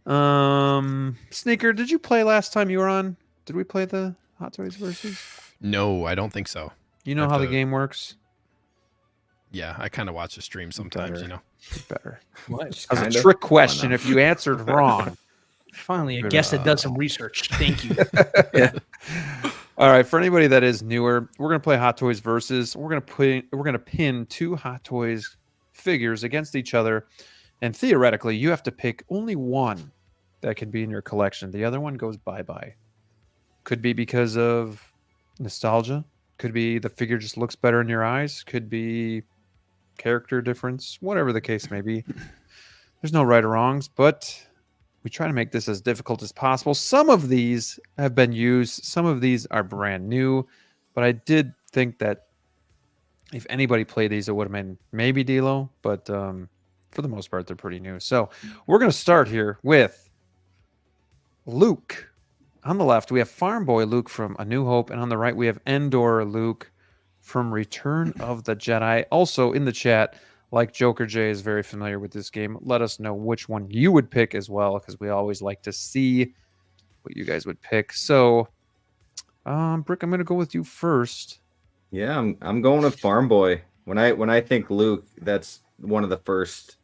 Sneaker, did you play last time you were on? Did we play the Hot Toys versus? No, I don't think so. You know how the game works? Yeah, I kind of watch the stream sometimes, Better. What? That was a trick question if you answered wrong. Finally, a guest that does some research. Thank you. All right, for anybody that is newer, we're going to play Hot Toys versus. We're going to pin 2 Hot Toys figures against each other, and theoretically, you have to pick only one that can be in your collection. The other one goes bye-bye. Could be because of nostalgia. Could be the figure just looks better in your eyes. Could be character difference. Whatever the case may be. There's no right or wrongs, but we try to make this as difficult as possible. Some of these have been used. Some of these are brand new, but I did think that if anybody played these, it would have been maybe D-Lo, but for the most part, they're pretty new. So we're going to start here with Luke. On the left, we have Farm Boy Luke from A New Hope, and on the right, we have Endor Luke from Return of the Jedi. Also in the chat, like Joker J is very familiar with this game, let us know which one you would pick as well, because we always like to see what you guys would pick. So, Brick, I'm going to go with you first. Yeah, I'm going with Farm Boy. When I think Luke, that's one of the first,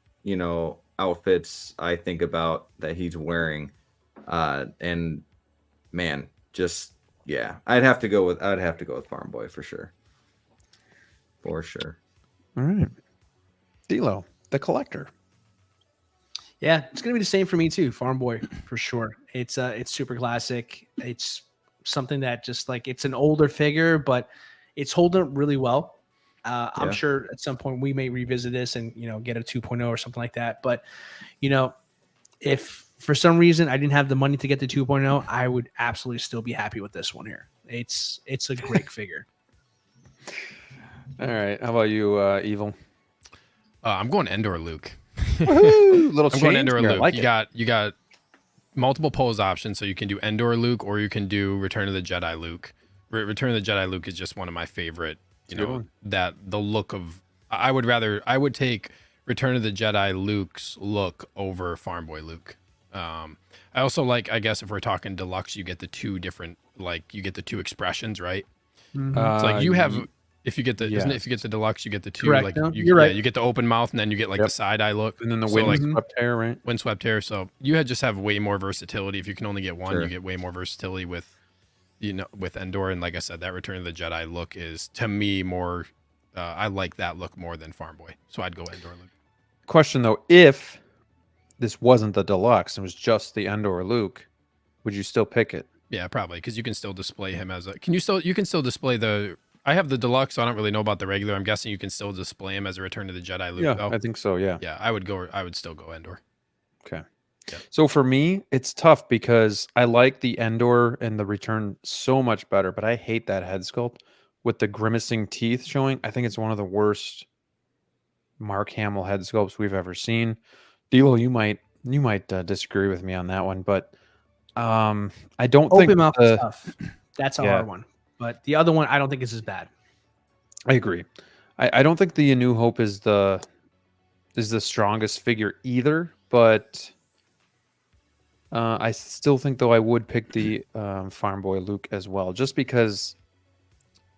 outfits I think about that he's wearing. And man, I'd have to go with Farm Boy for sure. For sure. All right. D-Lo, the Collector. Yeah, it's gonna be the same for me too. Farm Boy for sure. It's super classic. It's something that just like it's an older figure, but it's holding up really well. I'm sure at some point we may revisit this and get a 2.0 or something like that. But if for some reason I didn't have the money to get the 2.0, I would absolutely still be happy with this one here. It's a great figure. All right, how about you, Evil? I'm going Endor Luke. Little I'm going Endor here, I Luke. like You got multiple pose options, so you can do Endor Luke or you can do Return of the Jedi Luke. Return of the Jedi Luke is just one of my favorite. That the look of I would take Return of the Jedi Luke's look over Farm Boy Luke. I also like, I guess if we're talking deluxe, you get the two different, like you get the two expressions, right? Mm-hmm. It's like you have if you get the isn't it, if you get the deluxe, you get the two. Correct. Like No, you're right. You get the open mouth and then you get like the side eye look, and then the So, windswept hair, right? windswept hair. So you just have way more versatility. If you can only get one, you get way more versatility with with Endor. And like I said, that Return of the Jedi look is to me more. I like that look more than Farm Boy, so I'd go Endor look. Question though, if this wasn't the deluxe and it was just the Endor Luke, would you still pick it? Yeah, probably, because you can still display him as a. You can still display the. I have the deluxe, so I don't really know about the regular. I'm guessing you can still display him as a Return of the Jedi Luke. Yeah, though. I think so. Yeah. Yeah, I would still go Endor. Okay. Yeah. So for me, it's tough because I like the Endor and the Return so much better, but I hate that head sculpt with the grimacing teeth showing. I think it's one of the worst Mark Hamill head sculpts we've ever seen. DLO, you might disagree with me on that one, but I don't Open think mouth stuff. That's a hard one. But the other one, I don't think is as bad. I agree. I don't think the A New Hope is the strongest figure either, but I still think though I would pick the Farm Boy Luke as well, just because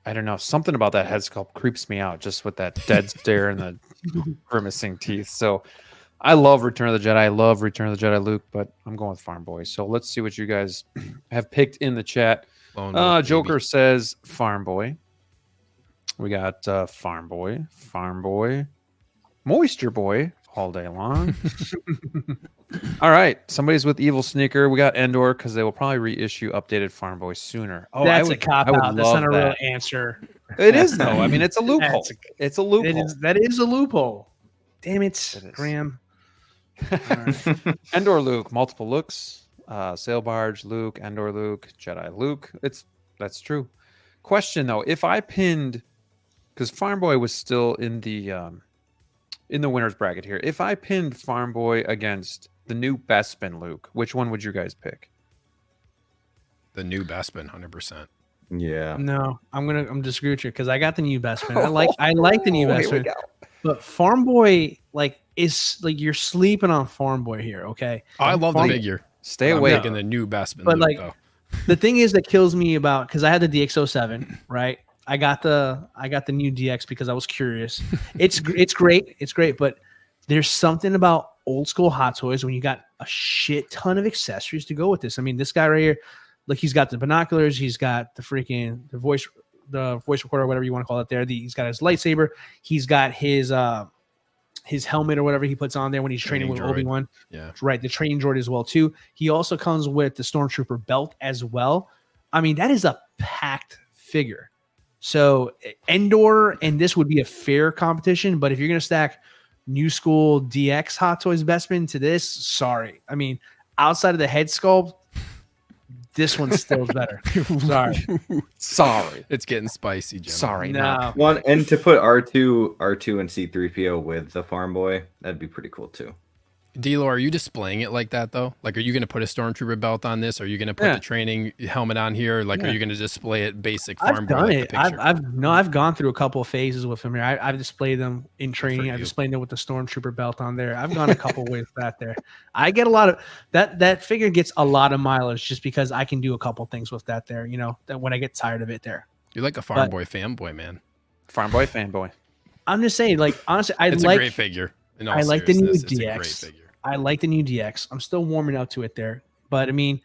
I don't know, something about that head sculpt creeps me out, just with that dead stare and the grimacing teeth. So I love Return of the Jedi. I love Return of the Jedi Luke, but I'm going with Farm Boy. So let's see what you guys have picked in the chat. Joker says Farm Boy. We got Farm Boy, Moisture Boy all day long. All right, somebody's with EvilSneakerr. We got Endor because they will probably reissue updated Farm Boy sooner. Oh, that's a cop out. That's not a real answer. It is though. I mean, it's a loophole. It's a loophole. That is a loophole. Damn it, Graham. Right. Endor Luke, multiple looks. Sail Barge Luke, Endor Luke, Jedi Luke. That's true. Question though, if I pinned, because Farm Boy was still in the winner's bracket here. If I pinned Farm Boy against the new Bespin Luke, which one would you guys pick? The new Bespin, 100%. Yeah. No, I'm disagree with you because I got the new Bespin. I like the new Bespin, but Farm Boy is you're sleeping on Farm Boy here. Okay, I love the figure. Stay away. I'm taking the new Bespin, but Luke, though. The thing is that kills me about because I had the DX07, right? I got the new DX because I was curious. It's great, but there's something about old school Hot Toys when you got a shit ton of accessories to go with this. I mean, this guy right here, like he's got the binoculars, he's got the voice recorder, whatever you want to call it there. He's got his lightsaber, he's got his helmet or whatever he puts on there when he's training with Obi-Wan. Yeah. Right, the training droid as well too. He also comes with the Stormtrooper belt as well. I mean, that is a packed figure. So Endor and this would be a fair competition, but if you're going to stack new school DX Hot Toys Bespin to this, sorry. I mean, outside of the head sculpt, this one still is better. Sorry. It's getting spicy, Jim. Sorry. No. One, and to put R2 and C3PO with the Farm Boy, that'd be pretty cool too. DLO, are you displaying it like that though? Like, are you going to put a Stormtrooper belt on this? Are you going to put the training helmet on here? Like, are you going to display it basic Farm I've Boy? done like it. I've gone through a couple of phases with him here. I've displayed them in training. I've displayed them with the Stormtrooper belt on there. I've gone a couple ways that there. I get a lot of that figure gets a lot of mileage just because I can do a couple things with that there. That when I get tired of it there. You're like a Farm Boy fanboy, man. Farm Boy fanboy. I'm just saying, like honestly, it's a great figure. I like the new DX. DX. Great figure. I like the new DX. I'm still warming up to it there. But I mean,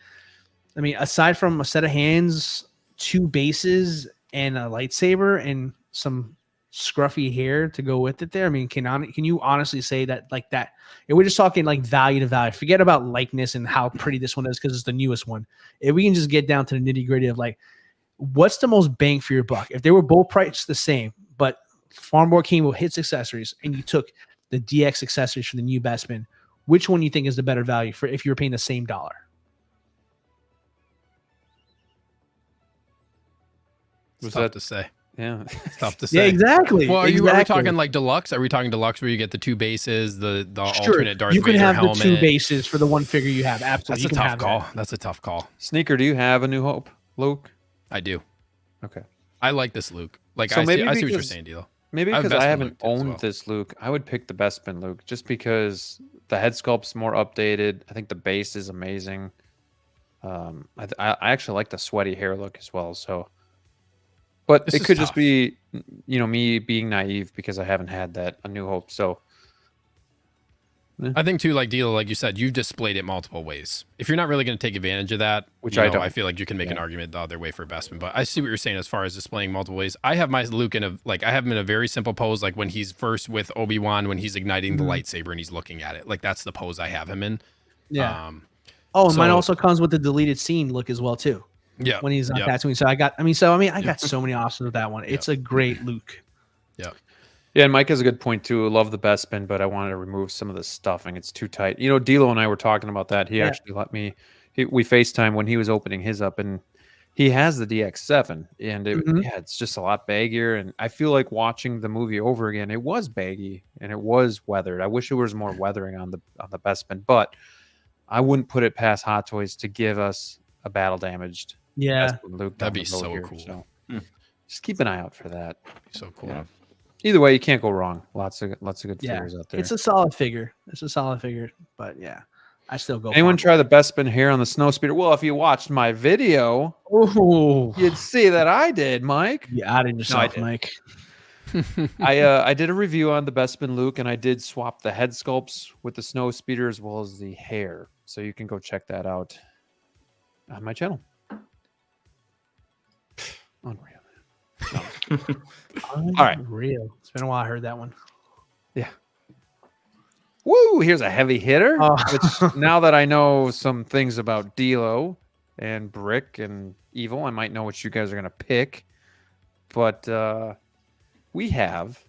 aside from a set of hands, 2 bases, and a lightsaber, and some scruffy hair to go with it there? I mean, can you honestly say that like that? And we're just talking like value to value. Forget about likeness and how pretty this one is because it's the newest one. If we can just get down to the nitty gritty of like, what's the most bang for your buck? If they were both priced the same, but Farmboard came with hits accessories and you took the DX accessories for the new Bespin, which one you think is the better value for if you were paying the same dollar? It's tough to say. Yeah, It's tough to say. Yeah, exactly. Well, are we exactly. talking like deluxe? Are we talking deluxe where you get the 2 bases, the Sure. alternate Darth You can Vader have helmet? the 2 bases for the one figure you have. Absolutely. That's You a can tough have call. that. That's a tough call. Sneaker, do you have A New Hope, Luke? I do. Okay. I like this Luke. Like So I see maybe what you're because- saying, Dilo. Maybe I have because I Bespin haven't Luke as owned well. this Luke, I would pick the Bespin Luke just because the head sculpt's more updated. I think the base is amazing. I actually like the sweaty hair look as well. So, but This it is could just tough. be, me being naive because I haven't had that A New Hope. So, I think too, like Dilo, like you said, you've displayed it multiple ways. If you're not really going to take advantage of that, Which you I know, don't. I feel like you can make an argument the other way for Bespin. But I see what you're saying as far as displaying multiple ways. I have my Luke in I have him in a very simple pose, like when he's first with Obi-Wan, when he's igniting the lightsaber and he's looking at it. Like that's the pose I have him in. Yeah. Um, Oh, and mine so- also comes with the deleted scene look as well too. yeah. When he's on Yep. Tatooine. So I got so many options with that one. It's a great Luke. yeah, and Mike has a good point too. I love the Bespin, but I wanted to remove some of the stuffing. It's too tight. D'Lo and I were talking about that. He actually let me. We FaceTime when he was opening his up, and he has the DX7, and it's just a lot baggier. And I feel like watching the movie over again, it was baggy and it was weathered. I wish there was more weathering on the Bespin, but I wouldn't put it past Hot Toys to give us a battle damaged Yeah. Bespin Luke. That'd down be the road so here. cool. So just keep an eye out for that. So cool. Yeah. Either way, you can't go wrong. Lots of good Yeah. figures out there. It's a solid figure. But yeah, I still go. Anyone try the Bespin hair on the snow speeder? Well, if you watched my video, Oh, you'd see that I did, Mike. you added yourself, didn't. Mike. I did a review on the Bespin Luke, and I did swap the head sculpts with the snow speeder as well as the hair. So you can go check that out on my channel. Unreal. All right. Real. It's been a while I heard that one. Woo! Here's a heavy hitter. Oh. Which now that I know some things about DLO and Brick and Evil, I might know what you guys are gonna pick. But we have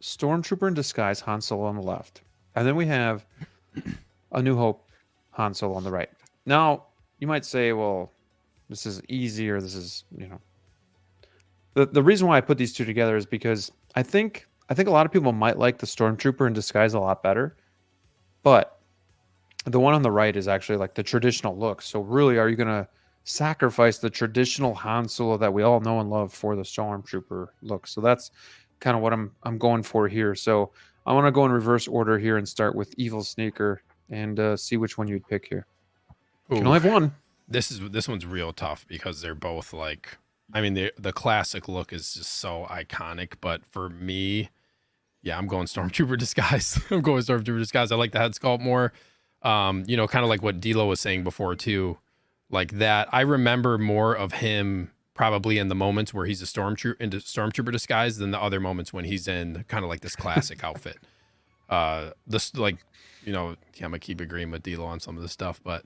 Stormtrooper in disguise, Han Solo on the left, and then we have A New Hope, Han Solo on the right. Now you might say, well, this is easier. This is the reason why I put these two together is because I think a lot of people might like the Stormtrooper in disguise a lot better, but the one on the right is actually like the traditional look. So really, are you going to sacrifice the traditional Han Solo that we all know and love for the Stormtrooper look? So that's kind of what I'm going for here. So I want to go in reverse order here and start with EvilSneakerr and see which one you'd pick here. You can only have one. This one's real tough because they're both like, I mean, the classic look is just so iconic. But for me, yeah, I'm going Stormtrooper disguise. I like the head sculpt more. Kind of like what Dilo was saying before too, like that. I remember more of him probably in the moments where he's a stormtrooper disguise than the other moments when he's in kind of like this classic outfit. This like, I'm gonna keep agreeing with Dilo on some of this stuff, but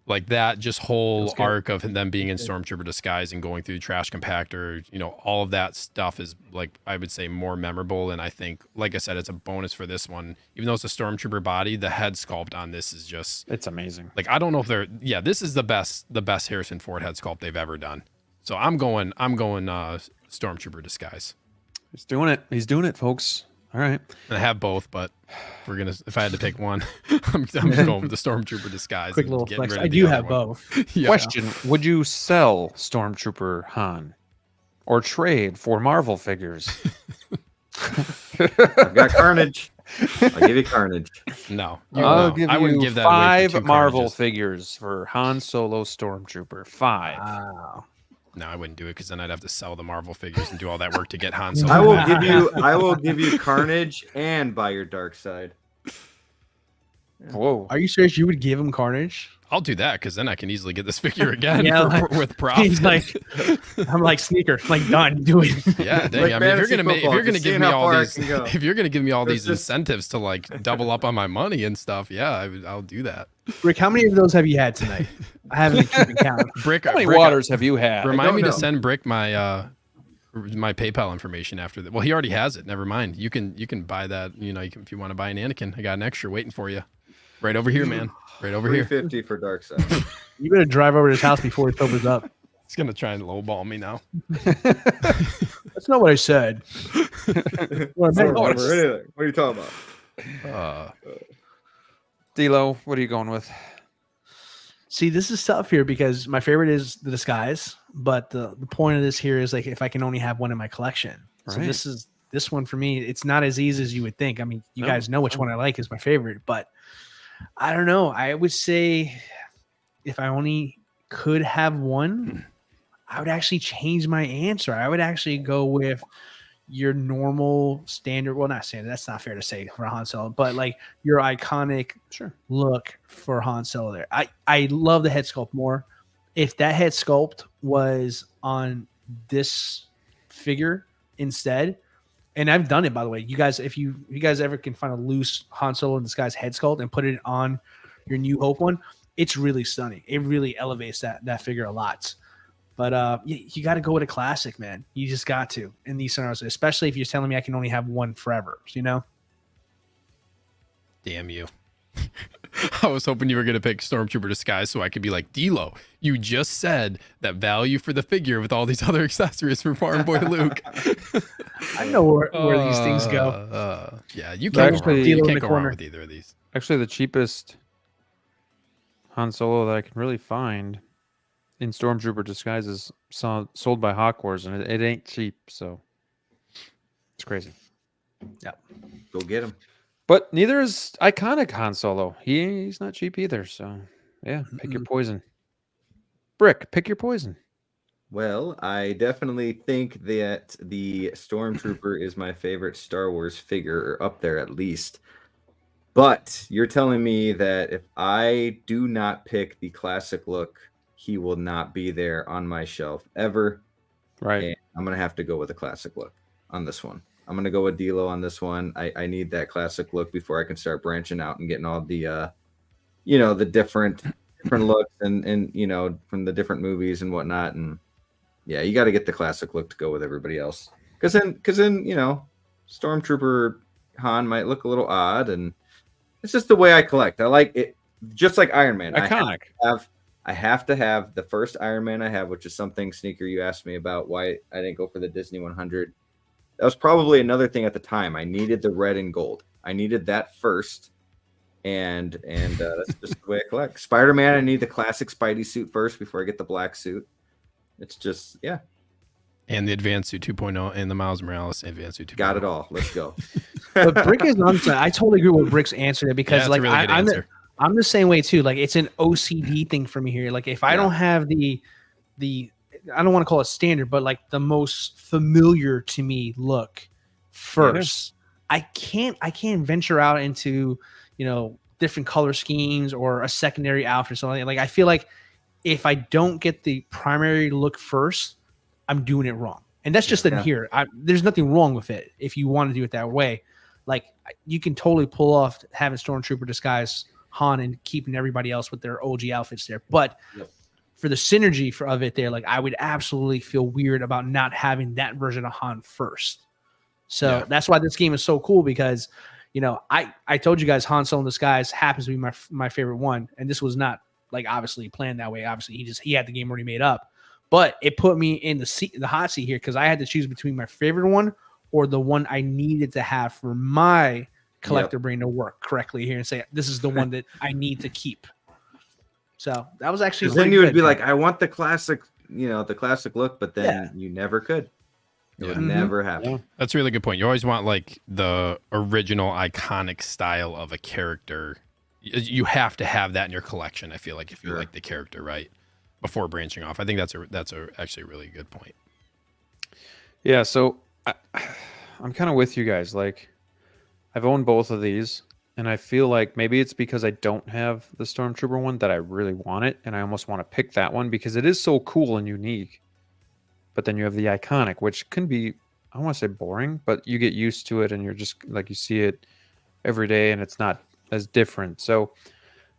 like that just whole arc of them being in stormtrooper disguise and going through trash compactor, all of that stuff is like, I would say more memorable. And I think, like I said, it's a bonus for this one, even though it's a stormtrooper body, the head sculpt on this is just, It's amazing. like, I don't know if this is the best Harrison Ford head sculpt they've ever done. So I'm going stormtrooper disguise. He's doing it. He's doing it, folks. All right. And I have both, but if I had to pick one, I'm going with the stormtrooper disguise. Quick and little getting flex. rid of I the do other have one. both. Yeah. Question: would you sell Stormtrooper Han or trade for Marvel figures? I've got Carnage. I'll give you Carnage. No, I'll give I wouldn't you give that away for 5 two Marvel Carnages. figures for Han Solo Stormtrooper. 5. Wow. No, I wouldn't do it because then I'd have to sell the Marvel figures and do all that work to get Han Solo. I will give you Carnage and buy your dark side. Whoa! Are you serious? You would give him Carnage? I'll do that because then I can easily get this figure again Yeah, with props. He's like, I'm like Sneaker, like done, do it. Yeah, dang. Like I mean, if you're fantasy gonna football, give just me seeing how all far I these, can go. if you're gonna give me all these There's just- incentives to like double up on my money and stuff, yeah, I'll do that. Rick, how many of those have you had tonight? I haven't been keeping count. Brick, How many Brick, waters have you had? Remind me don't to know. send Brick my PayPal information after that. Well, he already has it. Never mind. You can buy that. You know, if you want to buy an Anakin, I got an extra waiting for you, right over here, man. Right over here. 350 for Dark Side. You better drive over to his house before he opens up. He's gonna try and lowball me now. That's not what I said. What I I meant don't was- remember anything. What are you talking about? D-Lo, what are you going with? See, this is tough here because my favorite is the disguise, but the point of this here is like if I can only have one in my collection. So Right. this one for me, it's not as easy as you would think. I mean, you No, guys know which one I like is my favorite, but I don't know. I would say if I only could have one, I would actually change my answer. I would actually go with your normal standard. Well, not standard. That's not fair to say for Han Solo, but like your iconic Sure. look for Han Solo there. I love the head sculpt more. If that head sculpt was on this figure instead, and I've done it by the way, you guys, if you guys ever can find a loose Han Solo in this guy's head sculpt and put it on your New Hope one, it's really stunning. It really elevates that figure a lot. But you got to go with a classic, man. You just got to in these scenarios, especially if you're telling me I can only have one forever. You know? Damn you. I was hoping you were going to pick Stormtrooper Disguise so I could be like, D-Lo, you just said that value for the figure with all these other accessories for Farm Boy Luke. I know where these things go. Yeah, you can't go wrong. Actually- You D-Lo in can't the go wrong corner. with either of these. Actually, the cheapest Han Solo that I can really find in Stormtrooper disguise is sold by Hawk Wars, and it ain't cheap, so it's crazy. Go get him. But neither is iconic Han Solo. He's not cheap either, so yeah, pick your poison. Brick, pick your poison. Well, I definitely think that the Stormtrooper is my favorite Star Wars figure, or up there at least. But you're telling me that if I do not pick the classic look, he will not be there on my shelf ever. Right. And I'm going to have to go with a classic look on this one. I'm going to go with D-Lo on this one. I need that classic look before I can start branching out and getting all the, the different looks and, from the different movies and whatnot. And yeah, you got to get the classic look to go with everybody else. Cause then, Stormtrooper Han might look a little odd, and it's just the way I collect. I like it. Just like Iron Man. Iconic. I have to have the first Iron Man I have, which is something, Sneaker, you asked me about why I didn't go for the Disney 100. That was probably another thing at the time. I needed the red and gold. I needed that first, and that's just the way I collect. Spider-Man, I need the classic Spidey suit first before I get the black suit. It's just, yeah, And the Advanced Suit 2.0 and the Miles Morales Advanced Suit 2.0. got it all. Let's go. But Brick is on. I totally agree with Brick's answer there because Yeah, like that's a really good answer. I'm the same way too. Like it's an OCD thing for me here. Like if I don't have the I don't want to call it standard, but like the most familiar to me look first, I can't venture out into, different color schemes or a secondary outfit or something. Like I feel like if I don't get the primary look first, I'm doing it wrong. And that's just in here. There's nothing wrong with it if you want to do it that way. Like you can totally pull off having Stormtrooper disguise Han and keeping everybody else with their OG outfits there. But for the synergy of it there, like I would absolutely feel weird about not having that version of Han first. So that's why this game is so cool because, I told you guys Han Solo in Disguise happens to be my favorite one. And this was not like obviously planned that way. Obviously he had the game already made up, but it put me in the hot seat here because I had to choose between my favorite one or the one I needed to have for my collector brain to work correctly here and say, this is the one that I need to keep. So that was actually Then you would be good. like, I want the classic, the classic look, but then you never could. It would never happen. That's a really good point. You always want like the original iconic style of a character. You have to have that in your collection. I feel like if you like the character, right, before branching off. I think that's actually a really good point. Yeah, so I'm kind of with you guys. Like, I've owned both of these. and I feel like maybe it's because I don't have the Stormtrooper one that I really want it, and I almost want to pick that one because it is so cool and unique. But then you have the iconic, which can be, I don't want to say boring, but you get used to it and you're just like, you see it every day and it's not as different. So,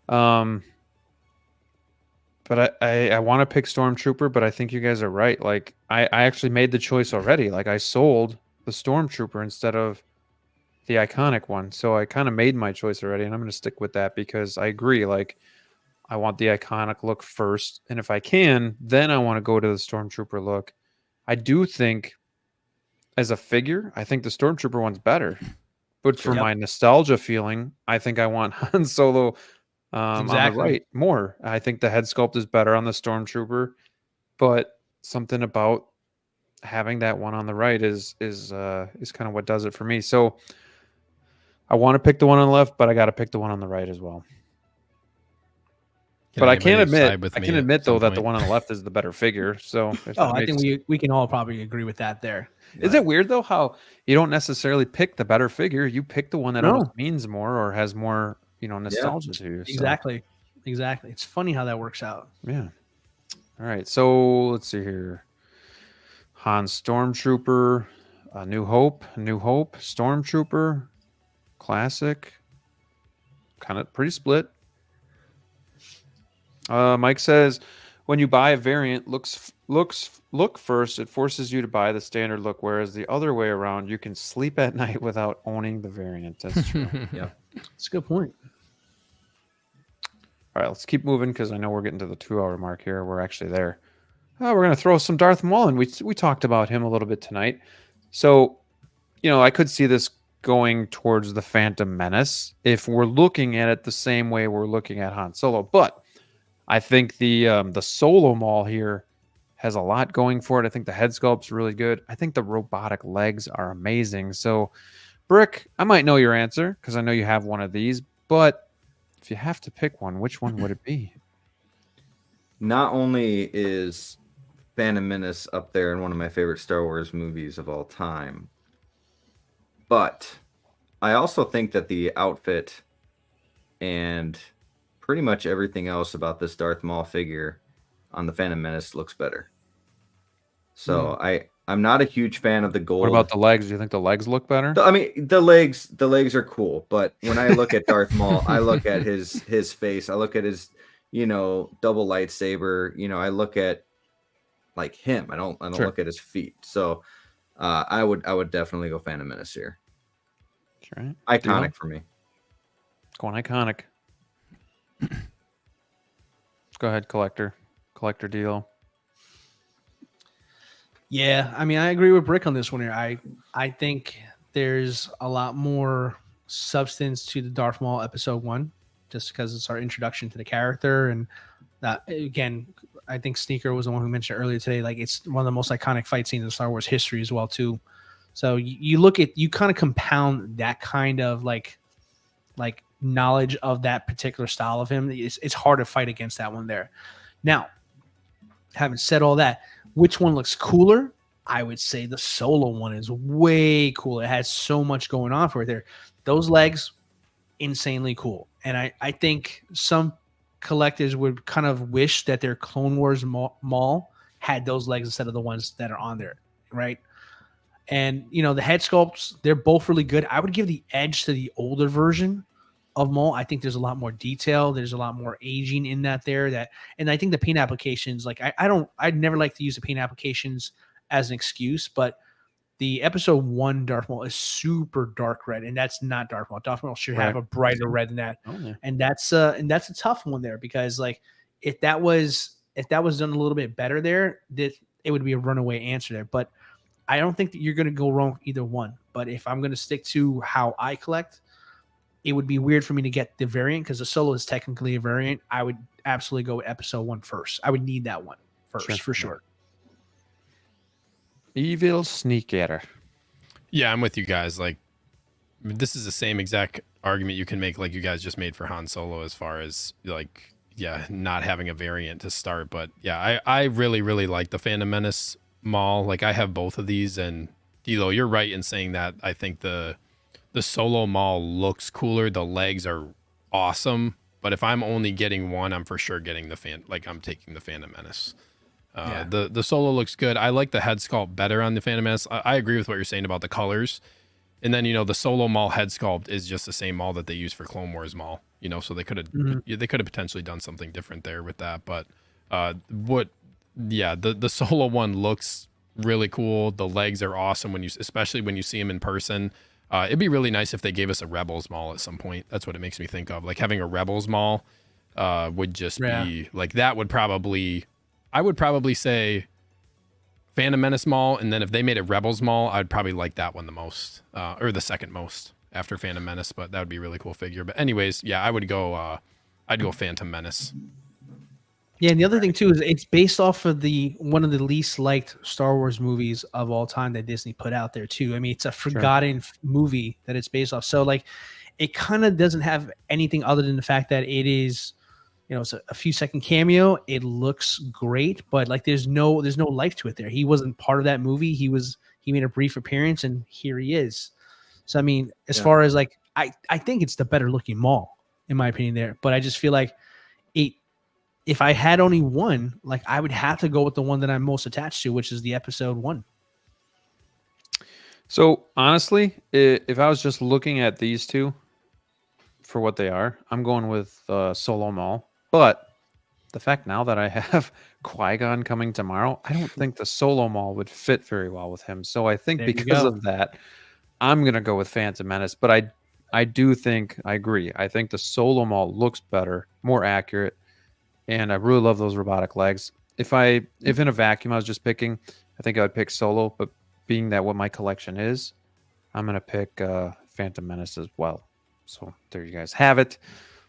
but I want to pick Stormtrooper, but I think you guys are right. Like I actually made the choice already. Like I sold the Stormtrooper instead of the iconic one. So I kind of made my choice already, and I'm going to stick with that because I agree. Like I want the iconic look first. And if I can, then I want to go to the Stormtrooper look. I do think as a figure, I think the Stormtrooper one's better. But for my nostalgia feeling, I think I want Han Solo on the right more. I think the head sculpt is better on the Stormtrooper, but something about having that one on the right is kind of what does it for me. So I want to pick the one on the left, but I got to pick the one on the right as well. But I can admit though that the one on the left is the better figure. So I think we can all probably agree with that there. Is it weird though how you don't necessarily pick the better figure? You pick the one that almost means more or has more, nostalgia to you. So. Exactly. It's funny how that works out. Yeah. All right. So let's see here. Han Stormtrooper, New Hope, Stormtrooper, Classic. Kind of pretty split. Mike says, when you buy a variant, look first. It forces you to buy the standard look, whereas the other way around, you can sleep at night without owning the variant. That's true. Yeah, that's a good point. All right, let's keep moving because I know we're getting to the 2-hour mark here. We're actually there. We're going to throw some Darth Maul in. We talked about him a little bit tonight. So, I could see this going towards the Phantom Menace if we're looking at it the same way we're looking at Han Solo, but I think the Solo Maul here has a lot going for it. I think the head sculpt's really good. I think the robotic legs are amazing. So, Brick, I might know your answer because I know you have one of these, but if you have to pick one, which one would it be? Not only is Phantom Menace up there in one of my favorite Star Wars movies of all time, but I also think that the outfit and pretty much everything else about this Darth Maul figure on the Phantom Menace looks better. So I'm not a huge fan of the gold. What about the legs? Do you think the legs look better? I mean, the legs are cool, but when I look at Darth Maul, I look at his face. I look at his, double lightsaber. I look at like him. I don't look at his feet. So I would definitely go Phantom Menace here. Right. Iconic for me. Going iconic. Go ahead, collector deal. Yeah, I mean, I agree with Brick on this one here. I think there's a lot more substance to the Darth Maul episode 1, just because it's our introduction to the character. And again, I think Sneaker was the one who mentioned earlier today. Like, it's one of the most iconic fight scenes in Star Wars history as well, too. So you kind of compound that kind of like knowledge of that particular style of him. It's hard to fight against that one there. Now, having said all that, which one looks cooler? I would say the Solo one is way cooler. It has so much going on for it there. Those legs, insanely cool. And I think some collectors would kind of wish that their Clone Wars Maul had those legs instead of the ones that are on there, right? And, the head sculpts, they're both really good. I would give the edge to the older version of Maul. I think there's a lot more detail. There's a lot more aging in that there. And I think the paint applications, like I'd never like to use the paint applications as an excuse, but the episode 1 Darth Maul is super dark red, and that's not Darth Maul. Darth Maul should have a brighter red than that. Oh, yeah. And that's a tough one there, because like if that was done a little bit better there, that it would be a runaway answer there. But I don't think that you're going to go wrong with either one. But if I'm going to stick to how I collect, it would be weird for me to get the variant, because the Solo is technically a variant. I would absolutely go with episode 1 first. I would need that one first, for sure. EvilSneakerr. Yeah, I'm with you guys. Like, this is the same exact argument you can make like you guys just made for Han Solo, as far as like, not having a variant to start. But yeah, I really, really like the Phantom Menace Maul. Like, I have both of these, and DLO, you're right in saying that. I think the the Solo Maul looks cooler. The legs are awesome. But if I'm only getting one, I'm for sure getting I'm taking the Phantom Menace. The Solo looks good. I like the head sculpt better on the Phantom Menace. I agree with what you're saying about the colors. And then, the Solo Maul head sculpt is just the same Maul that they use for Clone Wars Maul, so they could have potentially done something different there with that. But the Solo one looks really cool. The legs are awesome especially when you see him in person. It'd be really nice if they gave us a Rebels Maul at some point. That's what it makes me think of. Like having a Rebels Maul would just be like, that would probably, I would probably say Phantom Menace Maul, and then if they made a Rebels Maul, I'd probably like that one the most, or the second most after Phantom Menace. But that would be a really cool figure. But anyways, yeah, I would go. I'd go Phantom Menace. Yeah, and the other thing too is it's based off of one of the least liked Star Wars movies of all time that Disney put out there too. I mean, it's a forgotten movie that it's based off. So like, it kind of doesn't have anything other than the fact that it is, it's a few second cameo. It looks great, but like there's no life to it there. He wasn't part of that movie. He made a brief appearance and here he is. So I mean, as far as like, I think it's the better looking Maul in my opinion there, but I just feel like if I had only one, like I would have to go with the one that I'm most attached to, which is the Episode 1. So honestly, if I was just looking at these two for what they are, I'm going with Solo Maul. But the fact now that I have Qui-Gon coming tomorrow, I don't think the Solo Maul would fit very well with him. So I think because of that, I'm going to go with Phantom Menace. But I do think, I agree. I think the Solo Maul looks better, more accurate. And I really love those robotic legs. If in a vacuum I was just picking, I think I would pick Solo. But being that what my collection is, I'm going to pick Phantom Menace as well. So there you guys have it.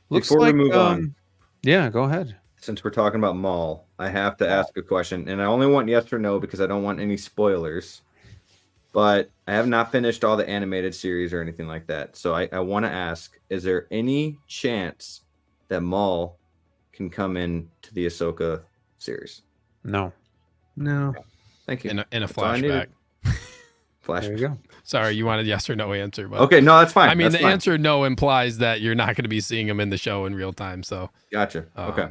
Looks Before like, we move on. Yeah, go ahead. Since we're talking about Maul, I have to ask a question. And I only want yes or no because I don't want any spoilers. But I have not finished all the animated series or anything like that. So I want to ask, is there any chance that Maul can come in to the Ahsoka series? No. Thank you. In a flashback. Flashback. There you go. Sorry, you wanted yes or no answer. But Okay, no, that's fine. I mean, that's the fine. answer no implies that you're not going to be seeing him in the show in real time. So Gotcha. Okay.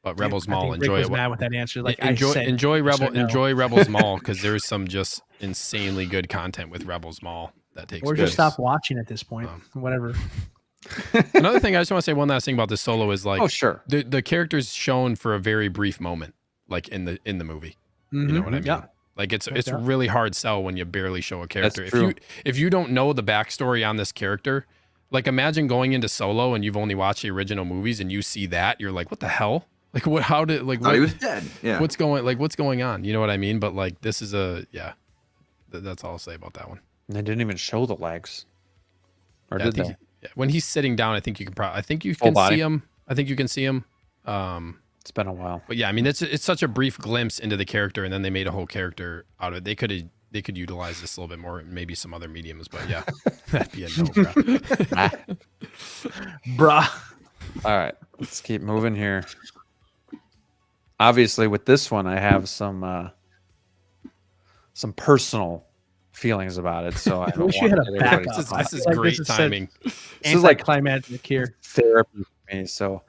But Rebels I Maul, think Rick enjoy was it. mad with that answer. Like Enjoy Rebels Maul because there's some just insanely good content with Rebels Maul that takes. Or just stop watching at this point. Whatever. Another thing I just want to say, one last thing about this Solo is like, Oh, sure. the character's shown for a very brief moment, like in the movie. You know what I mean? Yeah. Like it's really hard sell when you barely show a character. That's true. If you don't know the backstory on this character, like imagine going into Solo and you've only watched the original movies and you see that, you're like, what the hell? Like what? How did like? He was dead. Yeah. What's going on? You know what I mean? But like this is that's all I'll say about that one. And they didn't even show the legs. Or Yeah, did they? When he's sitting down, I think you can Full body. see him. I think you can see him. It's been a while. But yeah, I mean, it's such a brief glimpse into the character, and then they made a whole character out of it. They could utilize this a little bit more, maybe some other mediums. But yeah, that'd be a no, bro. Bruh. All right, let's keep moving here. Obviously, with this one, I have some personal feelings about it. So I don't wish you had want a to backup. get everybody- This is like great this is timing. This is like climactic here. therapy for me. So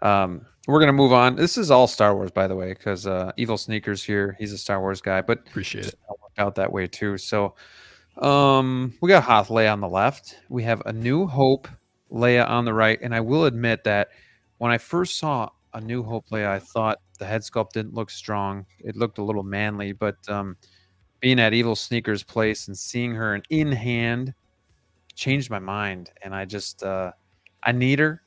we're gonna move on. This is all Star Wars, by the way, because EvilSneakerr's here. He's a Star Wars guy, but Appreciate it. worked out that way too. So we got Hoth Leia on the left. We have A New Hope Leia on the right. And I will admit that when I first saw A New Hope Leia, I thought the head sculpt didn't look strong. It looked a little manly, but being at EvilSneakerr's place and seeing her in hand changed my mind. And I just I need her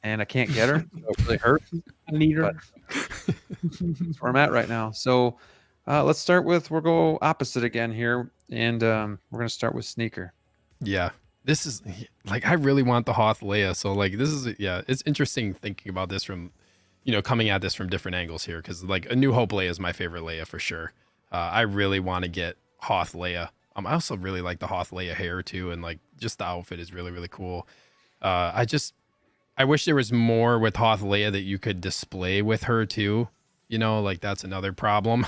and I can't get her. So it really hurt. I need her. That's where I'm at right now. So let's start with, we'll go opposite again here. And we're going to start with Sneaker. Yeah. This is like, I really want the Hoth Leia. So like, this is, it's interesting thinking about this from, coming at this from different angles here. Cause like A New Hope Leia is my favorite Leia for sure. I really want to get Hoth Leia. I also really like the Hoth Leia hair too. And like, just the outfit is really, really cool. I wish there was more with Hoth Leia that you could display with her too. Like that's another problem.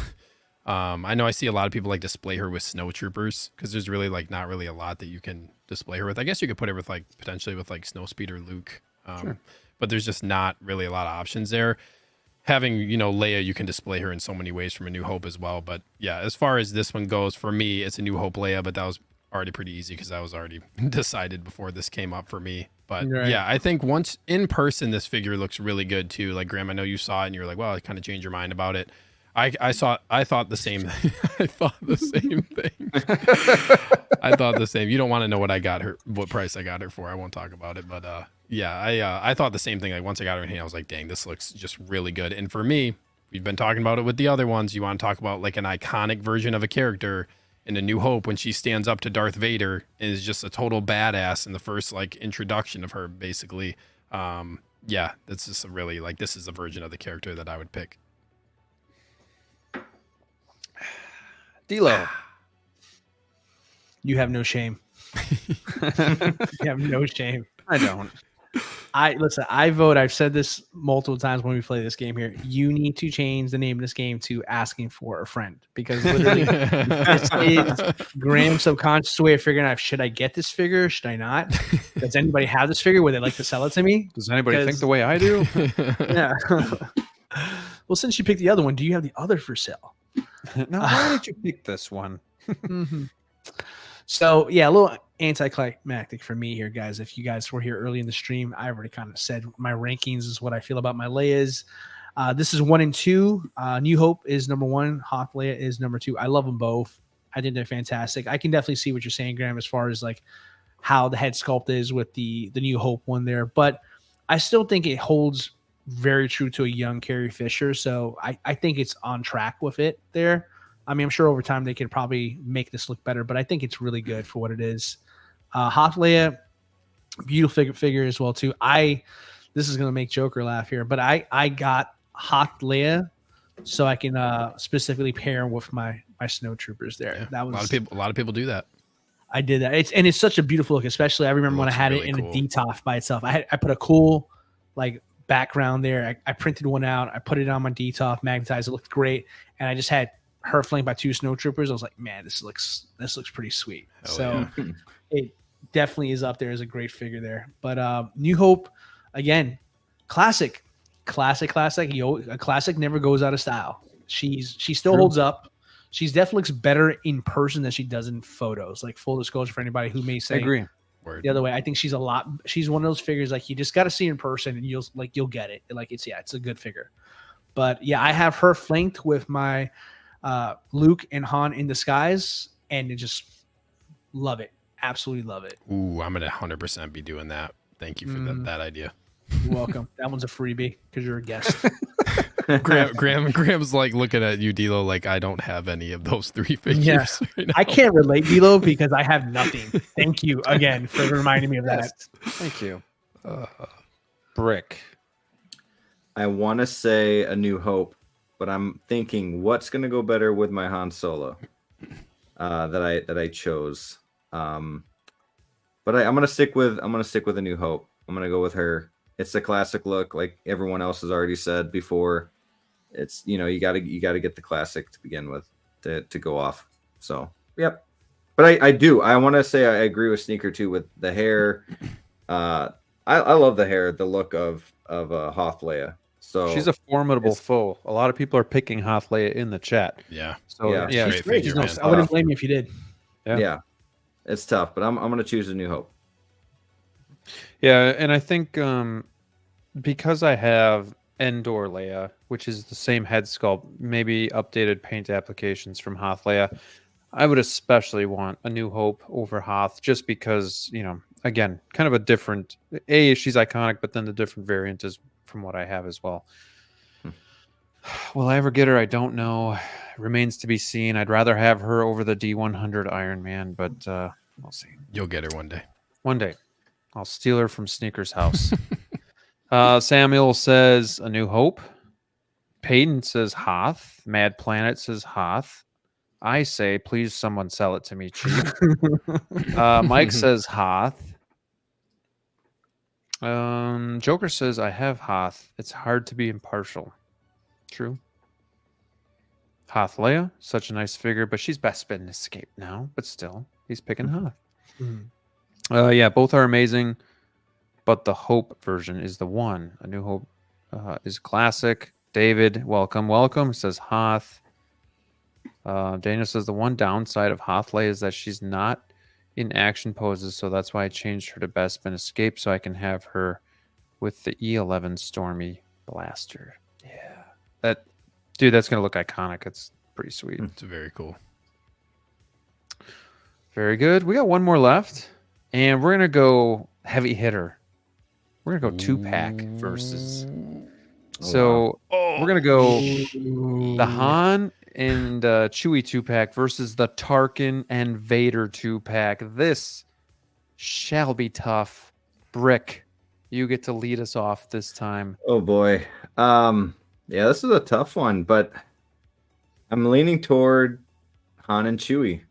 I know I see a lot of people like display her with snow troopers because there's really like not really a lot that you can display her with. I guess you could put her with like potentially with like Snow Speeder Luke, but there's just not really a lot of options there. Having, you know, Leia, you can display her in so many ways from A New Hope as well. But yeah, as far as this one goes, for me, it's A New Hope Leia, but that was already pretty easy because that was already decided before this came up for me. But yeah, I think once in person, this figure looks really good too. Like Graham, I know you saw it and you were like, well, I kind of changed your mind about it. I thought the same. I thought the same thing. I thought the same. You don't want to know what I got her, what price I got her for. I won't talk about it. But yeah, I thought the same thing. Like once I got her in hand, I was like, dang, this looks just really good. And for me, we've been talking about it with the other ones. You want to talk about like an iconic version of a character in A New Hope when she stands up to Darth Vader and is just a total badass in the first like introduction of her, basically. Yeah, that's just a really like this is a version of the character that I would pick. DLO. You have no shame. You have no shame. I don't. I vote. I've said this multiple times when we play this game here. You need to change the name of this game to Asking for a Friend, because literally this is Graham's subconscious way of figuring out, should I get this figure? Should I not? Does anybody have this figger? Would they like to sell it to me? Does anybody think the way I do? Yeah. Well, since you picked the other one, do you have the other for sale? Now, why did you pick this one? Mm-hmm. So yeah, a little anticlimactic for me here, guys. If you guys were here early in the stream, I already kind of said my rankings is what I feel about my Leias. This is 1 and 2. New Hope is number 1. Hoth Leia is number 2. I love them both. I think they're fantastic. I can definitely see what you're saying, Graham, as far as like how the head sculpt is with the New Hope one there, but I still think it holds very true to a young Carrie Fisher. So I think it's on track with it there. I mean, I'm sure over time they could probably make this look better, but I think it's really good for what it is. Hoth Leia, beautiful figure as well too. This is gonna make Joker laugh here, but I got Hoth Leia so I can specifically pair with my snow troopers there. Yeah, That was a lot of people do that. I did that. It's such a beautiful look, especially I remember when I had really it in cool. a DTOF by itself. I put a cool like background there. I printed one out. I put it on my DTOF, magnetized. It looked great, and I just had her flanked by 2 snow troopers. I was like, man, this looks pretty sweet. Hell so yeah. it definitely is up there as a great figure there. But New Hope, again, classic. A classic never goes out of style. She still holds up. She definitely looks better in person than she does in photos. Like full disclosure for anybody who may say I agree. the other way. I think she's one of those figures like you just got to see in person and you'll get it. Like it's a good figure. But yeah, I have her flanked with my Luke and Han in disguise, and just love it. Absolutely love it. Ooh, I'm gonna 100% be doing that. Thank you for that idea. You're welcome. That one's a freebie because you're a guest. Graham's like looking at you, DLO, like I don't have any of those 3 figures. Yeah. Right now. I can't relate, Dilo, because I have nothing. Thank you again for reminding me of that. Thank you. Brick. I want to say A New Hope, but I'm thinking what's going to go better with my Han Solo that I chose. But I'm going to stick with A New Hope. I'm going to go with her. It's a classic look, like everyone else has already said before. It's, you got to get the classic to begin with to go off. So, yep. But I want to say I agree with Sneaker too with the hair. I love the hair, the look of Hoth Leia. So She's a formidable foe. A lot of people are picking Hoth Leia in the chat. Yeah. So Yeah. She's great figure, man. I wouldn't blame you if you did. Yeah. It's tough, but I'm going to choose A New Hope. Yeah, and I think because I have Endor Leia, which is the same head sculpt, maybe updated paint applications from Hoth Leia, I would especially want A New Hope over Hoth, just because, again, kind of a different. She's iconic, but then the different variant is from what I have as well. Will I ever get her? I don't know. Remains to be seen. I'd rather have her over the D100 Iron Man, but we'll see. You'll get her one day. One day. I'll steal her from Sneaker's house. Samuel says A New Hope. Peyton says Hoth. Mad Planet says Hoth. I say, please someone sell it to me cheap. Mike says Hoth. Joker says I have Hoth. It's hard to be impartial. True. Hoth Leia, such a nice figure, but she's best bet in Escape now. But still, he's picking Hoth. Yeah, both are amazing, but the Hope version is the one. A New Hope is classic. David, welcome. Says Hoth. Daniel says the one downside of Hoth Leia is that she's not in action poses, so that's why I changed her to best spin Escape so I can have her with the E11 Stormy Blaster. Yeah, that's gonna look iconic. It's pretty sweet. It's very cool. Very good. We got one more left, and we're gonna go heavy hitter. We're gonna go 2-pack versus. So we're gonna go the Han and Chewie 2-pack versus the Tarkin and Vader 2-pack. This shall be tough. Brick, you get to lead us off this time. Oh boy. Yeah, this is a tough one, but I'm leaning toward Han and Chewie.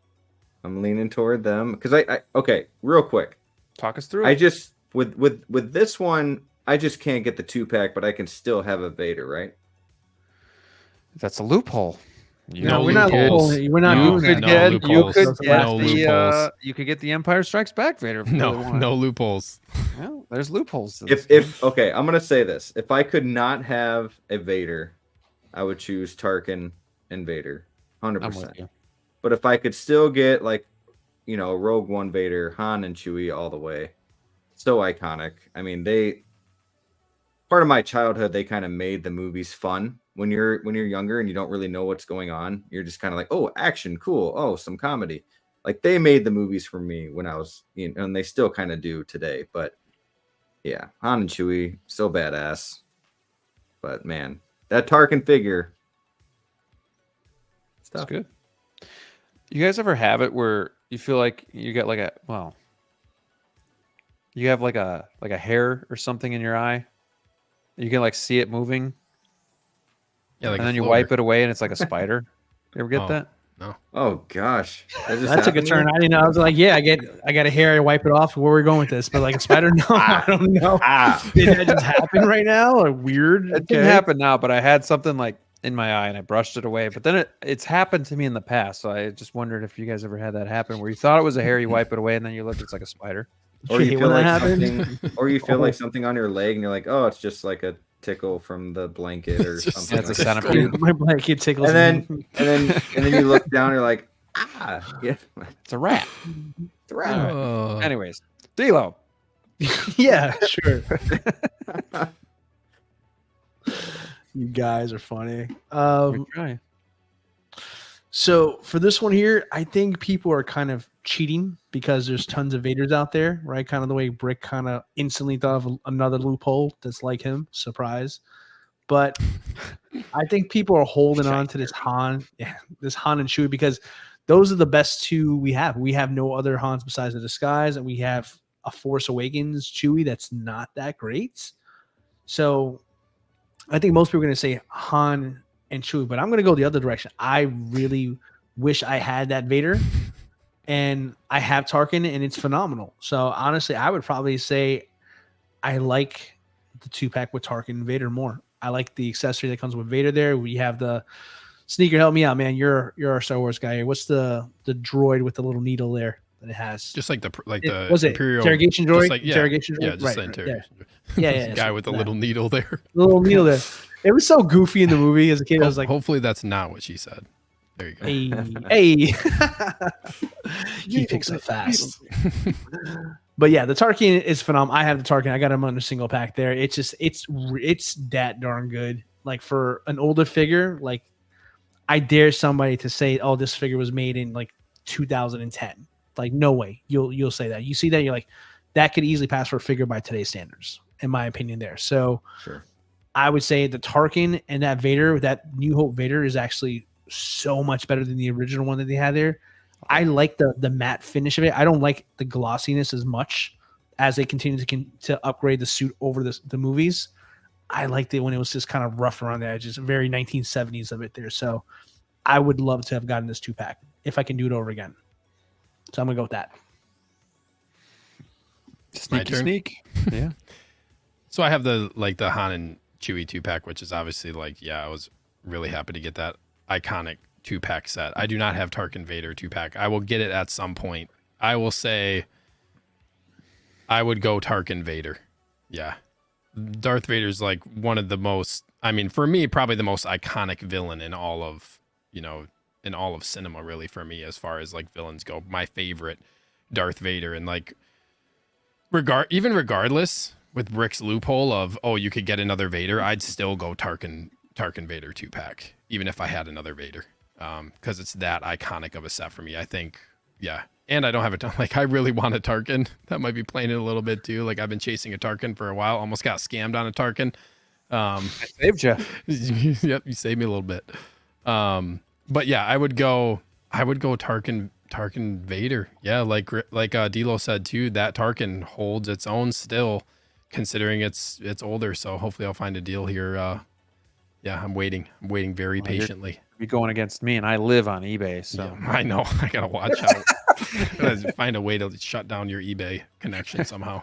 I'm leaning toward them because I okay, real quick. Talk us through. I just with this one, I just can't get the 2-pack, but I can still have a Vader, right? That's a loophole. No, we're not doing that. You could get the Empire Strikes Back Vader. No loopholes. Well, there's loopholes. If okay, I'm gonna say this: if I could not have a Vader, I would choose Tarkin and Vader, 100%. But if I could still get Rogue One Vader, Han and Chewie all the way, so iconic. I mean, part of my childhood, they kind of made the movies fun. When you're younger and you don't really know what's going on, you're just kind of like, oh, action, cool. Oh, some comedy. Like they made the movies for me when I was, and they still kind of do today. But yeah, Han and Chewie, so badass. But man, that Tarkin figure, that's good. You guys ever have it where you feel like you got you have like a hair or something in your eye? You can see it moving. Yeah, and then you wipe it away and it's like a spider. You ever get that? No. Oh gosh, that's a good turn. I didn't know. I was like, yeah, I got a hair. I wipe it off. Where are we going with this? But like a spider? No, I don't know. Did that just happen right now? Or weird? It didn't happen now, but I had something in my eye and I brushed it away. But then it's happened to me in the past. So I just wondered if you guys ever had that happen where you thought it was a hair, you wipe it away, and then you look, it's like a spider. Or you feel like something, something on your leg, and you're like, oh, it's just like a tickle from the blanket or something. That's a centipede. My blanket tickles. And then you look down, you're like, yeah, it's a rat. It's a rat. Anyways, DLO. Yeah, sure. You guys are funny. So for this one here, I think people are kind of cheating because there's tons of Vaders out there, right? Kind of the way Brick kind of instantly thought of another loophole that's like him. Surprise. But I think people are holding on to this Han and Chewie because those are the best two we have. We have no other Hans besides the Disguise, and we have a Force Awakens Chewie that's not that great. So I think most people are going to say Han and Chewie, but I'm going to go the other direction. I really wish I had that Vader, and I have Tarkin, and it's phenomenal. So honestly, I would probably say I like the 2-pack with Tarkin and Vader more. I like the accessory that comes with Vader there. We have the Sneaker. Help me out, man. You're our Star Wars guy here. What's the droid with the little needle there that it has? Just like the Imperial interrogation droid. Interrogation droid. Yeah, just the interrogation droid. Yeah. Guy with the little needle there. The little needle there. It was so goofy in the movie as a kid. I was like, hopefully that's not what she said. There you go. Hey. He picks up fast. But yeah, the Tarkin is phenomenal. I have the Tarkin. I got him on a single pack there. It's just it's that darn good. Like for an older figure, like I dare somebody to say, "Oh, this figure was made in like 2010." Like no way you'll say that. You see that, you're like, that could easily pass for a figure by today's standards, in my opinion. There, so sure. I would say the Tarkin and that Vader, that New Hope Vader, is actually so much better than the original one that they had there. I like the matte finish of it. I don't like the glossiness as much as they continue to upgrade the suit over the movies. I liked it when it was just kind of rough around the edges, very 1970s of it there. So I would love to have gotten this 2-pack if I can do it over again. So I'm going to go with that. Sneak. Yeah. So I have the Han and Chewie 2-pack, which is obviously I was really happy to get that iconic 2-pack set. I do not have Tarkin Vader 2-pack. I will get it at some point. I will say I would go Tarkin Vader. Yeah. Darth Vader's like one of the most, I mean, for me, probably the most iconic villain in all of, in all of cinema, really, for me, as far as like villains go. My favorite Darth Vader. And like, regardless with Rick's loophole of, oh, you could get another Vader, I'd still go Tarkin Vader 2-pack, even if I had another Vader. Because it's that iconic of a set for me. I think, yeah. And I don't have a ton. Like, I really want a Tarkin. That might be playing it a little bit too. Like, I've been chasing a Tarkin for a while. Almost got scammed on a Tarkin. I saved you. Yep, you saved me a little bit. But yeah, I would go Tarkin Vader. Yeah, like DLO said too, that Tarkin holds its own still, considering it's older. So hopefully I'll find a deal here. Yeah, I'm waiting very patiently. You're going against me, and I live on eBay, so yeah, I know. I gotta watch out. Gotta find a way to shut down your eBay connection somehow.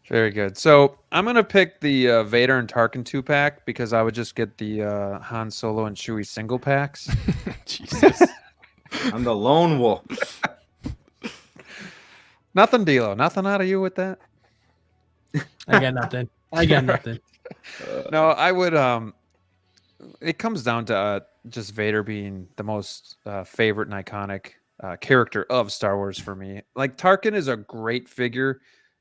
Very good. So I'm gonna pick the Vader and Tarkin 2-pack because I would just get the Han Solo and Chewie single packs. Jesus. I'm the lone wolf. Nothing, DLO. Nothing out of you with that. I got nothing. No, I would. It comes down to just Vader being the most favorite and iconic character of Star Wars for me. Like, Tarkin is a great figure,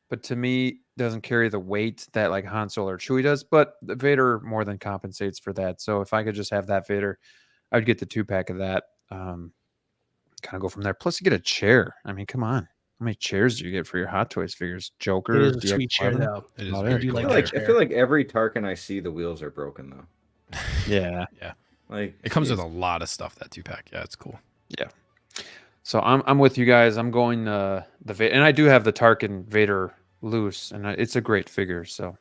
but to me doesn't carry the weight that like Han Solo or Chewie does. But the Vader more than compensates for that. So if I could just have that Vader, I would get the 2-pack of that. Kind of go from there. Plus, you get a chair. I mean, come on. How many chairs do you get for your Hot Toys figures? Joker. It is a sweet chair, though. It is Oh, very do cool. like I feel like every Tarkin I see, the wheels are broken though. Yeah. Yeah. Like, It comes with a lot of stuff, that 2-pack. Yeah, it's cool. Yeah. So I'm with you guys. I'm going the Vader, and I do have the Tarkin Vader loose, and it's a great figure. So,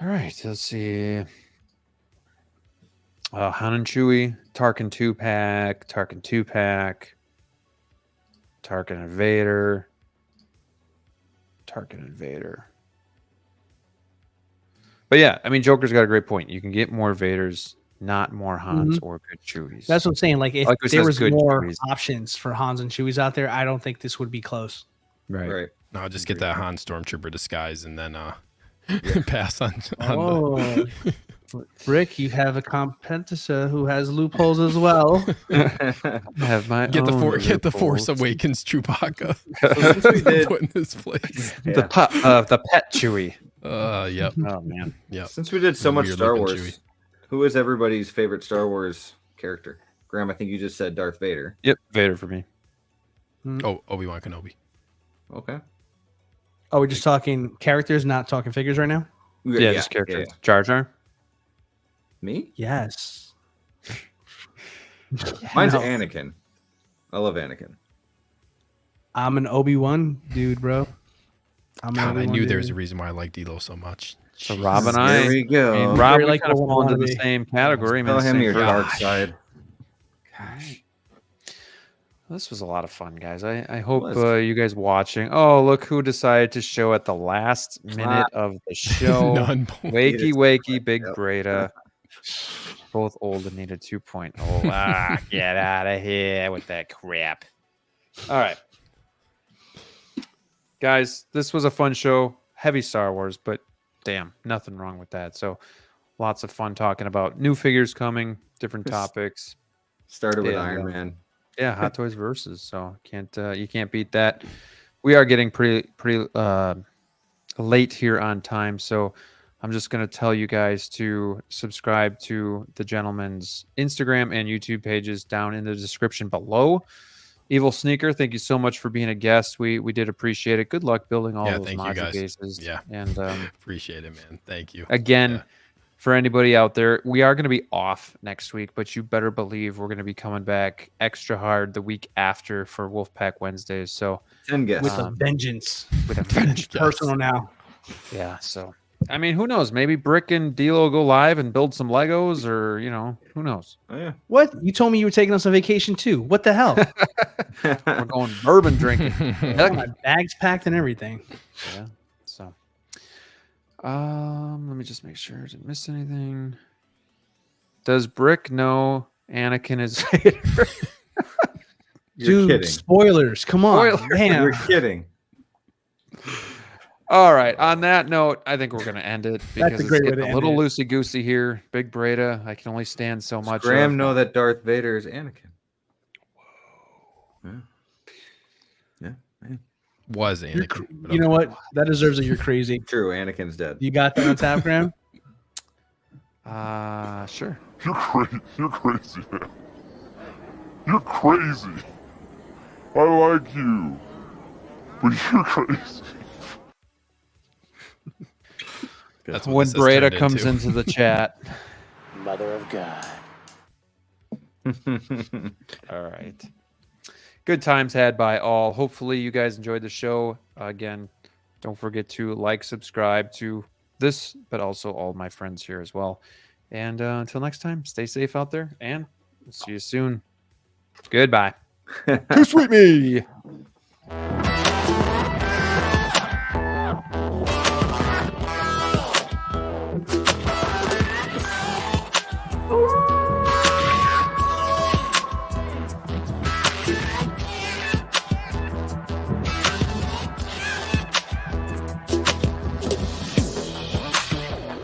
all right, let's see. Han and Chewie, Tarkin 2-pack, Tarkin 2-pack, Tarkin and Vader, Tarkin and Vader. But yeah, I mean, Joker's got a great point. You can get more Vaders, not more Hans or good Chewies. That's what I'm saying. Like, if Like we there said, was good more Chewies. options for Hans and Chewies out there, I don't think this would be close. right. No, I'll just get that Han Stormtrooper disguise and then pass on. Oh, Rick, you have a competitor who has loopholes as well. I have my Get own the Force loopholes. Awakens Chewbacca. Since we did, Put in this place. yeah. The pet Chewie. Yep. Oh man. Yep. Since we did so much Weird Star looking Wars, who is everybody's favorite Star Wars character? Graham, I think you just said Darth Vader. Yep, Vader for me. Oh, Obi-Wan Kenobi. Okay. Oh, we're just talking characters, not talking figures right now? Yeah, just characters. Jar Jar. Me? Yes. Mine's No. Anakin. I love Anakin. I'm an Obi-Wan dude, bro. God, I knew there was a reason why I like DLO so much. So Rob and I. There we go. I mean, Rob, Very we like kind of the fall into wannabe. the same category. I mean, Tell the him same your person. dark side. This was a lot of fun, guys. I hope was. you guys watching. Oh, look who decided to show at the last minute of the show. None. Wakey, Big Yep. Breda. Both old and needed 2.0. Get out of here with that crap. All right. Guys, this was a fun show. Heavy Star Wars, but damn, nothing wrong with that. So lots of fun talking about new figures coming, different topics. Started with Yeah, Iron yeah. Man. Yeah, Hot Toys versus. So you can't beat that. We are getting pretty late here on time, so I'm just gonna tell you guys to subscribe to the gentleman's Instagram and YouTube pages down in the description below. EvilSneakerr, thank you so much for being a guest. We did appreciate it. Good luck building all those thank you, module guys. bases. Yeah. And Appreciate it, man. Thank you. again, Yeah. for anybody out there, we are going to be off next week, but you better believe we're going to be coming back extra hard the week after for Wolfpack Wednesdays. So 10 guests. with a vengeance. with a vengeance. Personal now. Yeah. So, I mean, who knows? Maybe Brick and DLO go live and build some Legos, or, who knows? Oh, yeah. What? You told me you were taking us on vacation too. What the hell? We're going bourbon drinking. I got my bags packed and everything. Yeah. So, let me just make sure I didn't miss anything. Does Brick know Anakin is Vader? You're Dude, kidding. spoilers. Come on. Spoilers. Damn. You're kidding. All right. On that note, I think we're going to end it because That's a it's great way getting to a end little it. loosey goosey here. Big Breda, I can only stand so much. Graham of. know that Darth Vader is Anakin. Yeah. Was You're Anakin. but You know okay. what? That deserves a you're crazy. True, Anakin's dead. You got that on tap, Graham? Sure. You're crazy, man. You're crazy. I like you, but you're crazy. That's When what this has Breda turned comes into. into the chat. Mother of God. All right. Good times had by all. Hopefully you guys enjoyed the show. Again, don't forget to like, subscribe to this, but also all my friends here as well. And until next time, stay safe out there, and we'll see you soon. Goodbye. Too sweet me. Ooh.